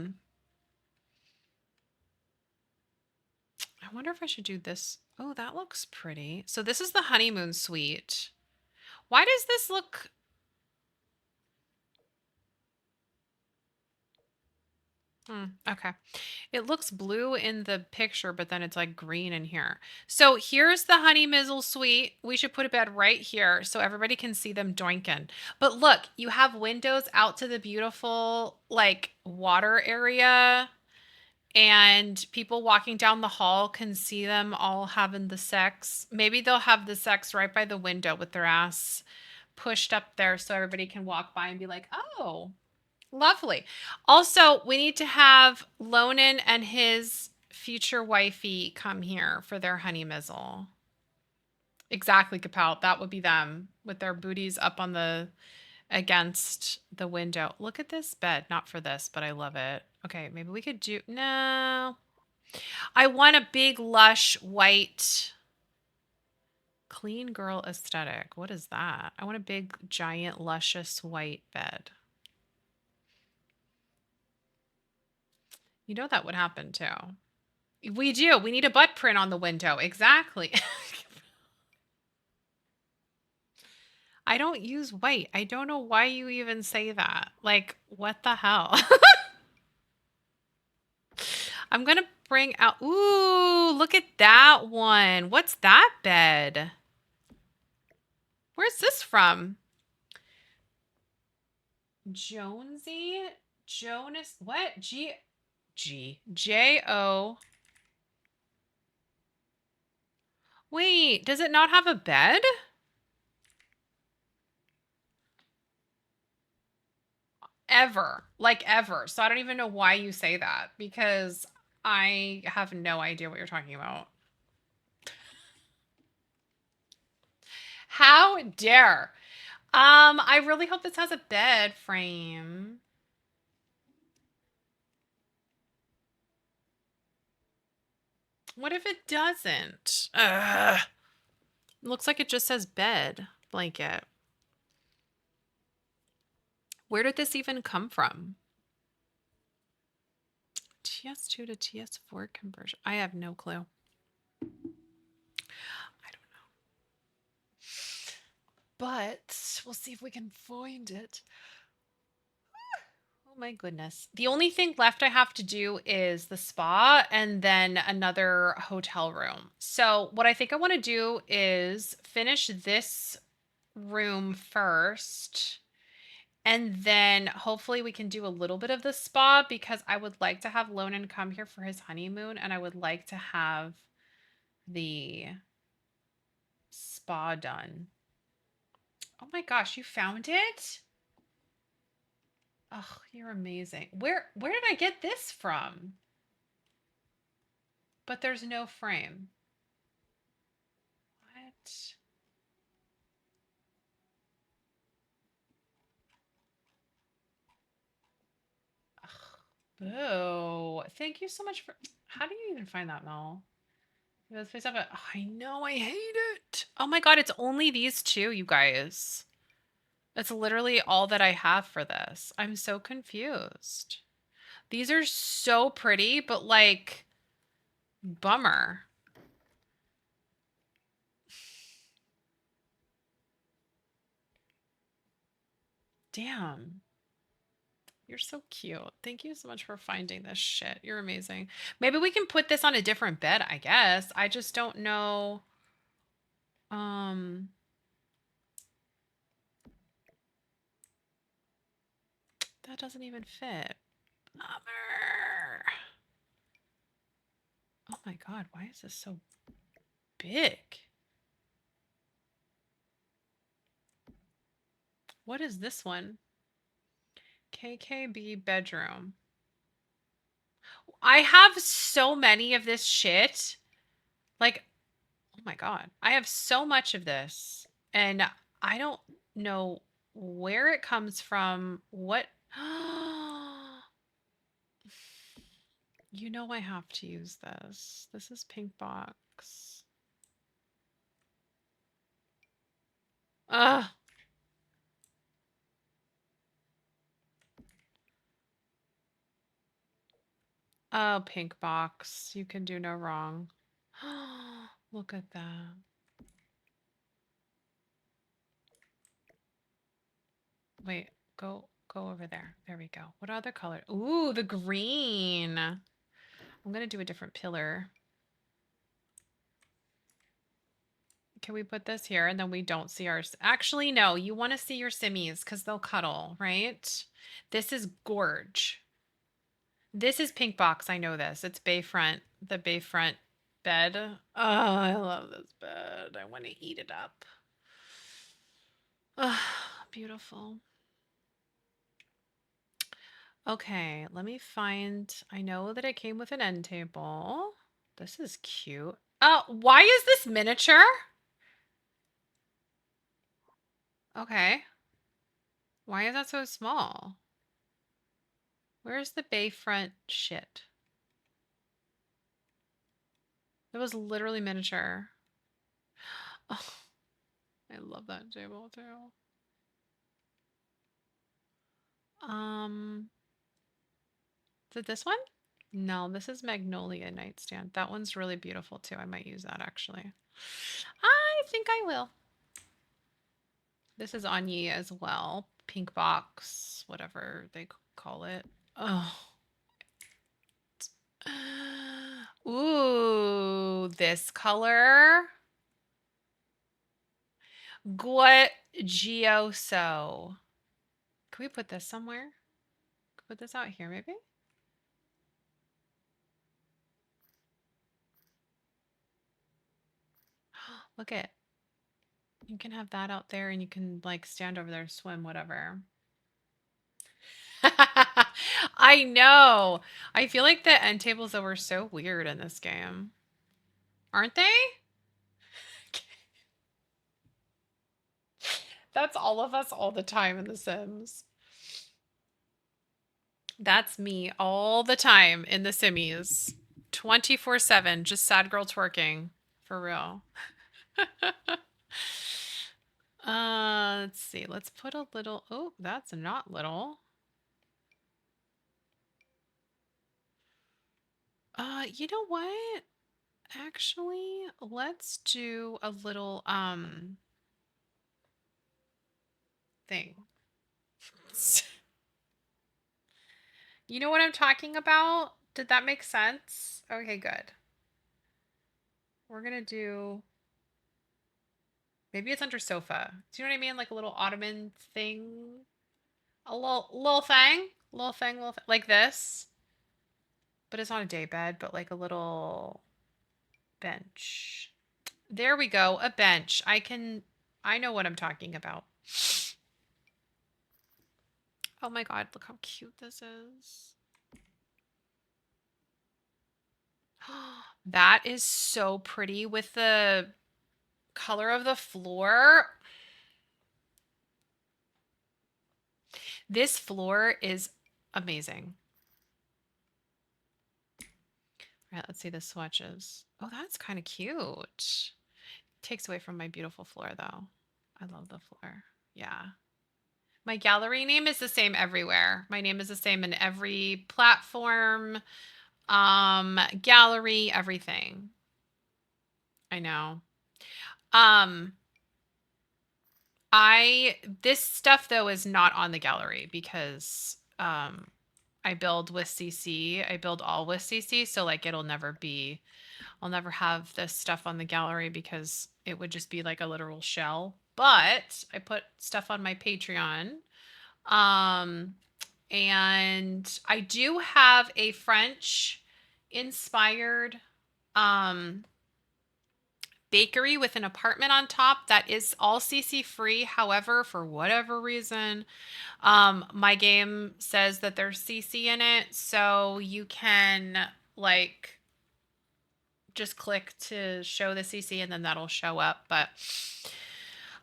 wonder if I should do this. Oh, that looks pretty. So this is the honeymoon suite. Why does this look... Okay. It looks blue in the picture, but then it's like green in here. So here's the Honey Mizzle suite. We should put a bed right here so everybody can see them doinking. But look, you have windows out to the beautiful like water area, and people walking down the hall can see them all having the sex. Maybe they'll have the sex right by the window with their ass pushed up there so everybody can walk by and be like, oh, lovely. Also, we need to have Lonan and his future wifey come here for their honey mizzle. Exactly, Capel. That would be them with their booties up on the against the window. Look at this bed. Not for this, but I love it. Okay, maybe we could do no. I want a big lush white clean girl aesthetic. What is that? I want a big giant luscious white bed. You know that would happen too. We do. We need a butt print on the window. Exactly. I don't use white. I don't know why you even say that. Like, what the hell? I'm going to bring out... Ooh, look at that one. What's that bed? Where's this from? Jonesy? Jonas... What? J-O... Wait, does it not have a bed? Ever. Like ever. So I don't even know why you say that because I have no idea what you're talking about. How dare. I really hope this has a bed frame. What if it doesn't? Ugh. It looks like it just says bed blanket. Where did this even come from? TS2 to TS4 conversion. I have no clue. I don't know. But we'll see if we can find it. Oh my goodness. The only thing left I have to do is the spa and then another hotel room. So what I think I want to do is finish this room first. And then hopefully we can do a little bit of the spa because I would like to have Lonan come here for his honeymoon and I would like to have the spa done. Oh my gosh, you found it? Oh, you're amazing. Where did I get this from? But there's no frame. What? Ugh. Boo. Thank you so much for... How do you even find that, Mel? Let's face up. Oh, I know, I hate it. Oh my god, it's only these two, you guys. It's literally all that I have for this. I'm so confused. These are so pretty, but like, bummer. Damn. You're so cute. Thank you so much for finding this shit. You're amazing. Maybe we can put this on a different bed, I guess. I just don't know. That doesn't even fit. Bummer. Oh my god, why is this so big? What is this one? KKB bedroom. I have so many of this shit. Like, oh my god. I have so much of this. And I don't know where it comes from. What? You know I have to use this. This is pink box. Ugh. Oh, pink box. You can do no wrong. Look at that. Wait, go go over there. There we go. What other color? Ooh, the green. I'm going to do a different pillar. Can we put this here and then we don't see ours? Actually, no, you want to see your simmies because they'll cuddle, right? This is Gorge. This is Pink Box. I know this. It's Bayfront, the Bayfront bed. Oh, I love this bed. I want to eat it up. Oh, beautiful. Okay, let me find. I know that it came with an end table. This is cute. Why is this miniature? Okay. Why is that so small? Where's the Bayfront shit? It was literally miniature. Oh, I love that table too. Is it this one? No, this is Magnolia Nightstand. That one's really beautiful too. I might use that actually. I think I will. This is Anye as well. Pink box, whatever they call it. Oh. Ooh, this color. Guagioso. Can we put this somewhere? Put this out here, maybe? Look it. You can have that out there and you can like stand over there, swim, whatever. I know. I feel like the end tables though were so weird in this game. Aren't they? That's all of us all the time in The Sims. That's me all the time in The Simmies. 24/7, just sad girl twerking. For real. Let's see. Let's put a little. Oh, that's not little. You know what? Actually, let's do a little thing. You know what I'm talking about? Did that make sense? Okay, good. We're gonna do. Maybe it's under sofa. Do you know what I mean? Like a little ottoman thing. A little thing. Little thing, like this. But it's not a day bed, but like a little bench. There we go. A bench. I know what I'm talking about. Oh my god, look how cute this is. That is so pretty with the color of the floor. This floor is amazing. All right, let's see the swatches. Oh, that's kind of cute. Takes away from my beautiful floor though. I love the floor. Yeah. My gallery name is the same everywhere. My name is the same in every platform, gallery, everything. I know. This stuff though is not on the gallery because I build with CC. I build all with CC, so like I'll never have this stuff on the gallery because it would just be like a literal shell. But I put stuff on my Patreon. And I do have a French inspired bakery with an apartment on top that is all CC free. However, for whatever reason, my game says that there's CC in it, so you can like just click to show the CC and then that'll show up. But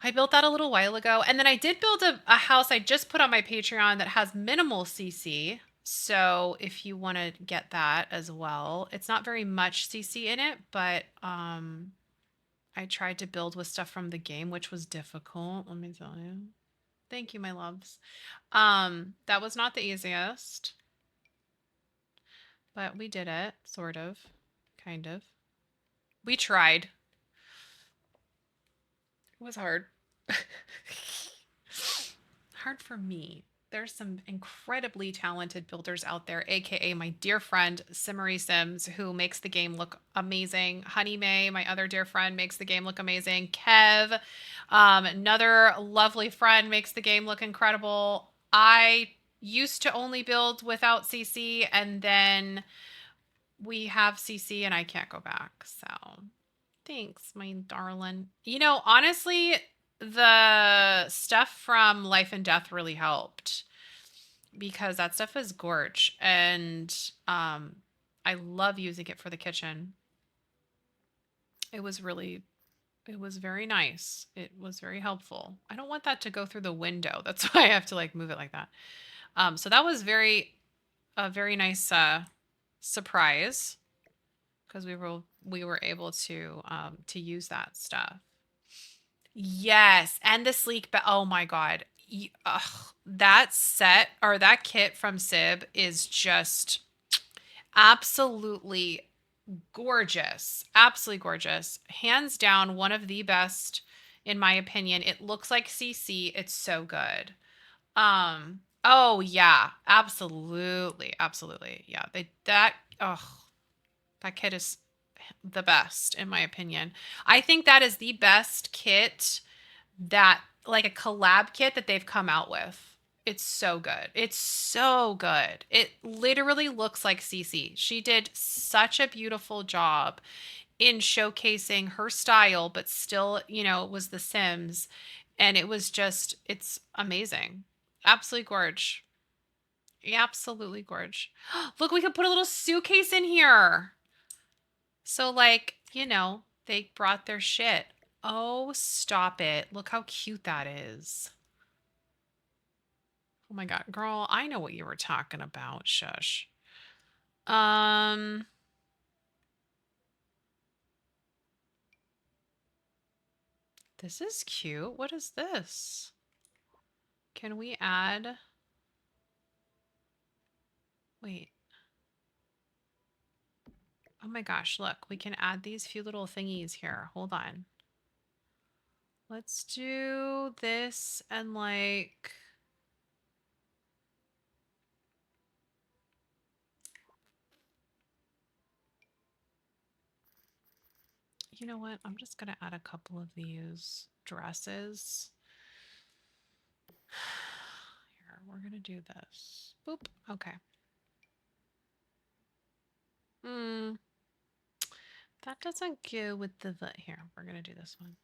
I built that a little while ago. And then I did build a house I just put on my Patreon that has minimal CC. So if you want to get that as well, it's not very much CC in it, but I tried to build with stuff from the game, which was difficult, let me tell you. Thank you, my loves. That was not the easiest, but we did it, sort of, kind of. We tried. It was hard. Hard for me. there's some incredibly talented builders out there, aka my dear friend Simmery Sims, who makes the game look amazing. Honey May, my other dear friend, makes the game look amazing. Kev, another lovely friend, makes the game look incredible. I used to only build without CC, and then we have CC, and I can't go back. So thanks, my darling. You know, honestly, the stuff from Life and Death really helped because that stuff is gorge, and I love using it for the kitchen. It was very nice. It was very helpful. I don't want that to go through the window. That's why I have to like move it like that. So that was a very nice surprise because we were able to use that stuff. Yes, and the sleek but oh my god. That set or that kit from Sib is just absolutely gorgeous. Absolutely gorgeous. Hands down one of the best in my opinion. It looks like CC. It's so good. Oh yeah, absolutely. Absolutely. Yeah. That kit is the best in my opinion. I think that is the best kit that like a collab kit that they've come out with. It's so good. It's so good. It literally looks like Cece. She did such a beautiful job in showcasing her style, but still, it was The Sims. And it's amazing. Absolutely gorge. Absolutely gorge. Look, we could put a little suitcase in here. So, like, they brought their shit. Oh, stop it. Look how cute that is. Oh my god, girl, I know what you were talking about. Shush. This is cute. What is this? Can we add... Wait. Oh my gosh, look. We can add these few little thingies here. Hold on. Let's do this and like... You know what? I'm just going to add a couple of these dresses. Here, we're going to do this. Boop. Okay. That doesn't go with the... Here, we're going to do this one.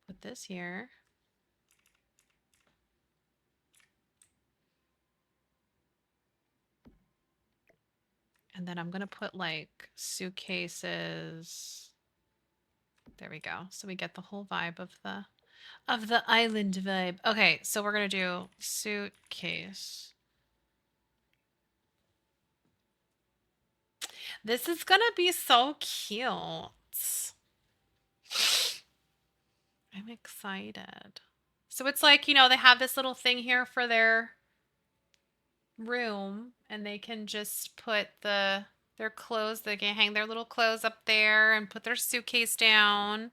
Put this here. And then I'm going to put like suitcases. There we go. So we get the whole vibe of the island vibe. Okay, so we're going to do suitcase. This is going to be so cute. I'm excited. So it's like, they have this little thing here for their room and they can just put their clothes, they can hang their little clothes up there and put their suitcase down.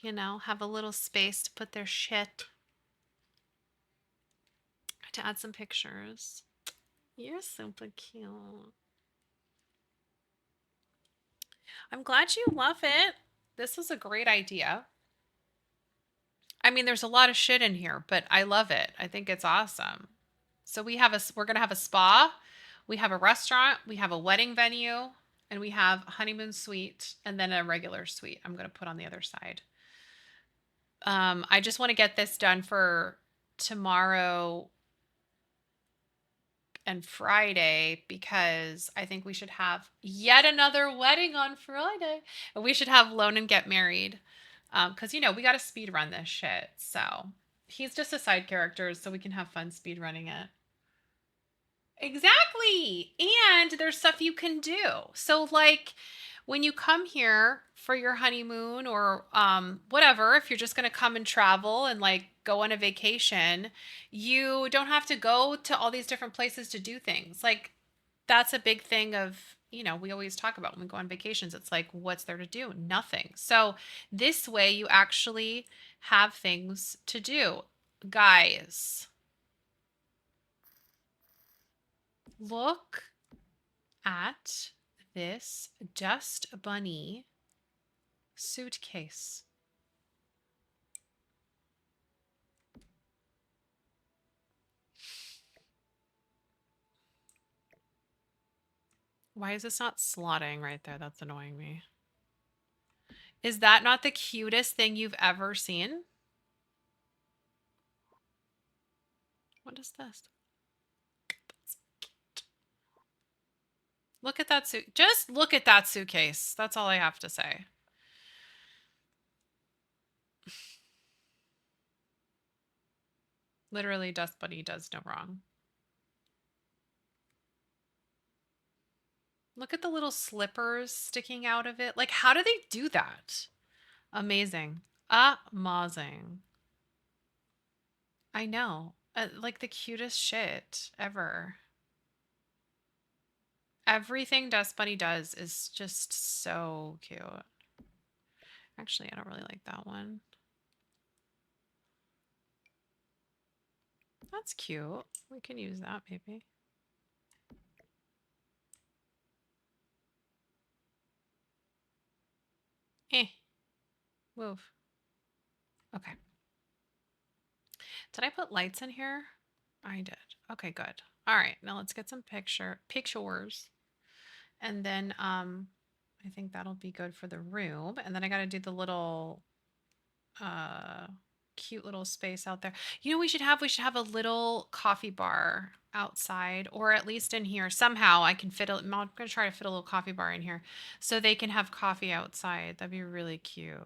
Have a little space to put their shit. To add some pictures. You're super cute. I'm glad you love it. This was a great idea. I mean, there's a lot of shit in here, but I love it. I think it's awesome. So we're going to have a spa, we have a restaurant, we have a wedding venue, and we have a honeymoon suite, and then a regular suite I'm going to put on the other side. I just want to get this done for tomorrow and Friday because I think we should have yet another wedding on Friday. And we should have Lonan get married. Because, we got to speed run this shit. So he's just a side character, so we can have fun speed running it. Exactly. And there's stuff you can do. So like when you come here for your honeymoon or whatever, if you're just going to come and travel and like go on a vacation, you don't have to go to all these different places to do things. Like that's a big thing of, we always talk about when we go on vacations. It's like, what's there to do? Nothing. So this way you actually have things to do. Guys, look at this Dust Bunny suitcase. Why is this not slotting right there? That's annoying me. Is that not the cutest thing you've ever seen? What is this? Look at that suit. Just look at that suitcase. That's all I have to say. Literally, Dust Bunny does no wrong. Look at the little slippers sticking out of it. Like, how do they do that? Amazing. Amazing. I know. Like the cutest shit ever. Everything Dust Bunny does is just so cute. Actually, I don't really like that one. That's cute. We can use that maybe. Move. Okay. Did I put lights in here? I did. Okay, good. All right, now let's get some pictures. And then I think that'll be good for the room. And then I got to do the little cute little space out there. You know, we should have a little coffee bar outside, or at least in here. Somehow I can fit I'm going to try to fit a little coffee bar in here so they can have coffee outside. That'd be really cute.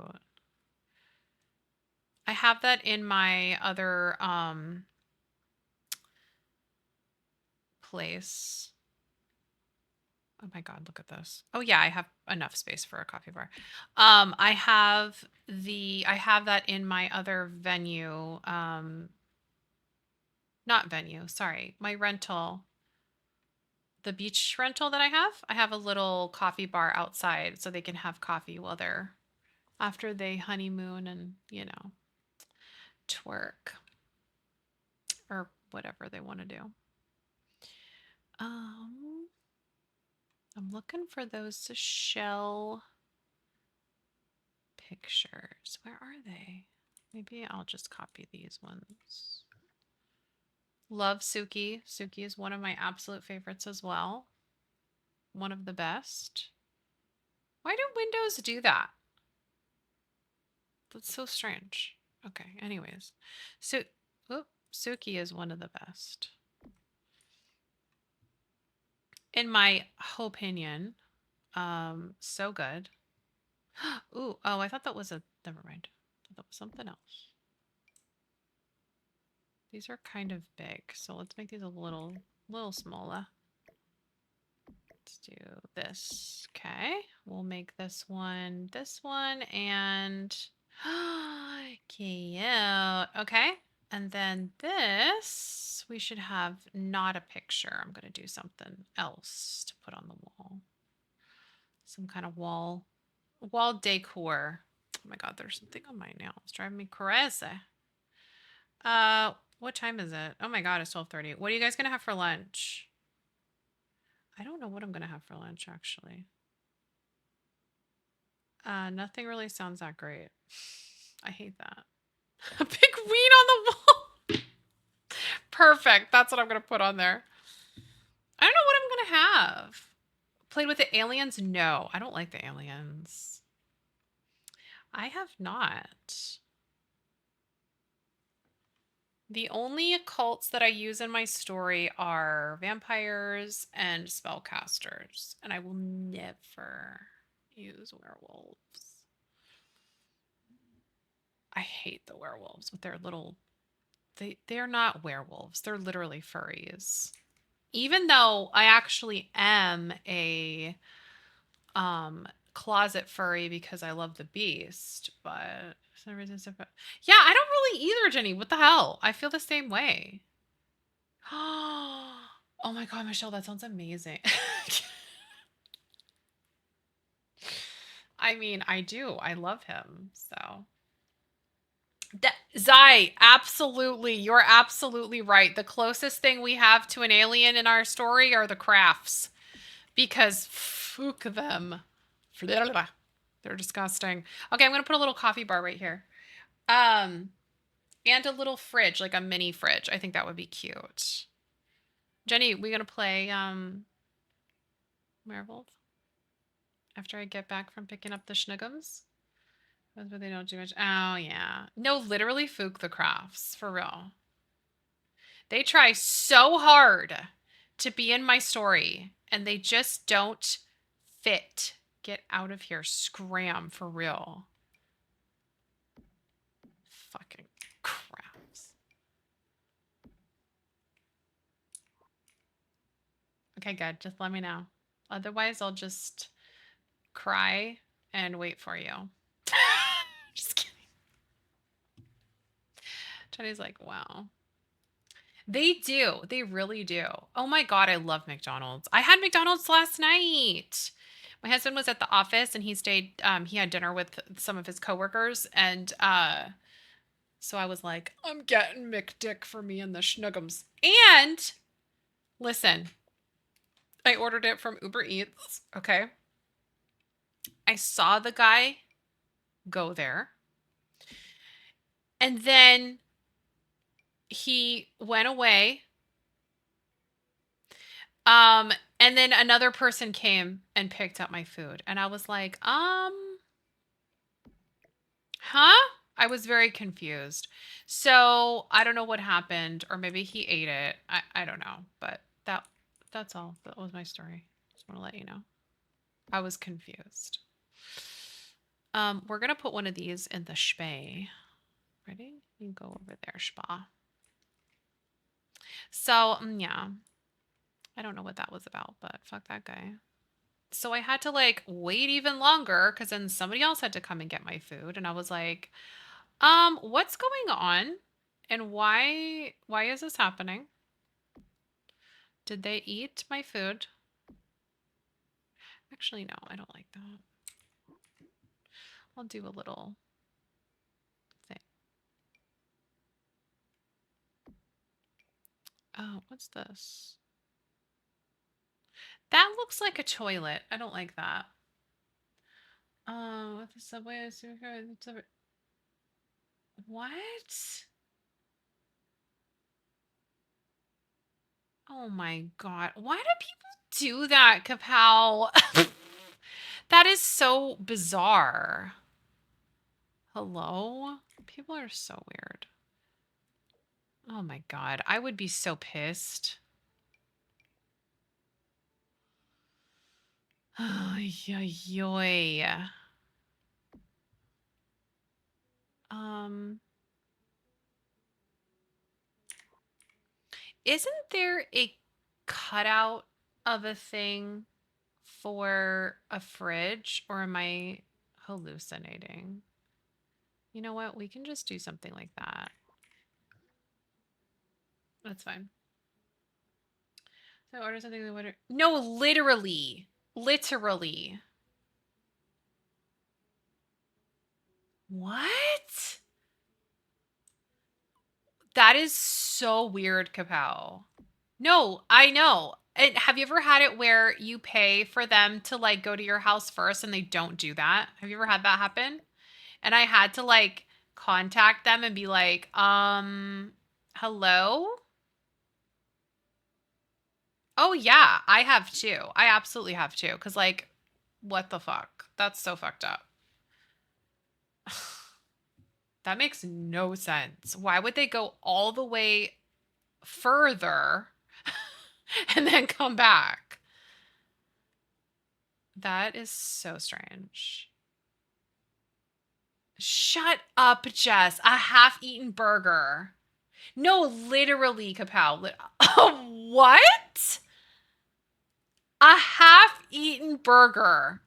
I have that in my other place. Oh my God, look at this. Oh yeah, I have enough space for a coffee bar. I have that in my other venue. Not venue, sorry. My rental. The beach rental that I have a little coffee bar outside so they can have coffee while they're after they honeymoon and, you know, twerk or whatever they want to do. I'm looking for those shell pictures. Where are they? Maybe I'll just copy these ones. Love Suki. Suki is one of my absolute favorites as well. One of the best. Why do Windows do that? That's so strange. Okay, anyways. So, Suki is one of the best. In my opinion. So good. Ooh, oh, I thought that was never mind. I thought that was something else. These are kind of big, so let's make these a little smaller. Let's do this. Okay, we'll make this one, and cute. Okay, and then this, we should have not a picture. I'm gonna do something else to put on the wall. Some kind of wall decor. Oh my God, there's something on my nails. It's driving me crazy. What time is it? Oh my God, it's 12:30. What are you guys gonna have for lunch? I don't know what I'm gonna have for lunch actually. Nothing really sounds that great. I hate that. A big ween on the wall. Perfect. That's what I'm gonna put on there. I don't know what I'm gonna have. Played with the aliens? No, I don't like the aliens. I have not. The only occults that I use in my story are vampires and spellcasters, and I will never use werewolves. I hate the werewolves with their little... They're not werewolves. They're literally furries. Even though I actually am a closet furry because I love the beast, but for some reason, yeah, I don't really either, Jenny. What the hell? I feel the same way. Oh my God, Michelle, that sounds amazing. I mean, I do. I love him. So Zai, absolutely. You're absolutely right. The closest thing we have to an alien in our story are the crafts. Because fuck them. They're disgusting. Okay, I'm gonna put a little coffee bar right here. Um, and a little fridge, like a mini fridge. I think that would be cute. Jenny, we gonna play Werewolf after I get back from picking up the schnuggums? That's what they don't do much. Oh yeah. No, literally Fook the crafts, for real. They try so hard to be in my story and they just don't fit. Get out of here. Scram for real. Fucking crafts. Okay, good. Just let me know. Otherwise, I'll just cry and wait for you. Just kidding. Jenny's like, wow. They do. They really do. Oh my God, I love McDonald's. I had McDonald's last night. My husband was at the office and he stayed, he had dinner with some of his coworkers. And so I was like, I'm getting McDick for me and the schnuggums. And listen, I ordered it from Uber Eats. Okay. I saw the guy go there. And then he went away. And then another person came and picked up my food. And I was like, huh? I was very confused. So I don't know what happened, or maybe he ate it. I don't know. But that's all. That was my story. Just want to let you know. I was confused. We're gonna put one of these in the spay. Ready? You go over there, spa. So yeah. I don't know what that was about, but fuck that guy. So I had to like wait even longer because then somebody else had to come and get my food. And I was like, what's going on? And why is this happening? Did they eat my food? Actually, no, I don't like that. I'll do a little thing. Oh, what's this? That looks like a toilet. I don't like that. Oh, what the subway is what? Oh my God. Why do people do that, Kapow? That is so bizarre. Hello? People are so weird. Oh my God. I would be so pissed. Yoy. Isn't there a cutout of a thing for a fridge, or am I hallucinating? You know what? We can just do something like that. That's fine. So order something that would. No, literally. Literally. What? That is so weird, Kapow. No, I know. And have you ever had it where you pay for them to like go to your house first and they don't do that? Have you ever had that happen? And I had to like contact them and be like, hello? Oh yeah, I have too. I absolutely have too. Cause like, what the fuck? That's so fucked up. That makes no sense. Why would they go all the way further and then come back? That is so strange. Shut up, Jess. A half-eaten burger. No, literally, Kapow. What? A half-eaten burger.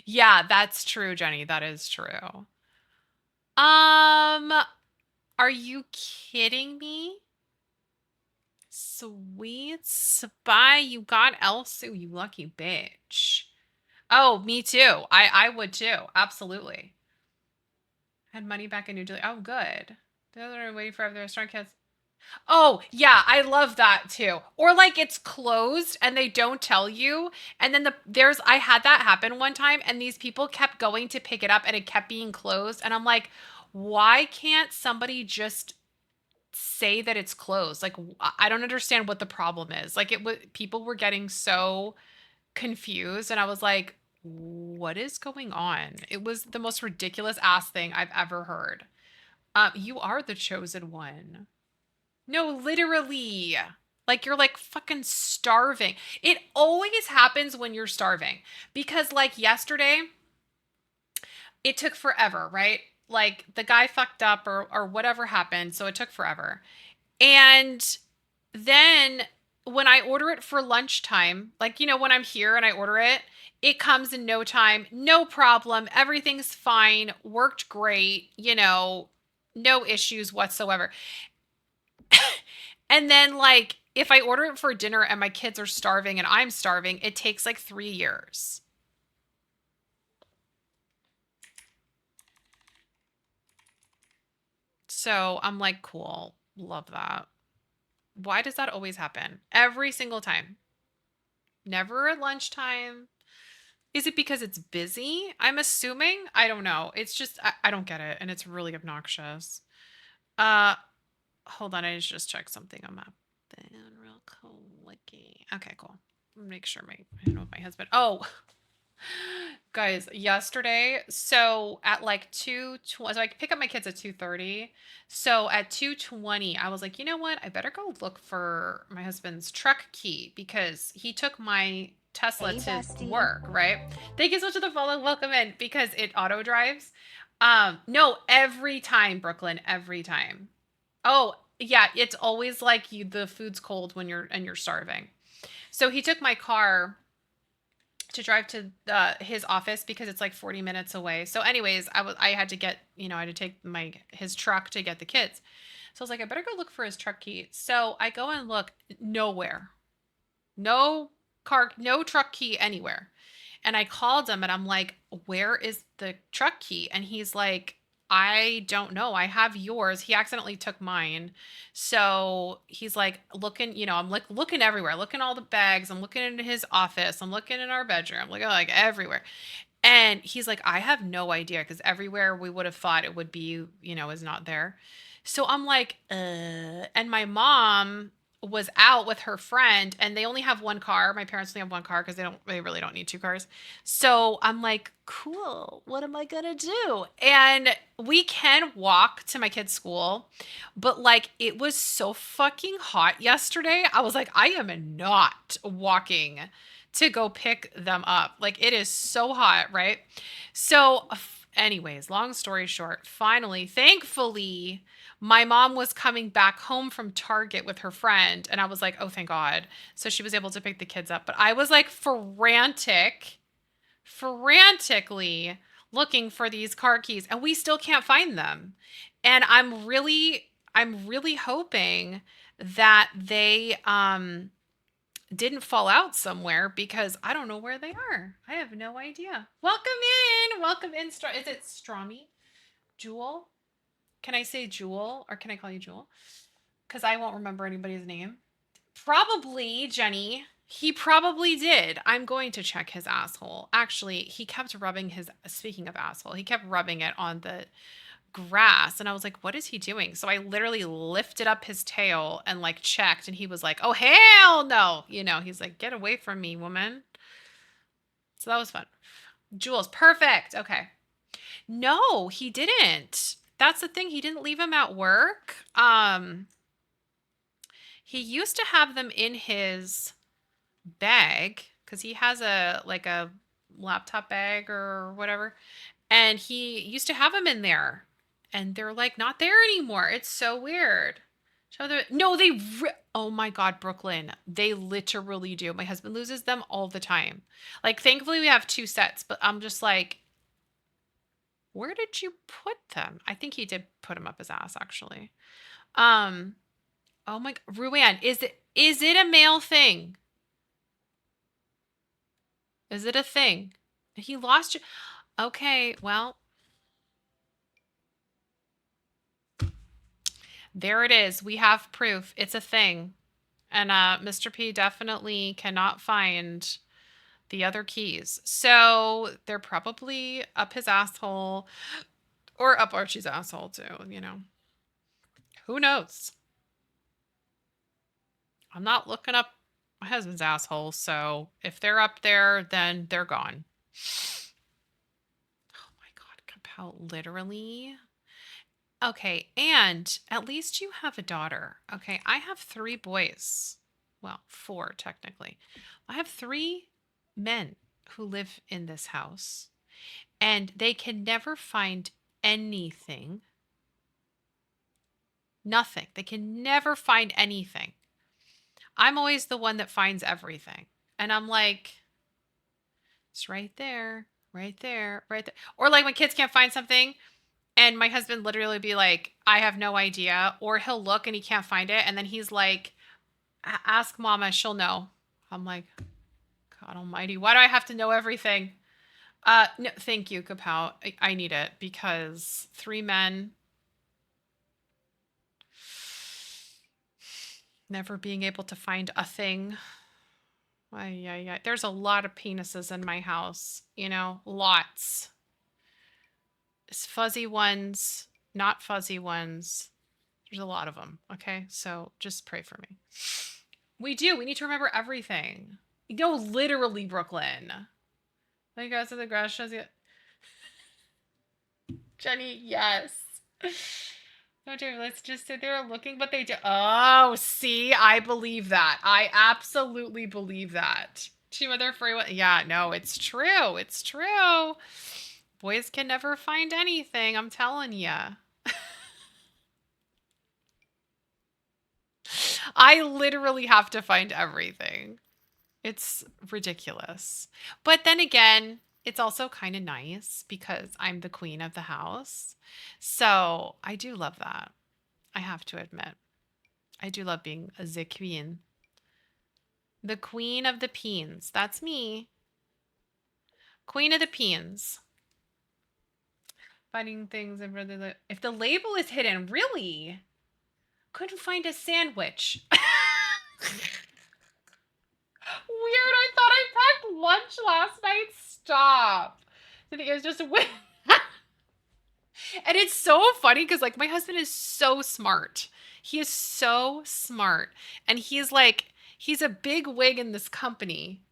Yeah, that's true, Jenny. That is true. Are you kidding me? Sweet spy, you got Elsu, you lucky bitch. Oh, me too. I would too. Absolutely. Had money back in New Delhi. Oh, good. The other one waiting for the restaurant kids. Oh, yeah, I love that too. Or like it's closed and they don't tell you. And then I had that happen one time and these people kept going to pick it up and it kept being closed. And I'm like, why can't somebody just say that it's closed? Like, I don't understand what the problem is. Like, it was people were getting so confused. And I was like, what is going on? It was the most ridiculous ass thing I've ever heard. You are the chosen one. No, literally. Like you're like fucking starving. It always happens when you're starving. Because like yesterday, it took forever, right? Like the guy fucked up or whatever happened, so it took forever. And then when I order it for lunchtime, like when I'm here and I order it, it comes in no time, no problem, everything's fine, worked great, no issues whatsoever. And then like if I order it for dinner and my kids are starving and I'm starving, it takes like 3 years. So I'm like, cool. Love that. Why does that always happen? Every single time. Never at lunchtime. Is it because it's busy? I'm assuming. I don't know. It's just I don't get it and it's really obnoxious. Uh hold on, I just checked something on my phone real quick. Okay, cool. Make sure I don't know if my husband. Oh, guys, yesterday, so at like 2:20, so I pick up my kids at 2:30. So at 2:20, I was like, you know what? I better go look for my husband's truck key because he took my Tesla Hey, to bestie. work, right? Thank you so much for the follow. Welcome in because it auto drives. No, every time, Brooklyn, every time. Oh, yeah, it's always like the food's cold when you're starving. So he took my car to drive to his office because it's like 40 minutes away. So anyways, I had to get, I had to take his truck to get the kids. So I was like, I better go look for his truck key. So I go and look nowhere. No no truck key anywhere. And I called him and I'm like, where is the truck key? And he's like, I don't know. I have yours. He accidentally took mine. So he's like looking, I'm like looking everywhere, looking all the bags. I'm looking into his office. I'm looking in our bedroom, looking like everywhere. And he's like, I have no idea because everywhere we would have thought it would be, is not there. So I'm like, and my mom was out with her friend and they only have one car. My parents only have one car because they really don't need two cars. So I'm like, cool, what am I gonna do? And we can walk to my kid's school, but like it was so fucking hot yesterday. I was like, I am not walking to go pick them up. Like it is so hot, right? So anyways, long story short, finally, thankfully, my mom was coming back home from Target with her friend, and I was like, oh, thank God. So she was able to pick the kids up. But I was like frantically looking for these car keys, and we still can't find them. And I'm really hoping that they didn't fall out somewhere because I don't know where they are. I have no idea. Welcome in. Welcome in. Is it Stromy? Jewel? Can I say Jewel or can I call you Jewel? Because I won't remember anybody's name. Probably, Jenny. He probably did. I'm going to check his asshole. Actually, he kept speaking of asshole, he kept rubbing it on the grass. And I was like, what is he doing? So I literally lifted up his tail and like checked. And he was like, oh, hell no. He's like, get away from me, woman. So that was fun. Jules, perfect. Okay. No, he didn't. That's the thing. He didn't leave him at work. He used to have them in his bag because he has a laptop bag or whatever. And he used to have them in there. And they're like not there anymore. It's so weird. No, oh my God, Brooklyn. They literally do. My husband loses them all the time. Like, thankfully we have 2 sets, but I'm just like, where did you put them? I think he did put them up his ass, actually. Oh my, Ruan, is it a male thing? Is it a thing? He lost you. Okay, well, there it is. We have proof. It's a thing. And Mr. P definitely cannot find the other keys. So they're probably up his asshole or up Archie's asshole too, you know. Who knows? I'm not looking up my husband's asshole, so if they're up there, then they're gone. Oh my god, Capel, literally. Okay, and at least you have a daughter. Okay, I have 3 boys. Well, 4 technically. I have 3 men who live in this house, and they can never find anything. Nothing. They can never find anything. I'm always the one that finds everything. And I'm like, it's right there, right there, right there. Or like my kids can't find something and my husband literally be like, I have no idea. Or he'll look and he can't find it. And then he's like, ask mama, she'll know. I'm like, God almighty, why do I have to know everything? No, thank you, Kapow. I need it because 3 men never being able to find a thing. Yeah. There's a lot of penises in my house, you know, lots. It's fuzzy ones, not fuzzy ones. There's a lot of them. Okay, so just pray for me. We do. We need to remember everything. No, literally, Brooklyn. Like guys at the grass shows you. Jenny, yes. No, Dave, let's just sit there looking, but they do. Oh, see, I believe that. I absolutely believe that. Two other free one. Yeah, no, it's true. It's true. Boys can never find anything. I'm telling you. I literally have to find everything. It's ridiculous. But then again, it's also kind of nice because I'm the queen of the house. So I do love that. I have to admit. I do love being the queen. The queen of the peens. That's me. Queen of the peens. Finding things if the label is hidden, really? Couldn't find a sandwich. Weird. I thought I packed lunch last night. Stop. Did you guys just win? And it's so funny because like my husband is so smart. He is so smart. And he's a big wig in this company,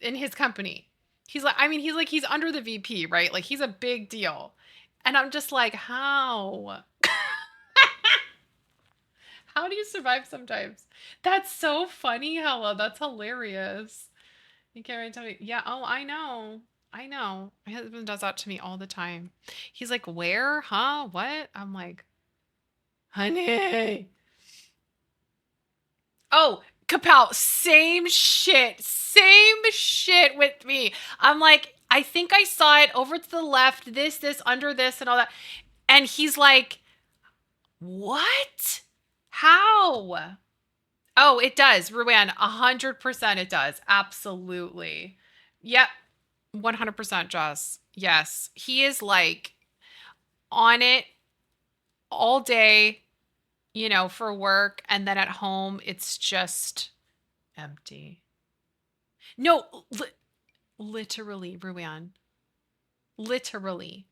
in his company. He's like, I mean, he's under the VP, right? Like he's a big deal. And I'm just like, how? How do you survive sometimes? That's so funny, Hella. That's hilarious. You can't really tell me. Yeah, oh, I know. I know. My husband does that to me all the time. He's like, where? Huh? What? I'm like, honey. Oh, Kapow, same shit. Same shit with me. I'm like, I think I saw it over to the left, this, under this, and all that. And he's like, what? How? Oh, it does. Ruan, 100% it does. Absolutely. Yep. 100% Joss. Yes. He is like on it all day, you know, for work. And then at home, it's just empty. No, literally, Ruan. Literally.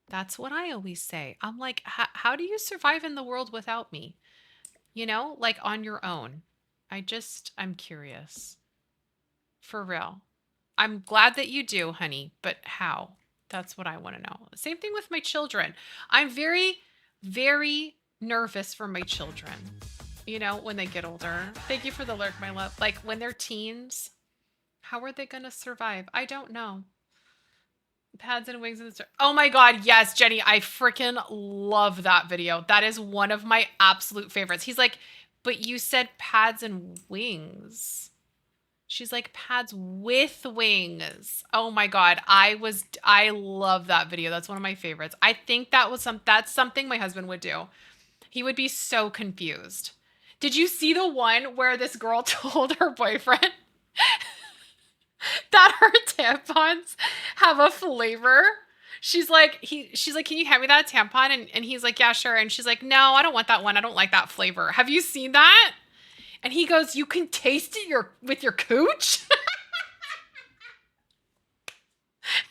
That's what I always say. I'm like, how do you survive in the world without me? You know, like on your own. I'm curious. For real. I'm glad that you do, honey, but how? That's what I want to know. Same thing with my children. I'm very, very nervous for my children, you know, when they get older. Thank you for the lurk, my love. Like when they're teens, how are they going to survive? I don't know. Pads and wings in the store. Oh my god, yes, Jenny, I freaking love that video. That is one of my absolute favorites. He's like, but you said pads and wings. She's like, pads with wings. Oh my god, I love that video. That's one of my favorites. I think that's something my husband would do. He would be so confused. Did you see the one where this girl told her boyfriend that her tampons have a flavor. She's like, can you hand me that tampon? And he's like, yeah, sure. And she's like, no, I don't want that one. I don't like that flavor. Have you seen that? And he goes, you can taste it with your cooch?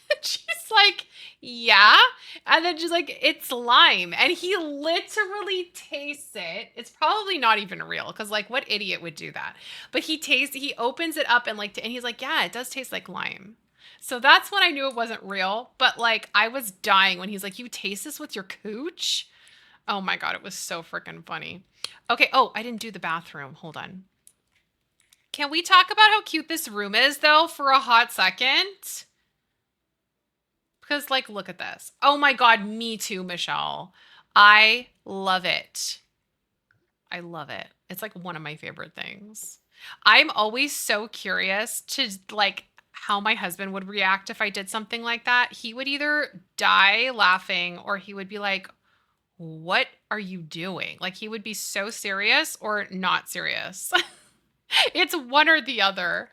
And she's like, yeah. And then she's like, it's lime. And he literally tastes it. It's probably not even real because, like, what idiot would do that? But he opens it up and, like, and he's like, yeah, it does taste like lime. So that's when I knew it wasn't real. But, like, I was dying when he's like, you taste this with your cooch? Oh my God, it was so freaking funny. Okay. Oh, I didn't do the bathroom. Hold on. Can we talk about how cute this room is, though, for a hot second? Because, like, look at this. Oh my God, me too, Michelle. I love it. I love it. It's like one of my favorite things. I'm always so curious to, like, how my husband would react if I did something like that. He would either die laughing or he would be like, what are you doing? Like, he would be so serious or not serious. It's one or the other.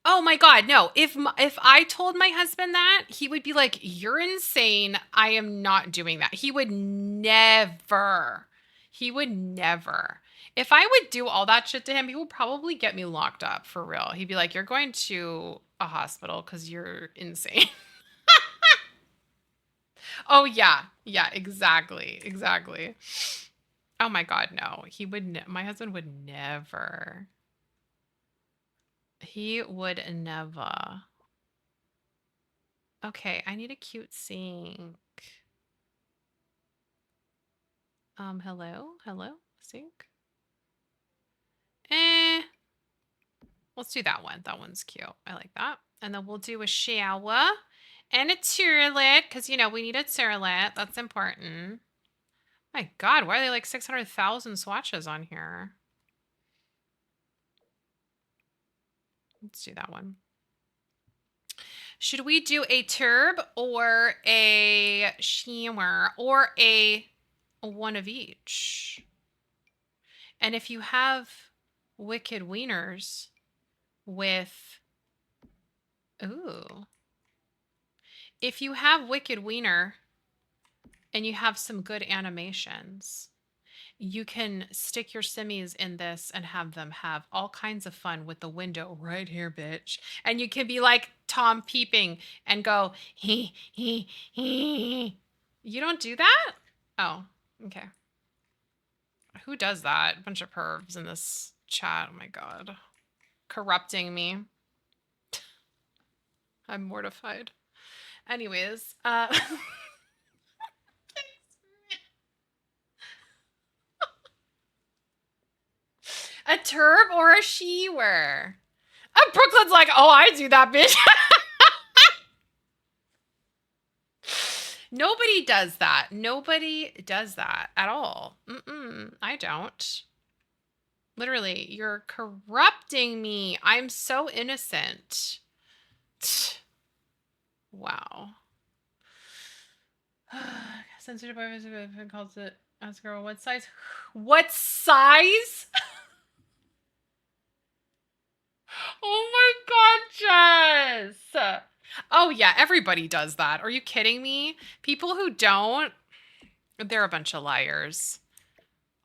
Oh my God, no. If I told my husband that, he would be like, you're insane. I am not doing that. He would never. He would never. If I would do all that shit to him, he would probably get me locked up for real. He'd be like, you're going to a hospital because you're insane. Oh yeah. Yeah, exactly. Exactly. Oh my God, no. My husband would never. He would never. Okay, I need a cute sink. Hello, sink. Let's do that one. That one's cute. I like that. And then we'll do a shower and a toilet because, you know, we need a toilet. That's important. My God, why are they like 600,000 swatches on here? Let's do that one. Should we do a turb or a shimmer or a one of each? And if you have wicked wieners with, ooh, if you have wicked wiener and you have some good animations, you can stick your simmies in this and have them have all kinds of fun with the window right here, bitch. And you can be like Tom peeping and go, he. You don't do that? Oh, okay. Who does that? A bunch of pervs in this chat. Oh my God. Corrupting me. I'm mortified. Anyways, a turb or a she-wear? Brooklyn's like, oh, I do that, bitch. Nobody does that. Nobody does that at all. I don't. Literally, you're corrupting me. I'm so innocent. Wow. Sensitive calls it. Ask girl, what size? What size? Oh my God, Jess. Oh yeah, everybody does that. Are you kidding me? People who don't, they're a bunch of liars.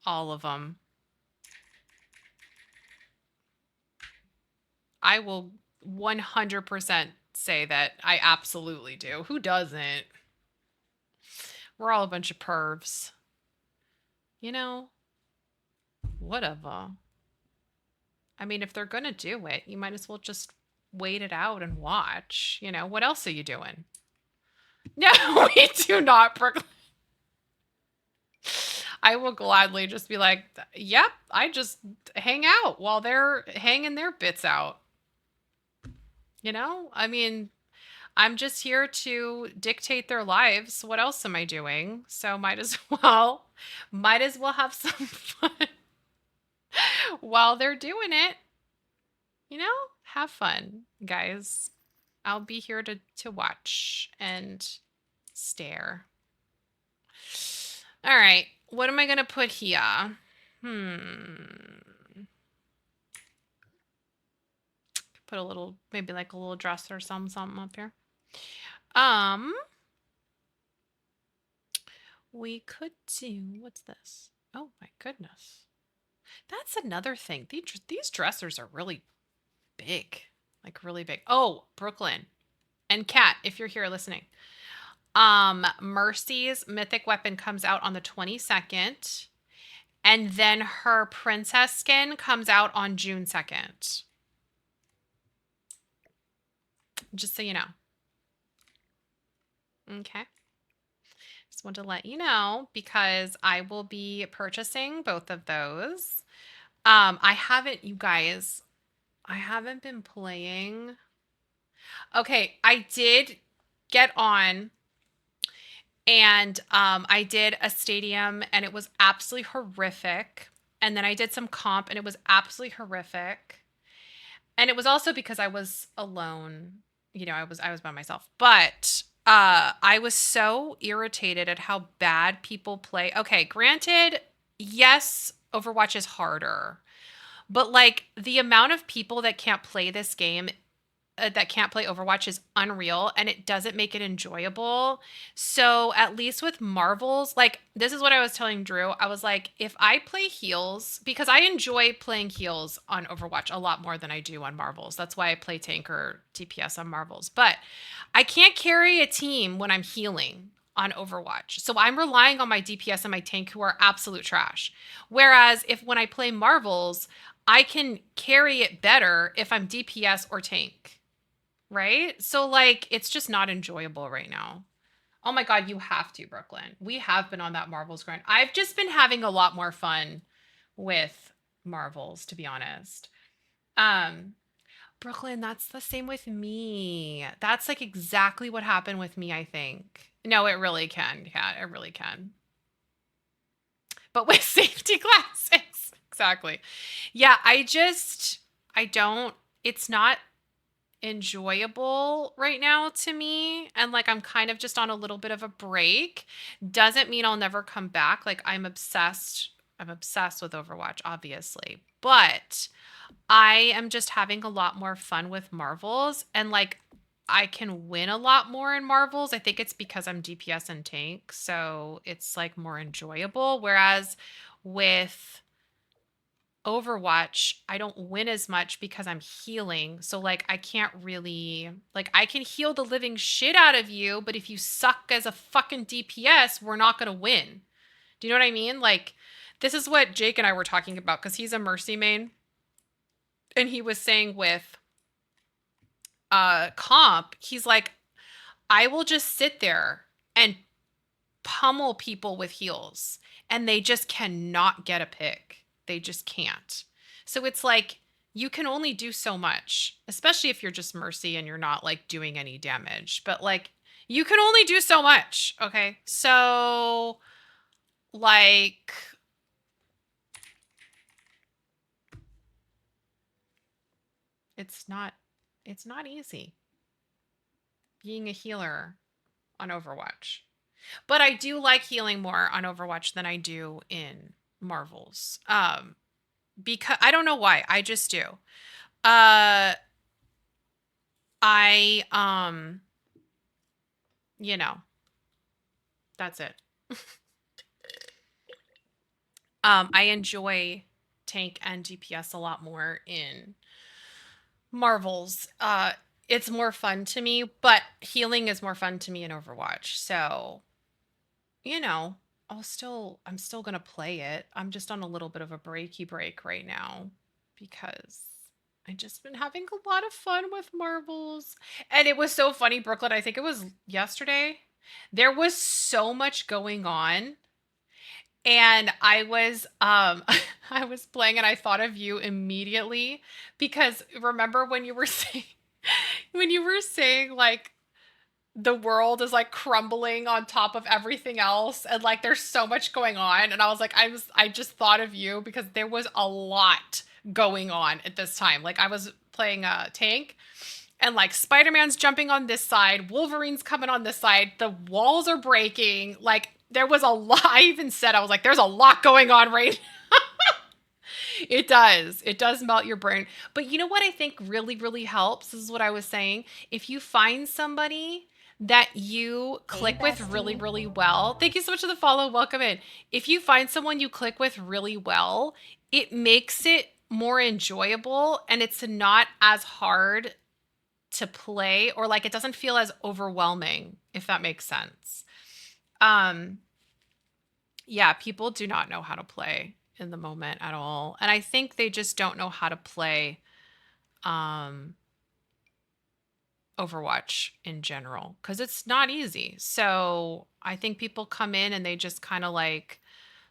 All of them. I will 100% say that I absolutely do. Who doesn't? We're all a bunch of pervs. You know, whatever. I mean, if they're going to do it, you might as well just wait it out and watch. You know, what else are you doing? No, we do not, Brooklyn. I will gladly just be like, yep, I just hang out while they're hanging their bits out. You know, I mean, I'm just here to dictate their lives. What else am I doing? So might as well have some fun while they're doing it. You know, have fun, guys. I'll be here to watch and stare. All right, what am I gonna put here? Put a little, maybe like a little dress or something up here. Um, we could do, what's this? Oh my goodness. That's another thing. These dressers are really big, like really big. Oh, Brooklyn and Kat, if you're here listening. Mercy's mythic weapon comes out on the 22nd, and then her princess skin comes out on June 2nd. Just so you know. Okay. Just want to let you know because I will be purchasing both of those. I haven't, you guys, I haven't been playing. Okay, I did get on and I did a stadium and it was absolutely horrific. And then I did some comp and it was absolutely horrific. And it was also because I was alone. You know, I was by myself. But I was so irritated at how bad people play. Okay, granted, yes, Overwatch is harder. But like the amount of people that can't play this game that can't play Overwatch is unreal and it doesn't make it enjoyable. So at least with Marvels, like this is what I was telling Drew. I was like, if I play heals, because I enjoy playing heals on Overwatch a lot more than I do on Marvels. That's why I play tank or DPS on Marvels. But I can't carry a team when I'm healing on Overwatch. So I'm relying on my DPS and my tank who are absolute trash. Whereas if when I play Marvels, I can carry it better if I'm DPS or tank. Right? So like it's just not enjoyable right now. Oh my god, you have to, Brooklyn. We have been on that Marvels grind. I've just been having a lot more fun with Marvels, to be honest. Brooklyn, that's the same with me. That's like exactly what happened with me, I think. No, it really can. Yeah, it really can. But with safety glasses. Exactly. Yeah, I don't, it's not enjoyable right now to me, and like I'm kind of just on a little bit of a break. Doesn't mean I'll never come back. Like I'm obsessed with Overwatch, obviously, but I am just having a lot more fun with Marvels, and like I can win a lot more in Marvels. I think it's because I'm DPS and tank, so it's like more enjoyable, whereas with Overwatch, I don't win as much because I'm healing. So like I can't really, like I can heal the living shit out of you, but if you suck as a fucking DPS, we're not going to win. Do you know what I mean? Like this is what Jake and I were talking about cuz he's a Mercy main. And he was saying with comp, he's like I will just sit there and pummel people with heals and they just cannot get a pick. They just can't. So it's like you can only do so much, especially if you're just Mercy and you're not like doing any damage. But like you can only do so much. Okay. So like it's not easy being a healer on Overwatch. But I do like healing more on Overwatch than I do in Marvels. Because I don't know why. I just do. I you know, that's it. I enjoy tank and DPS a lot more in Marvels. It's more fun to me, but healing is more fun to me in Overwatch. So, you know, I'm still gonna play it. I'm just on a little bit of a breaky break right now because I just been having a lot of fun with Marvels. And it was so funny, Brooklyn. I think it was yesterday. There was so much going on. And I was I was playing and I thought of you immediately because remember when you were saying like the world is like crumbling on top of everything else and like there's so much going on, and I was like I just thought of you because there was a lot going on at this time. Like I was playing a tank and like Spider-Man's jumping on this side, Wolverine's coming on this side, the walls are breaking, like there was a lot. I even said I was like there's a lot going on right now. It does. It does melt your brain. But you know what I think really, really helps? This is what I was saying. If you find somebody that you click with really, really well, thank you so much for the follow. Welcome in. If you find someone you click with really well, it makes it more enjoyable and it's not as hard to play, or like it doesn't feel as overwhelming, if that makes sense. Um, yeah, people do not know how to play in the moment at all. And I think they just don't know how to play um Overwatch in general because it's not easy. So I think people come in and they just kind of like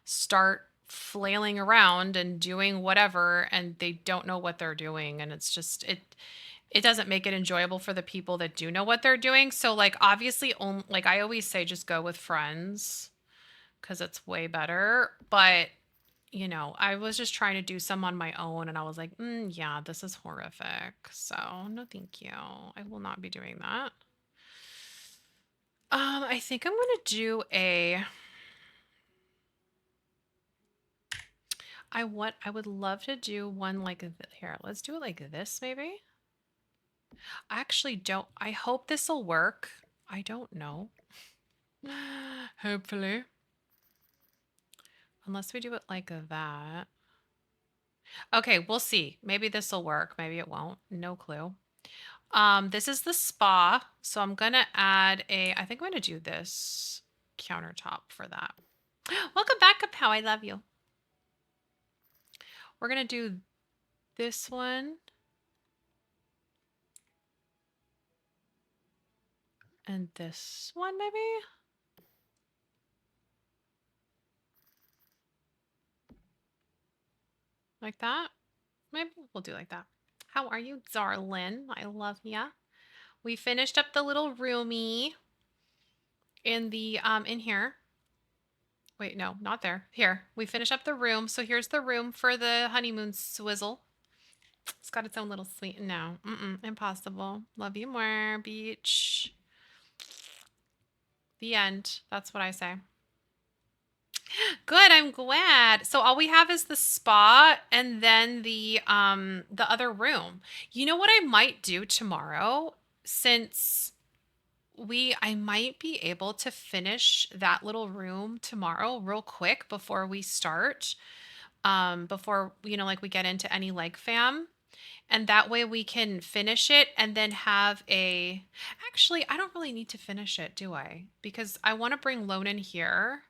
start flailing around and doing whatever and they don't know what they're doing, and it's just it doesn't make it enjoyable for the people that do know what they're doing. So like obviously like I always say just go with friends cuz it's way better, but you know, I was just trying to do some on my own and I was like, yeah, this is horrific. So, no, thank you. I will not be doing that. I think I'm going to do I would love to do one like here. Let's do it like this maybe. I actually don't. I hope this will work. I don't know. Hopefully. Unless we do it like that. Okay, we'll see. Maybe this will work. Maybe it won't. No clue. This is the spa. So I'm going to add I think I'm going to do this countertop for that. Welcome back, Kapow. I love you. We're going to do this one. And this one, maybe? Like that? Maybe we'll do like that. How are you, darling? I love ya. We finished up the little roomie in the in here. Wait, no, not there. Here. We finished up the room. So here's the room for the honeymoon swizzle. It's got its own little suite now. Impossible. Love you more, beach. The end. That's what I say. Good, I'm glad. So all we have is the spa and then the other room. You know what I might do tomorrow, since I might be able to finish that little room tomorrow real quick before we start. Before, you know, like we get into any leg fam. And that way we can finish it and then have actually, I don't really need to finish it, do I? Because I want to bring Lone in here.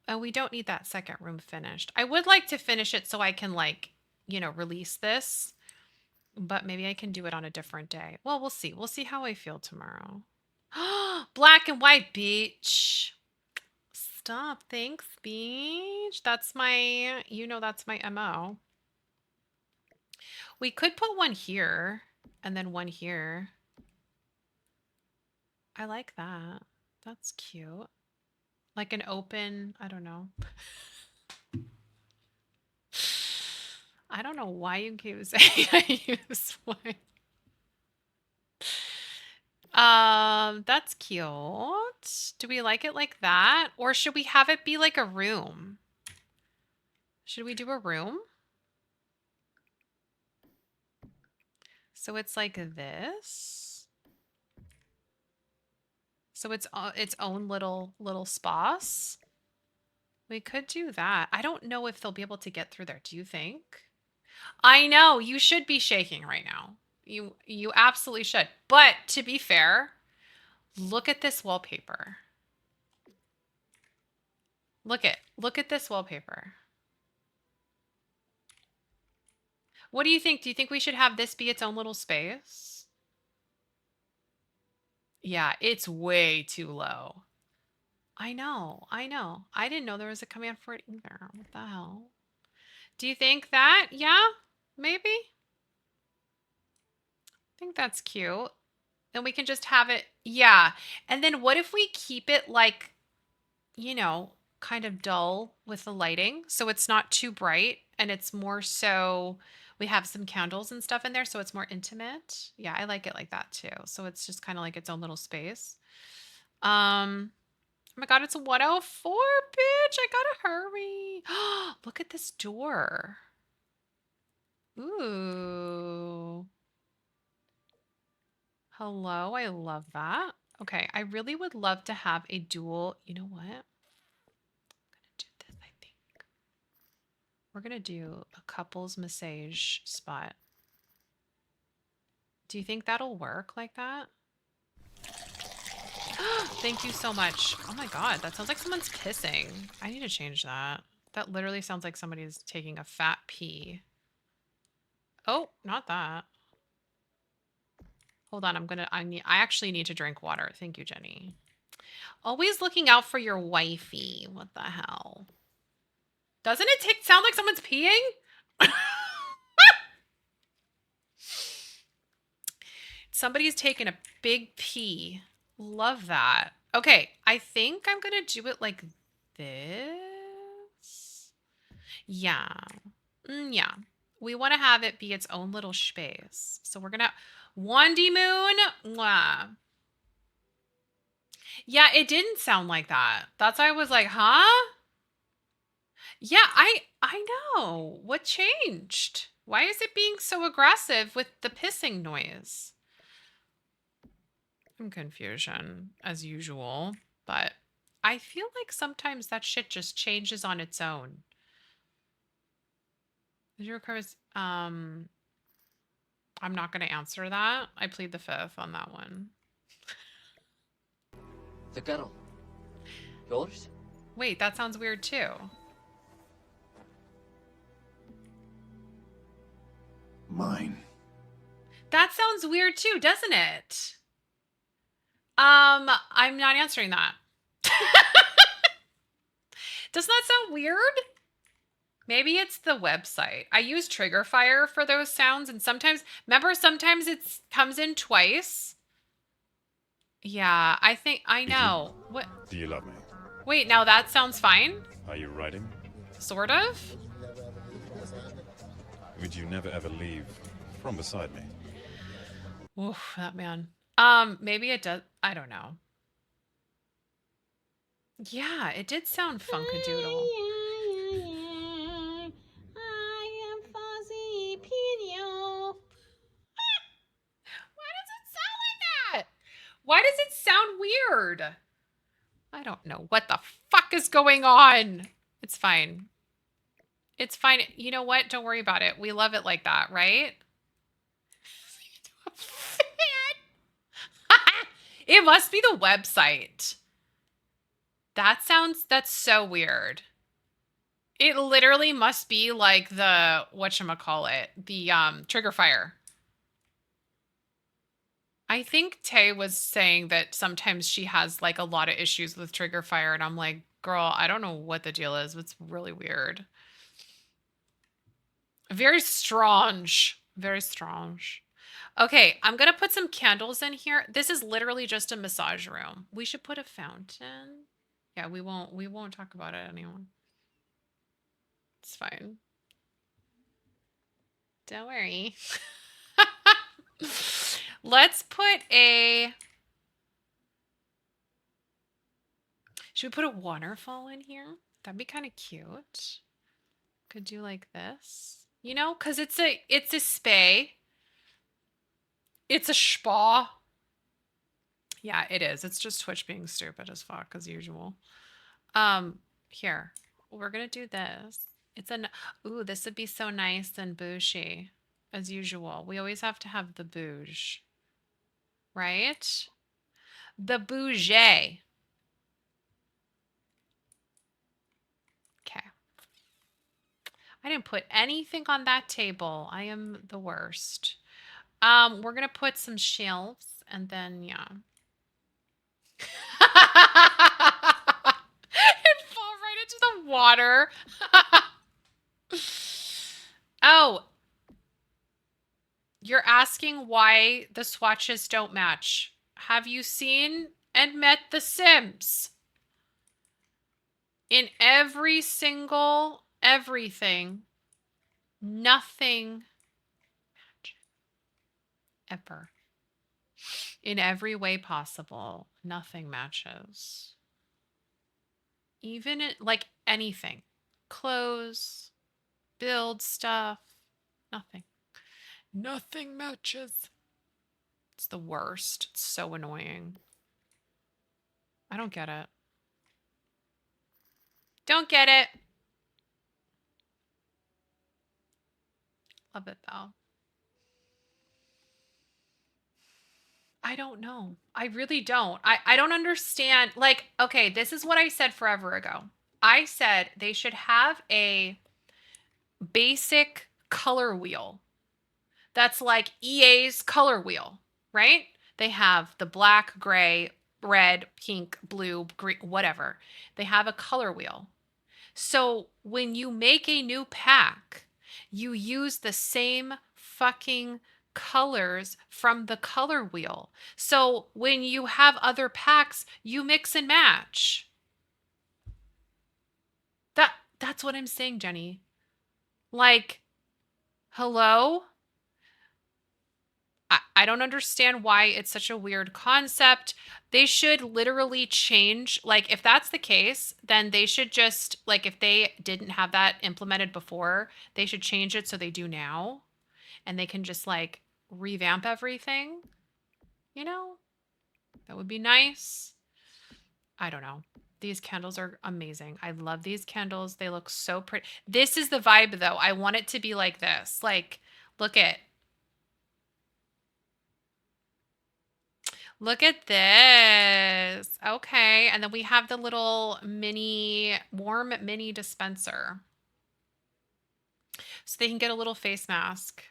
And we don't need that second room finished. I would like to finish it so I can like, you know, release this. But maybe I can do it on a different day. Well, we'll see. We'll see how I feel tomorrow. Black and white beach. Stop. Thanks, beach. That's my, you know, that's my MO. We could put one here and then one here. I like that. That's cute. Like an open, I don't know. I don't know why you keep saying I use one. That's cute. Do we like it like that? Or should we have it be like a room? Should we do a room? So it's like this. So it's its own little spas. We could do that. I don't know if they'll be able to get through there. Do you think? I know you should be shaking right now. You absolutely should. But to be fair, look at this wallpaper. Look at this wallpaper. What do you think? Do you think we should have this be its own little space? Yeah, it's way too low. I know. I know. I didn't know there was a command for it either. What the hell? Do you think that? Yeah? Maybe? I think that's cute. Then we can just have it. Yeah. And then what if we keep it like, you know, kind of dull with the lighting so it's not too bright and it's more so we have some candles and stuff in there so it's more intimate. Yeah, I like it like that too. So it's just kind of like its own little space. Oh my god, it's 104, bitch. I gotta hurry. Look at this door. Ooh. Hello, I love that. Okay, I really would love to have a dual. You know what? I'm gonna do this, I think. We're gonna do a couples massage spot. Do you think that'll work like that? Thank you so much. Oh my god, that sounds like someone's pissing. I need to change that. That literally sounds like somebody's taking a fat pee. Oh, not that. Hold on, I actually need to drink water. Thank you, Jenny. Always looking out for your wifey. What the hell? Doesn't it sound like someone's peeing? Somebody's taking a big pee. Love that. Okay, I think I'm gonna do it like this. Yeah. Yeah. We want to have it be its own little space. So we're gonna Wandy Moon. Mwah. Yeah, it didn't sound like that. That's why I was like, huh? Yeah, I know. What changed? Why is it being so aggressive with the pissing noise? I'm confusion as usual, but I feel like sometimes that shit just changes on its own. I'm not going to answer that. I plead the fifth on that one. The kettle. Yours? Wait, that sounds weird too. Mine. That sounds weird too, doesn't it? I'm not answering that. Doesn't that sound weird? Maybe it's the website. I use Triggerfire for those sounds, and sometimes it comes in twice. Yeah, I know. What? Do you love me? Wait, now that sounds fine? Are you writing? Sort of? Would you never ever leave from beside me? Oof, that man. Maybe it does. I don't know. Yeah, it did sound funkadoodle. I am Fuzzy Pinio. Why does it sound like that? Why does it sound weird? I don't know what the fuck is going on. It's fine. It's fine. You know what? Don't worry about it. We love it like that, right? It must be the website. That's so weird. It literally must be like the, whatchamacallit, the Triggerfire. I think Tay was saying that sometimes she has like a lot of issues with Triggerfire, and I'm like, girl, I don't know what the deal is. It's really weird. Very strange. Very strange. Okay, I'm gonna put some candles in here. This is literally just a massage room. We should put a fountain. Yeah, we won't talk about it anymore. It's fine. Don't worry. Let's put a... Should we put a waterfall in here? That'd be kind of cute. Could do like this. You know, because it's a spa. It's a spa. Yeah, it is. It's just Twitch being stupid as fuck as usual. Here. We're gonna do this. Ooh, this would be so nice and bougie. As usual. We always have to have the bouge. Right? The bougie. Okay. I didn't put anything on that table. I am the worst. We're gonna put some shelves and then yeah. It fall right into the water. Oh. You're asking why the swatches don't match. Have you seen and met The Sims? In every single everything, nothing ever. In every way possible, nothing matches. Even like anything. Clothes, build stuff, Nothing. Nothing matches. It's the worst. It's so annoying. I don't get it. Don't get it. Love it though. I don't know. I really don't. I don't understand. Like, okay, this is what I said forever ago. I said they should have a basic color wheel that's like EA's color wheel, right? They have the black, gray, red, pink, blue, green, whatever. They have a color wheel. So when you make a new pack, you use the same fucking colors from the color wheel. So when you have other packs, you mix and match. That's what I'm saying, Jenny. Like, hello? I don't understand why it's such a weird concept. They should literally change, like, if that's the case, then they should just, like, if they didn't have that implemented before, they should change it so they do now. And they can just, like, revamp everything. You know? That would be nice. I don't know. These candles are amazing. I love these candles. They look so pretty. This is the vibe, though. I want it to be like this. Like, look at Look at this. Okay. And then we have the little warm mini dispenser. So they can get a little face mask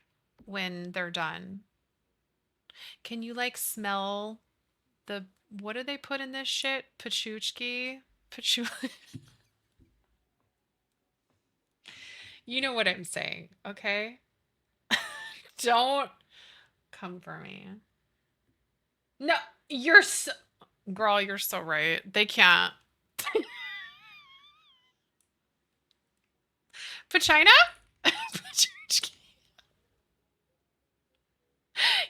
when they're done. Can you like smell what do they put in this shit? Pachuchki? You know what I'm saying, okay? Don't come for me. No, girl, you're so right. They can't. Pachina?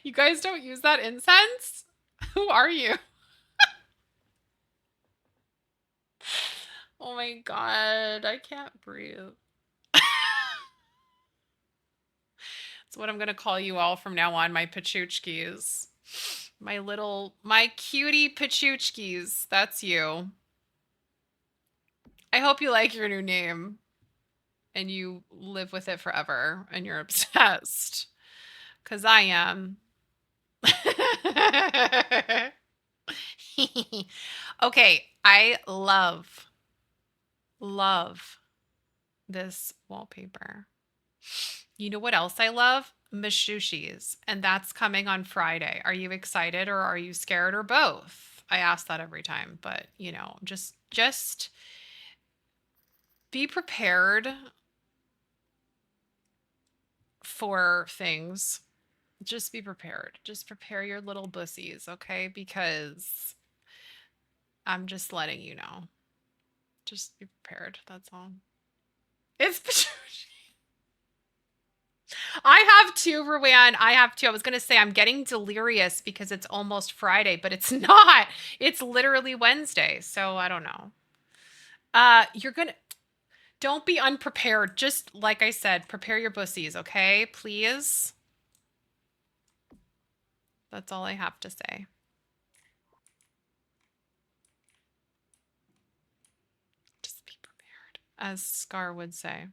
You guys don't use that incense? Who are you? Oh my god, I can't breathe. That's what I'm gonna call you all from now on, my pachuchkis. My cutie pachuchkis. That's you. I hope you like your new name and you live with it forever and you're obsessed. Because I am. Okay, I love this wallpaper. You know what else I love? Mashushis, and that's coming on Friday. Are you excited or are you scared or both? I ask that every time, but you know, just be prepared for things. Just be prepared. Just prepare your little bussies, okay? Because I'm just letting you know. Just be prepared. That's all. It's I have two, Ruan. I have two. I was going to say I'm getting delirious because it's almost Friday, but it's not. It's literally Wednesday. So I don't know. Don't be unprepared. Just like I said, prepare your bussies, okay? Please. That's all I have to say. Just be prepared, as Scar would say.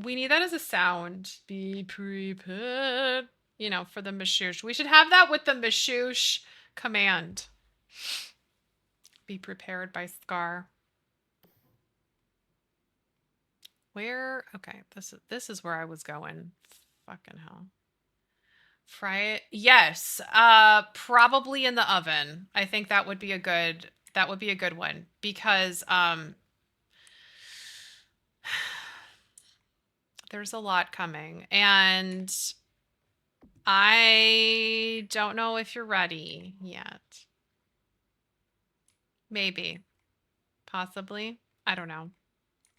We need that as a sound. Be prepared. You know, for the Mashush. We should have that with the Mashush command. Be prepared by Scar. Where? Okay, this is where I was going. Fucking hell. Fry it. Yes. Probably in the oven. I think that would be a good one because there's a lot coming and I don't know if you're ready yet. Maybe. Possibly. I don't know.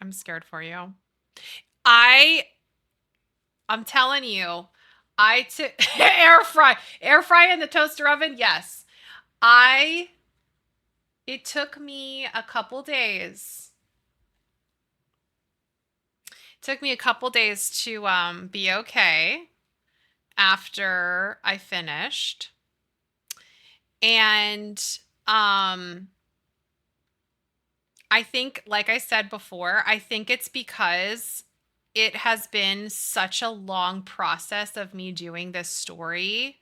I'm scared for you. I'm telling you, I took air fry in the toaster oven. Yes. It took me a couple days Took me a couple days to be okay after I finished. And I think, like I said before, I think it's because it has been such a long process of me doing this story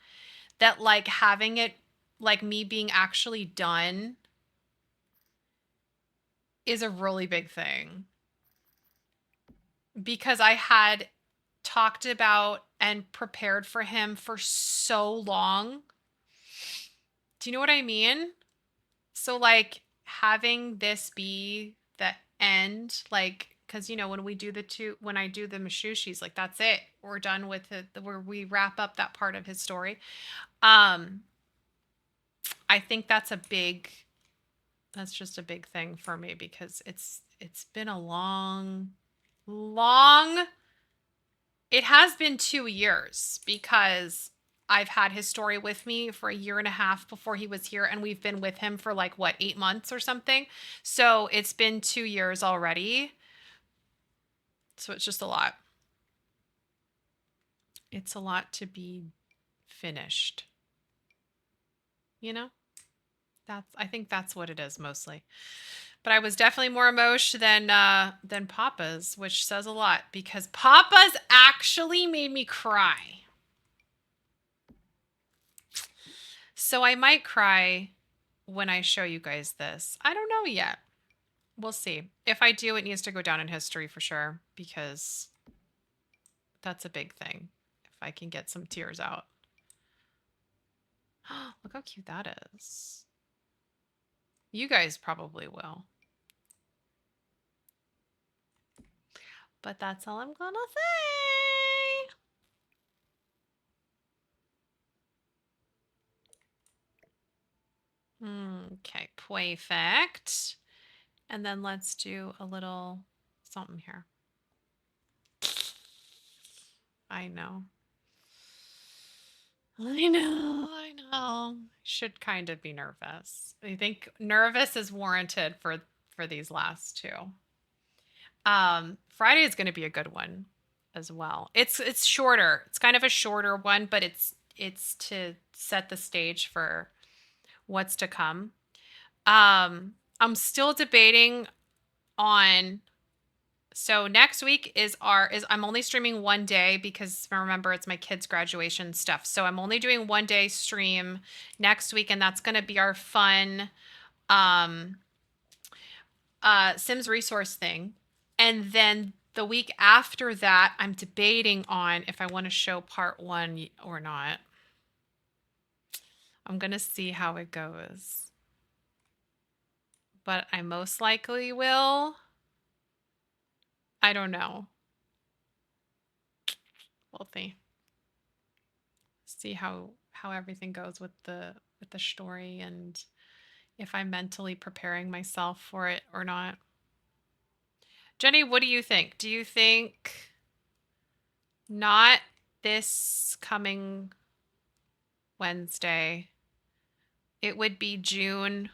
that, like, having it, like, me being actually done is a really big thing. Because I had talked about and prepared for him for so long. Do you know what I mean? So, like, having this be the end, like, because, you know, when I do the Mashushis, like, that's it. We're done with it, where we wrap up that part of his story. I think that's just a big thing for me, because it's been a long, it has been 2 years, because I've had his story with me for a year and a half before he was here, and we've been with him for, like, what, 8 months or something. So it's been 2 years already. So it's just a lot. It's a lot to be finished. You know? I think that's what it is mostly. But I was definitely more emotional than Papa's, which says a lot, because Papa's actually made me cry. So I might cry when I show you guys this. I don't know yet. We'll see. If I do, it needs to go down in history for sure, because that's a big thing. If I can get some tears out. Look how cute that is. You guys probably will. But that's all I'm gonna say. Okay, perfect. And then let's do a little something here. I know. I know. Should kind of be nervous. I think nervous is warranted for these last two. Friday is going to be a good one as well. It's shorter. It's kind of a shorter one, but it's to set the stage for what's to come. I'm still debating on. So next week is I'm only streaming one day, because remember, it's my kids' graduation stuff. So I'm only doing one day stream next week, and that's going to be our fun Sims resource thing. And then the week after that, I'm debating on if I want to show part 1 or not. I'm going to see how it goes. But I most likely will. I don't know. We'll see. See how everything goes with the story, and if I'm mentally preparing myself for it or not. Jenny, what do you think? Do you think not this coming Wednesday? It would be June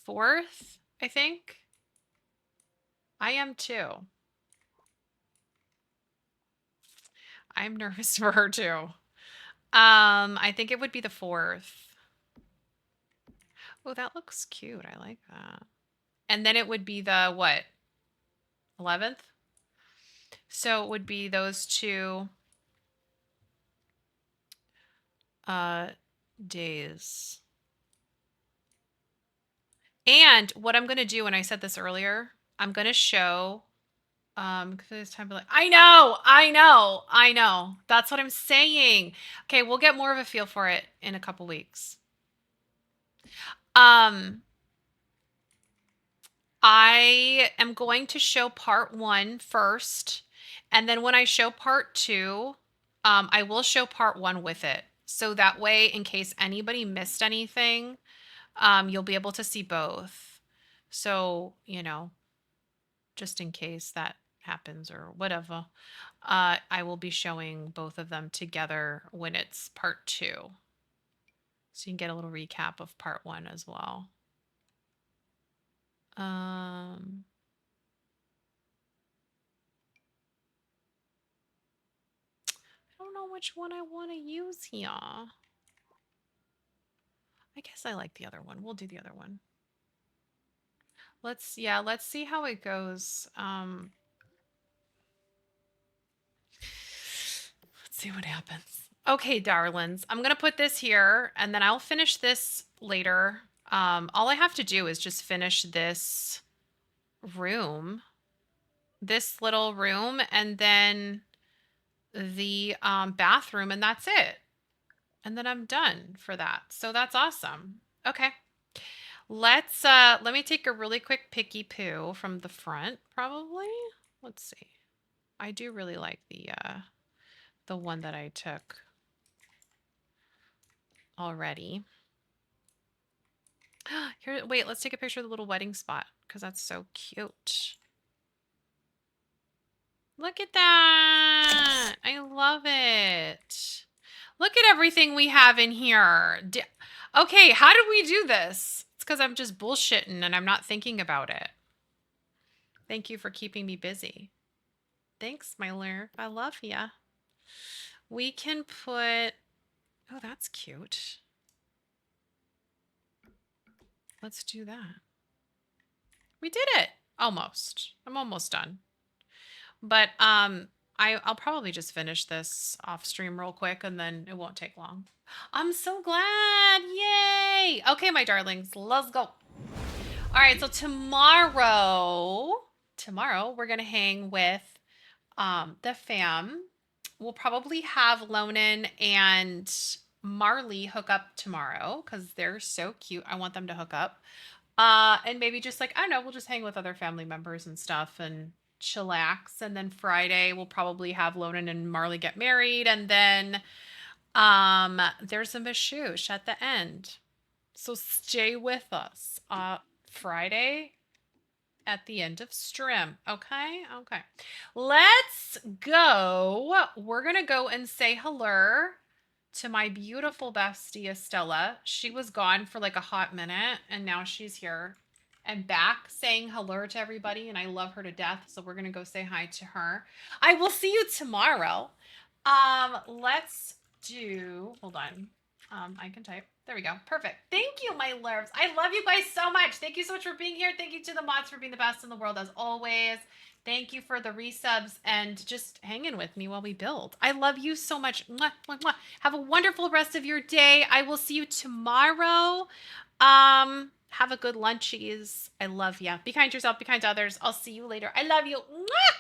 4th, I think. I am too. I'm nervous for her too. I think it would be the 4th. Oh, that looks cute. I like that. And then it would be the what? 11th? So it would be those two days. And what I'm going to do, and I said this earlier, I'm going to show because it's time to, like, I know. That's what I'm saying. Okay, we'll get more of a feel for it in a couple weeks. I am going to show part 1 first, and then when I show part 2, I will show part 1 with it. So that way, in case anybody missed anything, you'll be able to see both. So, you know, just in case that happens or whatever, I will be showing both of them together when it's part 2. So you can get a little recap of part 1 as well. don't know which one I want to use here. I guess I like the other one. We'll do the other one. Let's see how it goes. Let's see what happens. Okay, darlings. I'm going to put this here, and then I'll finish this later. All I have to do is just finish this room. This little room, and then the bathroom, and that's it. And then I'm done for that. So that's awesome. Okay. Let me take a really quick picky poo from the front, probably. Let's see. I do really like the one that I took already. Here, wait, let's take a picture of the little wedding spot because that's so cute. Look at that. I love it. Look at everything we have in here. Okay, how did we do this? It's because I'm just bullshitting and I'm not thinking about it. Thank you for keeping me busy. Thanks, my lure. I love ya. We can put... Oh, that's cute. Let's do that. We did it. Almost. I'm almost done. But I'll probably just finish this off stream real quick and then it won't take long. I'm so glad. Yay. Okay, my darlings, let's go. All right, so tomorrow we're going to hang with the fam. We'll probably have Lonan and Marley hook up tomorrow because they're so cute. I want them to hook up. And maybe just like, I don't know, we'll just hang with other family members and stuff and chillax. And then Friday we'll probably have Lonan and Marley get married. And then there's a mashoosh at the end. So stay with us. Friday at the end of stream. Okay? Okay. Let's go. We're going to go and say hello to my beautiful bestie, Estella. She was gone for like a hot minute, and now she's here and back saying hello to everybody, and I love her to death, so we're going to go say hi to her. I will see you tomorrow. Let's do... Hold on. I can type. There we go. Perfect. Thank you, my loves. I love you guys so much. Thank you so much for being here. Thank you to the mods for being the best in the world as always. Thank you for the resubs and just hanging with me while we build. I love you so much. Mwah, mwah, mwah. Have a wonderful rest of your day. I will see you tomorrow. Have a good lunchies. I love you. Be kind to yourself. Be kind to others. I'll see you later. I love you. Mwah!